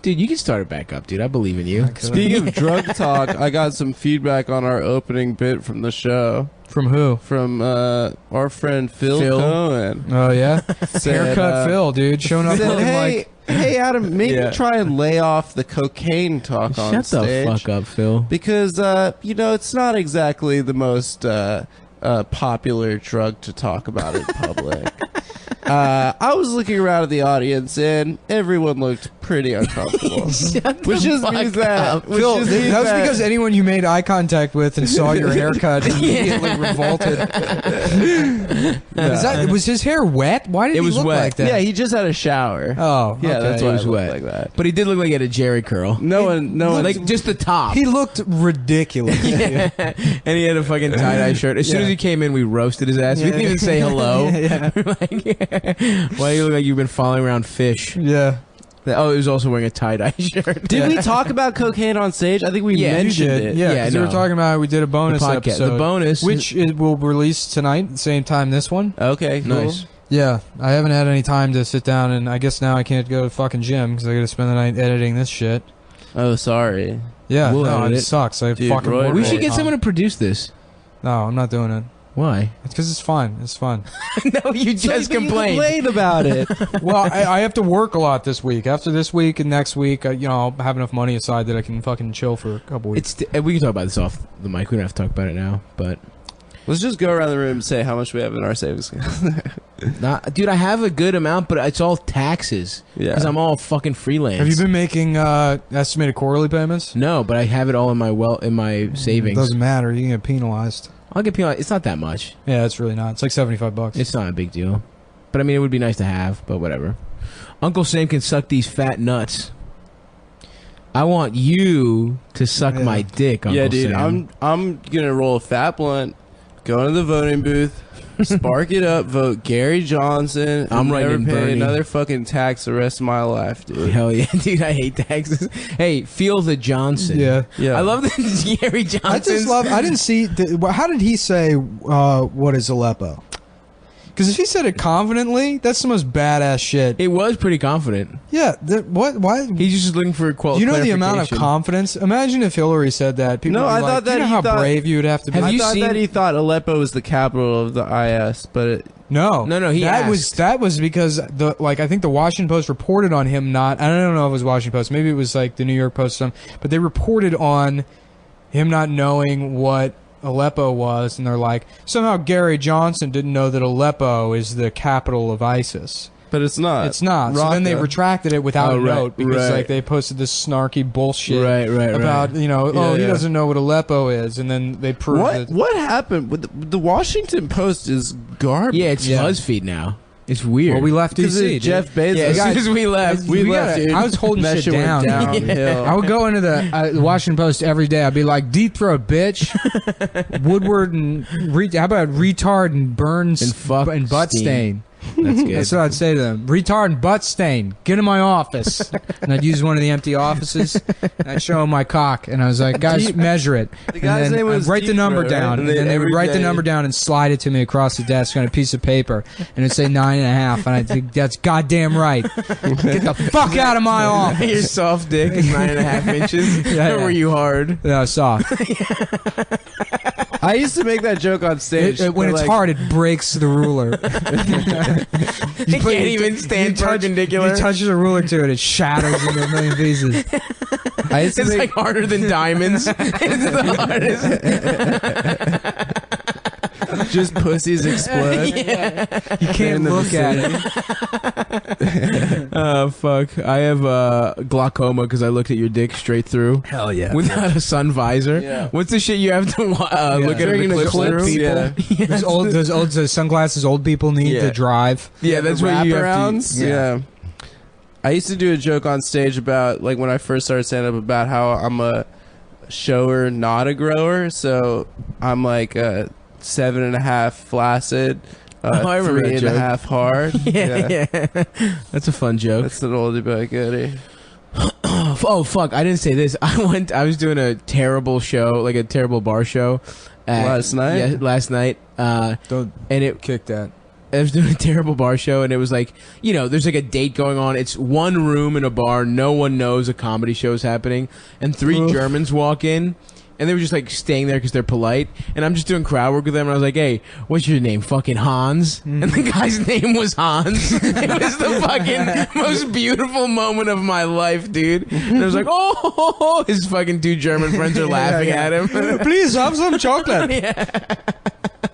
[SPEAKER 2] Dude, you can start it back up, dude. I believe in you.
[SPEAKER 3] Speaking of drug talk, I got some feedback on our opening bit from the show.
[SPEAKER 1] From who?
[SPEAKER 3] From our friend Phil Cohen.
[SPEAKER 1] Oh, yeah?
[SPEAKER 3] Said,
[SPEAKER 1] Haircut Phil, dude. Showing up
[SPEAKER 3] said,
[SPEAKER 1] looking like...
[SPEAKER 3] Hey, Adam, maybe
[SPEAKER 2] Yeah.
[SPEAKER 3] try and lay off the cocaine talk on
[SPEAKER 2] Shut
[SPEAKER 3] stage.
[SPEAKER 2] the fuck up, Phil.
[SPEAKER 3] Because, it's not exactly the most popular drug to talk about in public. I was looking around at the audience, and everyone looked pretty uncomfortable. Which just means that...
[SPEAKER 1] Phil, that was because anyone you made eye contact with and saw your haircut immediately revolted. Was his hair wet? Why did
[SPEAKER 2] It
[SPEAKER 1] he
[SPEAKER 2] was
[SPEAKER 1] look
[SPEAKER 2] wet.
[SPEAKER 1] like that?
[SPEAKER 3] Yeah, he just had a shower.
[SPEAKER 1] Oh,
[SPEAKER 3] Yeah,
[SPEAKER 1] okay.
[SPEAKER 3] that's why
[SPEAKER 2] It was
[SPEAKER 3] it looked
[SPEAKER 2] wet.
[SPEAKER 3] like that.
[SPEAKER 2] But he did look like he had a Jerry curl.
[SPEAKER 3] No one...
[SPEAKER 2] Like just the top.
[SPEAKER 1] He looked ridiculous.
[SPEAKER 2] Yeah. And he had a fucking tie-dye shirt. As soon as he came in, we roasted his ass. We didn't even say hello.
[SPEAKER 1] Yeah.
[SPEAKER 2] Why do you look like you've been following around fish?
[SPEAKER 1] Yeah.
[SPEAKER 2] Oh, he was also wearing a tie-dye shirt.
[SPEAKER 3] Did we talk about cocaine on stage? I think we
[SPEAKER 2] Yeah, you
[SPEAKER 3] mentioned
[SPEAKER 1] did.
[SPEAKER 3] it.
[SPEAKER 1] Yeah,
[SPEAKER 2] Yeah,
[SPEAKER 1] because we
[SPEAKER 2] no.
[SPEAKER 1] were talking about we did a bonus
[SPEAKER 2] podcast.
[SPEAKER 1] episode.
[SPEAKER 2] The bonus.
[SPEAKER 1] Which it will release tonight, same time this one.
[SPEAKER 3] Okay, cool.
[SPEAKER 2] Nice.
[SPEAKER 1] Yeah, I haven't had any time to sit down, and I guess now I can't go to fucking gym because I got to spend the night editing this shit.
[SPEAKER 3] Oh, sorry.
[SPEAKER 1] Yeah,
[SPEAKER 2] We'll
[SPEAKER 1] no,
[SPEAKER 2] edit
[SPEAKER 1] it
[SPEAKER 2] it.
[SPEAKER 1] sucks. I
[SPEAKER 3] Dude,
[SPEAKER 1] fucking
[SPEAKER 3] Roy,
[SPEAKER 1] work
[SPEAKER 2] We
[SPEAKER 1] all
[SPEAKER 2] should
[SPEAKER 1] the
[SPEAKER 2] get
[SPEAKER 1] time.
[SPEAKER 2] someone to produce this.
[SPEAKER 1] No, I'm not doing it.
[SPEAKER 2] Why?
[SPEAKER 1] It's because it's fun. It's fun.
[SPEAKER 2] No, you just complained.
[SPEAKER 3] about it.
[SPEAKER 1] Well, I have to work a lot this week. After this week and next week, I'll have enough money aside that I can fucking chill for a couple weeks.
[SPEAKER 2] We can talk about this off the mic. We don't have to talk about it now. But
[SPEAKER 3] Let's just go around the room and say how much we have in our savings account.
[SPEAKER 2] dude, I have a good amount, but it's all taxes.
[SPEAKER 3] Yeah.
[SPEAKER 2] Because I'm all fucking freelance.
[SPEAKER 1] Have you been making estimated quarterly payments?
[SPEAKER 2] No, but I have it all in my savings.
[SPEAKER 1] Doesn't matter. You can get penalized.
[SPEAKER 2] I'll get penalized. It's not that much.
[SPEAKER 1] Yeah, it's really not. It's like $75.
[SPEAKER 2] It's not a big deal. But I mean, it would be nice to have, but whatever. Uncle Sam can suck these fat nuts. I want you to suck my dick, Uncle
[SPEAKER 3] Yeah, dude.
[SPEAKER 2] Sam.
[SPEAKER 3] I'm gonna roll a fat blunt, go into the voting booth, spark it up, vote Gary Johnson.
[SPEAKER 2] I'm
[SPEAKER 3] and
[SPEAKER 2] writing
[SPEAKER 3] never
[SPEAKER 2] in
[SPEAKER 3] pay
[SPEAKER 2] Bernie.
[SPEAKER 3] another fucking tax the rest of my life, dude.
[SPEAKER 2] Hell yeah, dude. I hate taxes. Hey, feel the Johnson.
[SPEAKER 1] Yeah.
[SPEAKER 3] Yeah.
[SPEAKER 2] I love the Gary Johnson.
[SPEAKER 1] I just love. I didn't see. How did he say? What is Aleppo? Because if he said it confidently, that's the most badass shit.
[SPEAKER 2] It was pretty confident.
[SPEAKER 1] Yeah. What? Why?
[SPEAKER 2] He's just looking for a quote.
[SPEAKER 1] Do you know the amount of confidence? Imagine if Hillary said that. People
[SPEAKER 3] No,
[SPEAKER 1] would be
[SPEAKER 3] I
[SPEAKER 1] like,
[SPEAKER 3] thought
[SPEAKER 1] "Do you
[SPEAKER 3] that
[SPEAKER 1] know
[SPEAKER 3] he
[SPEAKER 1] how
[SPEAKER 3] thought-
[SPEAKER 1] brave you would have to be.
[SPEAKER 2] Have
[SPEAKER 3] I
[SPEAKER 2] you
[SPEAKER 3] thought
[SPEAKER 2] seen-
[SPEAKER 3] that he thought Aleppo was the capital of the IS, but
[SPEAKER 1] No,
[SPEAKER 2] he
[SPEAKER 1] that
[SPEAKER 2] asked.
[SPEAKER 1] was because I think the Washington Post reported on him not. I don't know if it was Washington Post. Maybe it was like the New York Post or something. But they reported on him not knowing what Aleppo was, and they're like, somehow Gary Johnson didn't know that Aleppo is the capital of ISIS.
[SPEAKER 3] it's not.
[SPEAKER 1] It's not. So then they
[SPEAKER 3] Raqqa.
[SPEAKER 1] retracted it without a
[SPEAKER 2] right,
[SPEAKER 1] note because
[SPEAKER 2] right.
[SPEAKER 1] like they posted this snarky bullshit
[SPEAKER 2] Right.
[SPEAKER 1] about he
[SPEAKER 3] Yeah,
[SPEAKER 1] he
[SPEAKER 3] yeah.
[SPEAKER 1] doesn't know what Aleppo is, and then they proved
[SPEAKER 3] What
[SPEAKER 1] it.
[SPEAKER 3] what happened with the Washington Post is garbage.
[SPEAKER 2] Yeah, it's
[SPEAKER 1] Yeah.
[SPEAKER 2] BuzzFeed now. It's weird.
[SPEAKER 1] Well, we left
[SPEAKER 3] because
[SPEAKER 1] DC.
[SPEAKER 3] of Jeff Bezos.
[SPEAKER 2] yeah, as soon as we left,
[SPEAKER 3] we
[SPEAKER 1] we
[SPEAKER 3] left.
[SPEAKER 1] gotta-
[SPEAKER 3] Dude.
[SPEAKER 1] I was holding
[SPEAKER 3] that
[SPEAKER 1] shit
[SPEAKER 3] went
[SPEAKER 1] down.
[SPEAKER 3] downhill.
[SPEAKER 1] I would go into the Washington Post every day. I'd be like, deep throat, bitch. Woodward and how about retard and burns
[SPEAKER 2] And fuck
[SPEAKER 1] and butt
[SPEAKER 2] Steen.
[SPEAKER 1] stain.
[SPEAKER 2] That's good.
[SPEAKER 1] That's what I'd say to them. Retard and butt stain. Get in my office. And I'd use one of the empty offices. And I'd show them my cock. And I was like, guys, measure it.
[SPEAKER 3] The guy's
[SPEAKER 1] and then
[SPEAKER 3] name was
[SPEAKER 1] I'd write the
[SPEAKER 3] Deep
[SPEAKER 1] number
[SPEAKER 3] Throat,
[SPEAKER 1] down.
[SPEAKER 3] right?
[SPEAKER 1] And then they would
[SPEAKER 3] every
[SPEAKER 1] write the
[SPEAKER 3] day-
[SPEAKER 1] number down and slide it to me across the desk on a piece of paper. And it'd say 9.5. And I'd think, that's goddamn right. Get the fuck out of my office.
[SPEAKER 2] Your soft dick is 9.5 inches.
[SPEAKER 1] Yeah,
[SPEAKER 2] Or were you hard?
[SPEAKER 1] Yeah, soft.
[SPEAKER 3] I used to make that joke on stage.
[SPEAKER 1] When it's hard, it breaks the ruler.
[SPEAKER 2] You can't even stand perpendicular.
[SPEAKER 1] You touch the ruler to it, it shatters into a million pieces.
[SPEAKER 2] It's like harder than diamonds. It's the hardest.
[SPEAKER 3] Just pussies explode.
[SPEAKER 2] Yeah.
[SPEAKER 1] You can't look at it.
[SPEAKER 2] Oh, fuck. I have glaucoma because I looked at your dick straight through.
[SPEAKER 1] Hell yeah.
[SPEAKER 2] Without a sun visor.
[SPEAKER 3] Yeah.
[SPEAKER 2] What's the shit you have to look at
[SPEAKER 3] During
[SPEAKER 2] an
[SPEAKER 3] an
[SPEAKER 2] eclipse
[SPEAKER 3] eclipse,
[SPEAKER 2] through?
[SPEAKER 3] yeah.
[SPEAKER 1] Those old sunglasses old people need
[SPEAKER 2] Yeah.
[SPEAKER 1] to drive.
[SPEAKER 2] Yeah, that's what you have
[SPEAKER 3] wraparounds.
[SPEAKER 2] to...
[SPEAKER 3] Yeah. I used to do a joke on stage about, like, when I first started stand-up, about how I'm a shower, not a grower. So I'm like 7.5 flaccid,
[SPEAKER 2] I remember that
[SPEAKER 3] 3.5 hard.
[SPEAKER 2] Yeah. That's a fun joke.
[SPEAKER 3] That's an oldie but goodie.
[SPEAKER 2] Oh, fuck. I didn't say this. I was doing a terrible show, like a terrible bar show.
[SPEAKER 3] Last night?
[SPEAKER 2] Yeah, last night.
[SPEAKER 1] Don't
[SPEAKER 2] And it...
[SPEAKER 1] kick that.
[SPEAKER 2] I was doing a terrible bar show, and it was like, you know, there's like a date going on. It's one room in a bar. No one knows a comedy show is happening. And three Germans walk in, and they were just like staying there because they're polite. And I'm just doing crowd work with them, and I was like, hey, what's your name? Fucking Hans? And the guy's name was Hans. It was the fucking most beautiful moment of my life, dude. And I was like, oh, his fucking two German friends are laughing at him.
[SPEAKER 1] Please have some chocolate.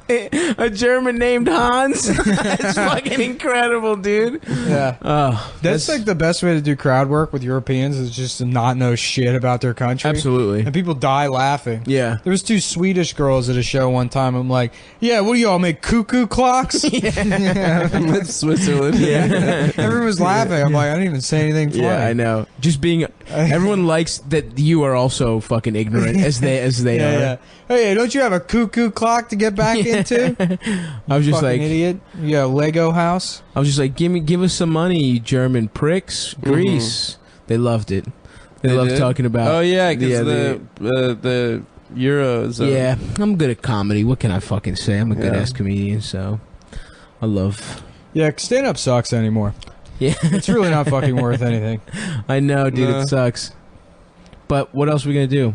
[SPEAKER 2] A German named Hans. That's fucking incredible, dude.
[SPEAKER 1] Yeah.
[SPEAKER 2] Oh,
[SPEAKER 1] That's like the best way to do crowd work with Europeans is just to not know shit about their country.
[SPEAKER 2] absolutely.
[SPEAKER 1] And people die laughing.
[SPEAKER 2] Yeah.
[SPEAKER 1] There was two Swedish girls at a show one time. I'm like, yeah, what do y'all make, cuckoo clocks?
[SPEAKER 3] That's Switzerland.
[SPEAKER 2] Yeah.
[SPEAKER 1] Everyone was laughing. I'm like, I didn't even say anything funny.
[SPEAKER 2] Yeah, I know. Just being everyone likes that you are also fucking ignorant as they are.
[SPEAKER 1] Yeah. Hey, don't you have a cuckoo clock to get back into?
[SPEAKER 2] I was just
[SPEAKER 1] Fucking
[SPEAKER 2] like
[SPEAKER 1] idiot. You got a Lego house?
[SPEAKER 2] I was just like, give us some money, you German pricks. Greece. They loved it. They loved
[SPEAKER 3] did?
[SPEAKER 2] talking about
[SPEAKER 3] Oh yeah, because
[SPEAKER 2] Yeah,
[SPEAKER 3] the Euros.
[SPEAKER 2] yeah, I'm good at comedy. What can I fucking say? I'm a good
[SPEAKER 3] Yeah.
[SPEAKER 2] ass comedian, so I love
[SPEAKER 1] Yeah, stand up sucks anymore.
[SPEAKER 2] Yeah.
[SPEAKER 1] It's really not fucking worth anything.
[SPEAKER 2] I know, dude,
[SPEAKER 3] Nah.
[SPEAKER 2] it sucks. But what else are we gonna do?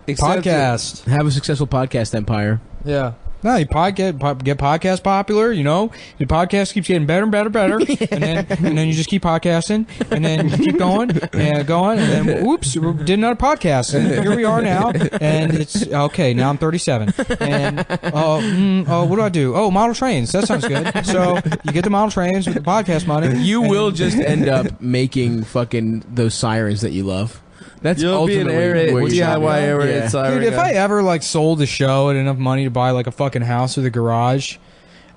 [SPEAKER 1] Podcast.
[SPEAKER 2] Have a successful podcast empire.
[SPEAKER 1] Yeah. No, you get podcast popular, you know. Your podcast keeps getting better and better and better. and then you just keep podcasting. And then you keep going and going. And then, oops, we did another podcast. And here we are now. And it's, okay, now I'm 37. And, what do I do? Oh, model trains. That sounds good. So you get the model trains with the podcast money.
[SPEAKER 2] You will just end up making fucking those sirens that you love. That's
[SPEAKER 3] You'll be an
[SPEAKER 2] ultimately where you're
[SPEAKER 3] DIY aerated
[SPEAKER 2] Yeah.
[SPEAKER 3] siren
[SPEAKER 1] Dude, if
[SPEAKER 3] guy.
[SPEAKER 1] I ever like sold a show and enough money to buy like a fucking house with a garage,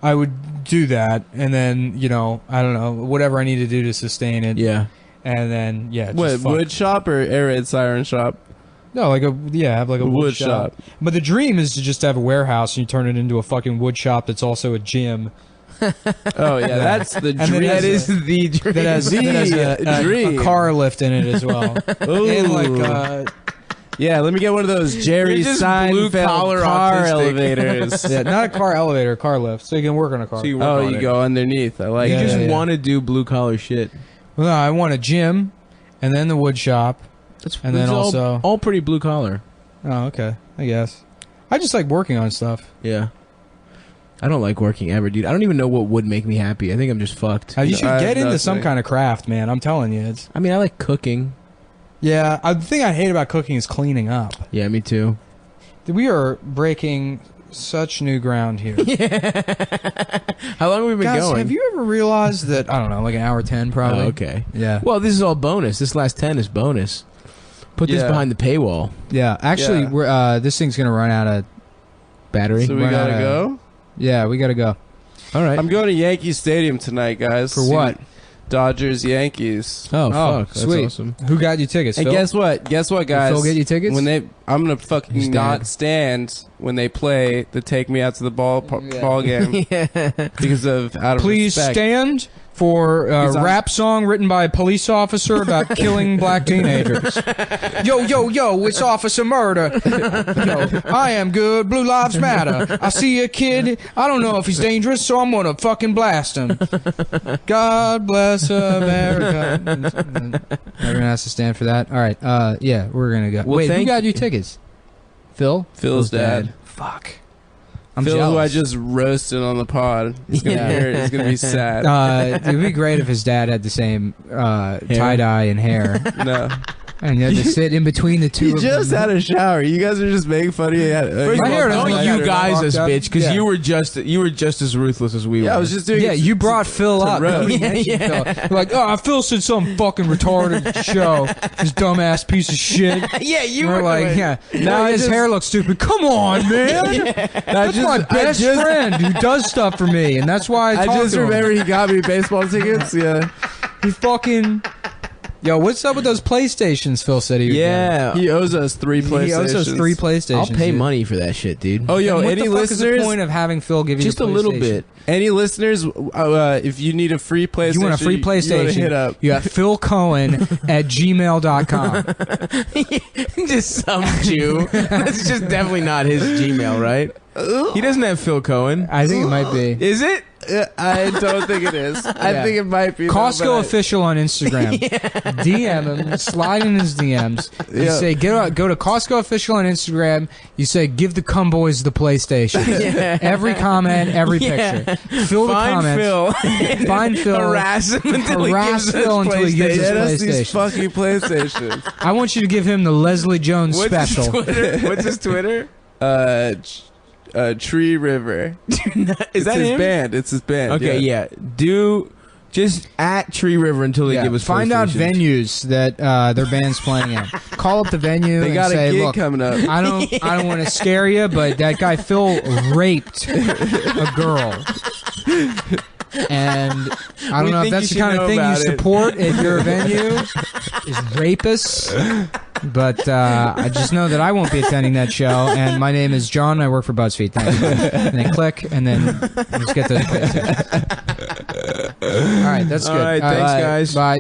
[SPEAKER 1] I would do that, and then I don't know, whatever I need to do to sustain it.
[SPEAKER 2] Yeah.
[SPEAKER 1] And then just
[SPEAKER 3] What,
[SPEAKER 1] fuck.
[SPEAKER 3] wood shop or air raid siren shop?
[SPEAKER 1] No, have like a wood shop.
[SPEAKER 3] shop.
[SPEAKER 1] But the dream is to just have a warehouse and you turn it into a fucking wood shop that's also a gym.
[SPEAKER 3] Oh yeah, that's the
[SPEAKER 1] then
[SPEAKER 3] dream.
[SPEAKER 2] That is the dream.
[SPEAKER 1] That has a
[SPEAKER 3] dream.
[SPEAKER 1] car lift in it as well.
[SPEAKER 3] Ooh.
[SPEAKER 1] And like
[SPEAKER 3] Yeah, let me get one of those Jerry
[SPEAKER 2] You're just
[SPEAKER 3] Seinfeld
[SPEAKER 2] blue-collar
[SPEAKER 3] car
[SPEAKER 2] autistic.
[SPEAKER 3] elevators.
[SPEAKER 1] yeah, not a car elevator, a car lift, so you can work on a car.
[SPEAKER 2] So you work
[SPEAKER 3] Oh,
[SPEAKER 2] on
[SPEAKER 3] you
[SPEAKER 2] it.
[SPEAKER 3] go underneath. I like
[SPEAKER 2] You
[SPEAKER 1] Yeah,
[SPEAKER 3] it.
[SPEAKER 2] just
[SPEAKER 1] yeah.
[SPEAKER 2] want to do blue collar shit.
[SPEAKER 1] Well, no, I want a gym, and then the wood shop.
[SPEAKER 2] That's
[SPEAKER 1] And then
[SPEAKER 2] it's
[SPEAKER 1] also-
[SPEAKER 2] all pretty blue collar.
[SPEAKER 1] Oh, okay. I guess. I just like working on stuff.
[SPEAKER 2] Yeah. I don't like working ever, dude. I don't even know what would make me happy. I think I'm just fucked.
[SPEAKER 1] You should
[SPEAKER 3] I have
[SPEAKER 1] get into some
[SPEAKER 3] nothing.
[SPEAKER 1] kind of craft, man. I'm telling you.
[SPEAKER 2] I mean, I like cooking.
[SPEAKER 1] The thing I hate about cooking is cleaning up.
[SPEAKER 2] Yeah, me too.
[SPEAKER 1] We are breaking such new ground here.
[SPEAKER 2] How long have we been
[SPEAKER 1] Guys,
[SPEAKER 2] going?
[SPEAKER 1] have you ever realized that, I don't know, like an hour 10 probably?
[SPEAKER 2] Oh, okay.
[SPEAKER 1] Yeah.
[SPEAKER 2] Well, this is all bonus. This last 10 is bonus. Put this
[SPEAKER 3] Yeah.
[SPEAKER 2] behind the paywall.
[SPEAKER 1] Yeah. Actually,
[SPEAKER 3] Yeah.
[SPEAKER 1] we're this thing's going to run out of
[SPEAKER 2] Battery.
[SPEAKER 3] So we
[SPEAKER 1] Run
[SPEAKER 3] gotta
[SPEAKER 1] out of-
[SPEAKER 3] go.
[SPEAKER 1] Yeah, we got to go.
[SPEAKER 2] All right.
[SPEAKER 3] I'm going to Yankee Stadium tonight, guys.
[SPEAKER 1] For
[SPEAKER 3] See
[SPEAKER 1] what?
[SPEAKER 3] Dodgers Yankees.
[SPEAKER 2] oh, fuck. That's
[SPEAKER 1] sweet.
[SPEAKER 2] awesome.
[SPEAKER 1] Who got you tickets?
[SPEAKER 3] And
[SPEAKER 1] Phil?
[SPEAKER 3] guess what? Guess what, guys?
[SPEAKER 1] Phil get you tickets?
[SPEAKER 3] I'm gonna
[SPEAKER 1] He's
[SPEAKER 3] fucking
[SPEAKER 1] dead.
[SPEAKER 3] not stand when they play the take me out to the ball game
[SPEAKER 2] Yeah.
[SPEAKER 3] because of out of
[SPEAKER 1] Please
[SPEAKER 3] respect.
[SPEAKER 1] stand for
[SPEAKER 3] Because
[SPEAKER 1] a
[SPEAKER 3] I'm-
[SPEAKER 1] rap song written by a police officer about killing black teenagers. Yo, yo, yo, it's Officer Murder. Yo, I am good. Blue Lives Matter. I see a kid. I don't know if he's dangerous, so I'm going to fucking blast him. God bless America. Everyone has to stand for that. All right. Yeah, we're going to go.
[SPEAKER 2] Well,
[SPEAKER 1] Wait, who
[SPEAKER 2] thank
[SPEAKER 1] got you tickets? Phil?
[SPEAKER 3] Phil's dad.
[SPEAKER 1] Fuck. I'm
[SPEAKER 3] Phil,
[SPEAKER 1] jealous.
[SPEAKER 3] who I just roasted on the pod, is gonna
[SPEAKER 1] Yeah.
[SPEAKER 3] hear it. It's gonna be sad.
[SPEAKER 1] It would be great if his dad had the same tie-dye and hair.
[SPEAKER 3] No.
[SPEAKER 1] And you had to sit in between the two
[SPEAKER 3] He
[SPEAKER 1] of
[SPEAKER 3] just
[SPEAKER 1] them.
[SPEAKER 3] had a shower. You guys are just making fun of you.
[SPEAKER 2] First
[SPEAKER 1] My
[SPEAKER 2] of
[SPEAKER 1] hair
[SPEAKER 2] all,
[SPEAKER 1] doesn't
[SPEAKER 2] don't
[SPEAKER 1] matter.
[SPEAKER 2] you guys as
[SPEAKER 1] Walked up.
[SPEAKER 2] bitch, because
[SPEAKER 1] Yeah.
[SPEAKER 2] you were just as ruthless as we were.
[SPEAKER 3] Yeah, I was just doing.
[SPEAKER 1] Yeah, you brought Phil up.
[SPEAKER 3] roast.
[SPEAKER 1] Nobody mentioned Phil. You're like, oh, Phil said some fucking retarded show. This dumbass piece of shit.
[SPEAKER 2] Yeah, you
[SPEAKER 1] We're
[SPEAKER 2] were
[SPEAKER 1] like, yeah.
[SPEAKER 3] No,
[SPEAKER 1] Now
[SPEAKER 3] I
[SPEAKER 1] his
[SPEAKER 3] just-
[SPEAKER 1] hair looks stupid. Come on, man. That's my best friend who does stuff for me, and that's why I
[SPEAKER 3] I
[SPEAKER 1] talk
[SPEAKER 3] just
[SPEAKER 1] to him.
[SPEAKER 3] remember he got me baseball tickets. Yeah,
[SPEAKER 1] He fucking. Yo, what's up with those PlayStations? Phil said he would
[SPEAKER 2] Yeah.
[SPEAKER 3] he owes us 3 PlayStations.
[SPEAKER 1] He owes us 3 PlayStations.
[SPEAKER 2] I'll pay
[SPEAKER 1] dude.
[SPEAKER 2] money for that shit, dude.
[SPEAKER 3] Oh, yo,
[SPEAKER 1] And what
[SPEAKER 3] any
[SPEAKER 1] the fuck is the
[SPEAKER 3] listeners?
[SPEAKER 1] point of having Phil give you
[SPEAKER 2] just
[SPEAKER 1] the
[SPEAKER 2] a little
[SPEAKER 1] PlayStation?
[SPEAKER 2] bit.
[SPEAKER 3] Any listeners? If you need a free PlayStation,
[SPEAKER 1] You want a free
[SPEAKER 3] You wanna
[SPEAKER 1] PlayStation?
[SPEAKER 3] hit up.
[SPEAKER 1] You got Phil Cohen at gmail.com.
[SPEAKER 2] Just some Jew. That's just definitely not his Gmail, right? He doesn't have Phil Cohen.
[SPEAKER 1] I think it might be.
[SPEAKER 2] Is it?
[SPEAKER 3] I don't think it is. I
[SPEAKER 1] Yeah.
[SPEAKER 3] think it might be.
[SPEAKER 1] Costco
[SPEAKER 3] though, but
[SPEAKER 1] official on Instagram. DM him, slide in his DMs. You
[SPEAKER 3] Yeah.
[SPEAKER 1] say, go to Costco official on Instagram. You say, give the cum boys the PlayStation. Every comment, every picture. Fill the
[SPEAKER 2] Find
[SPEAKER 1] comments.
[SPEAKER 2] Phil.
[SPEAKER 1] Find Phil.
[SPEAKER 2] Harass him until he
[SPEAKER 1] Harass
[SPEAKER 2] gives
[SPEAKER 1] Phil
[SPEAKER 2] us
[SPEAKER 1] until he gives
[SPEAKER 3] Get
[SPEAKER 1] us
[SPEAKER 3] us these
[SPEAKER 1] PlayStation.
[SPEAKER 3] fucking PlayStations.
[SPEAKER 1] I want you to give him the Leslie Jones
[SPEAKER 2] What's
[SPEAKER 1] special.
[SPEAKER 2] his Twitter? What's his Twitter?
[SPEAKER 3] Tree River.
[SPEAKER 2] Is
[SPEAKER 3] It's
[SPEAKER 2] that
[SPEAKER 3] his
[SPEAKER 2] him?
[SPEAKER 3] band. It's his band.
[SPEAKER 2] Okay, yeah. Do just at Tree River until they
[SPEAKER 1] Yeah,
[SPEAKER 2] give us
[SPEAKER 1] find out
[SPEAKER 2] PlayStations.
[SPEAKER 1] venues that their band's playing at. Call up the venue
[SPEAKER 3] They
[SPEAKER 1] and
[SPEAKER 3] got
[SPEAKER 1] say,
[SPEAKER 3] a gig
[SPEAKER 1] look,
[SPEAKER 3] coming up.
[SPEAKER 1] I don't want to scare you, but that guy Phil raped a girl. And I
[SPEAKER 2] We
[SPEAKER 1] don't know if
[SPEAKER 2] think
[SPEAKER 1] that's
[SPEAKER 2] you
[SPEAKER 1] the kind
[SPEAKER 2] should
[SPEAKER 1] of thing
[SPEAKER 2] know
[SPEAKER 1] you
[SPEAKER 2] about it.
[SPEAKER 1] support at your venue is rapists. But I just know that I won't be attending that show. And my name is John. I work for BuzzFeed. Thank you. And then click, and then let's get those. All right, that's
[SPEAKER 2] All
[SPEAKER 1] good.
[SPEAKER 2] right, thanks, guys.
[SPEAKER 1] Bye.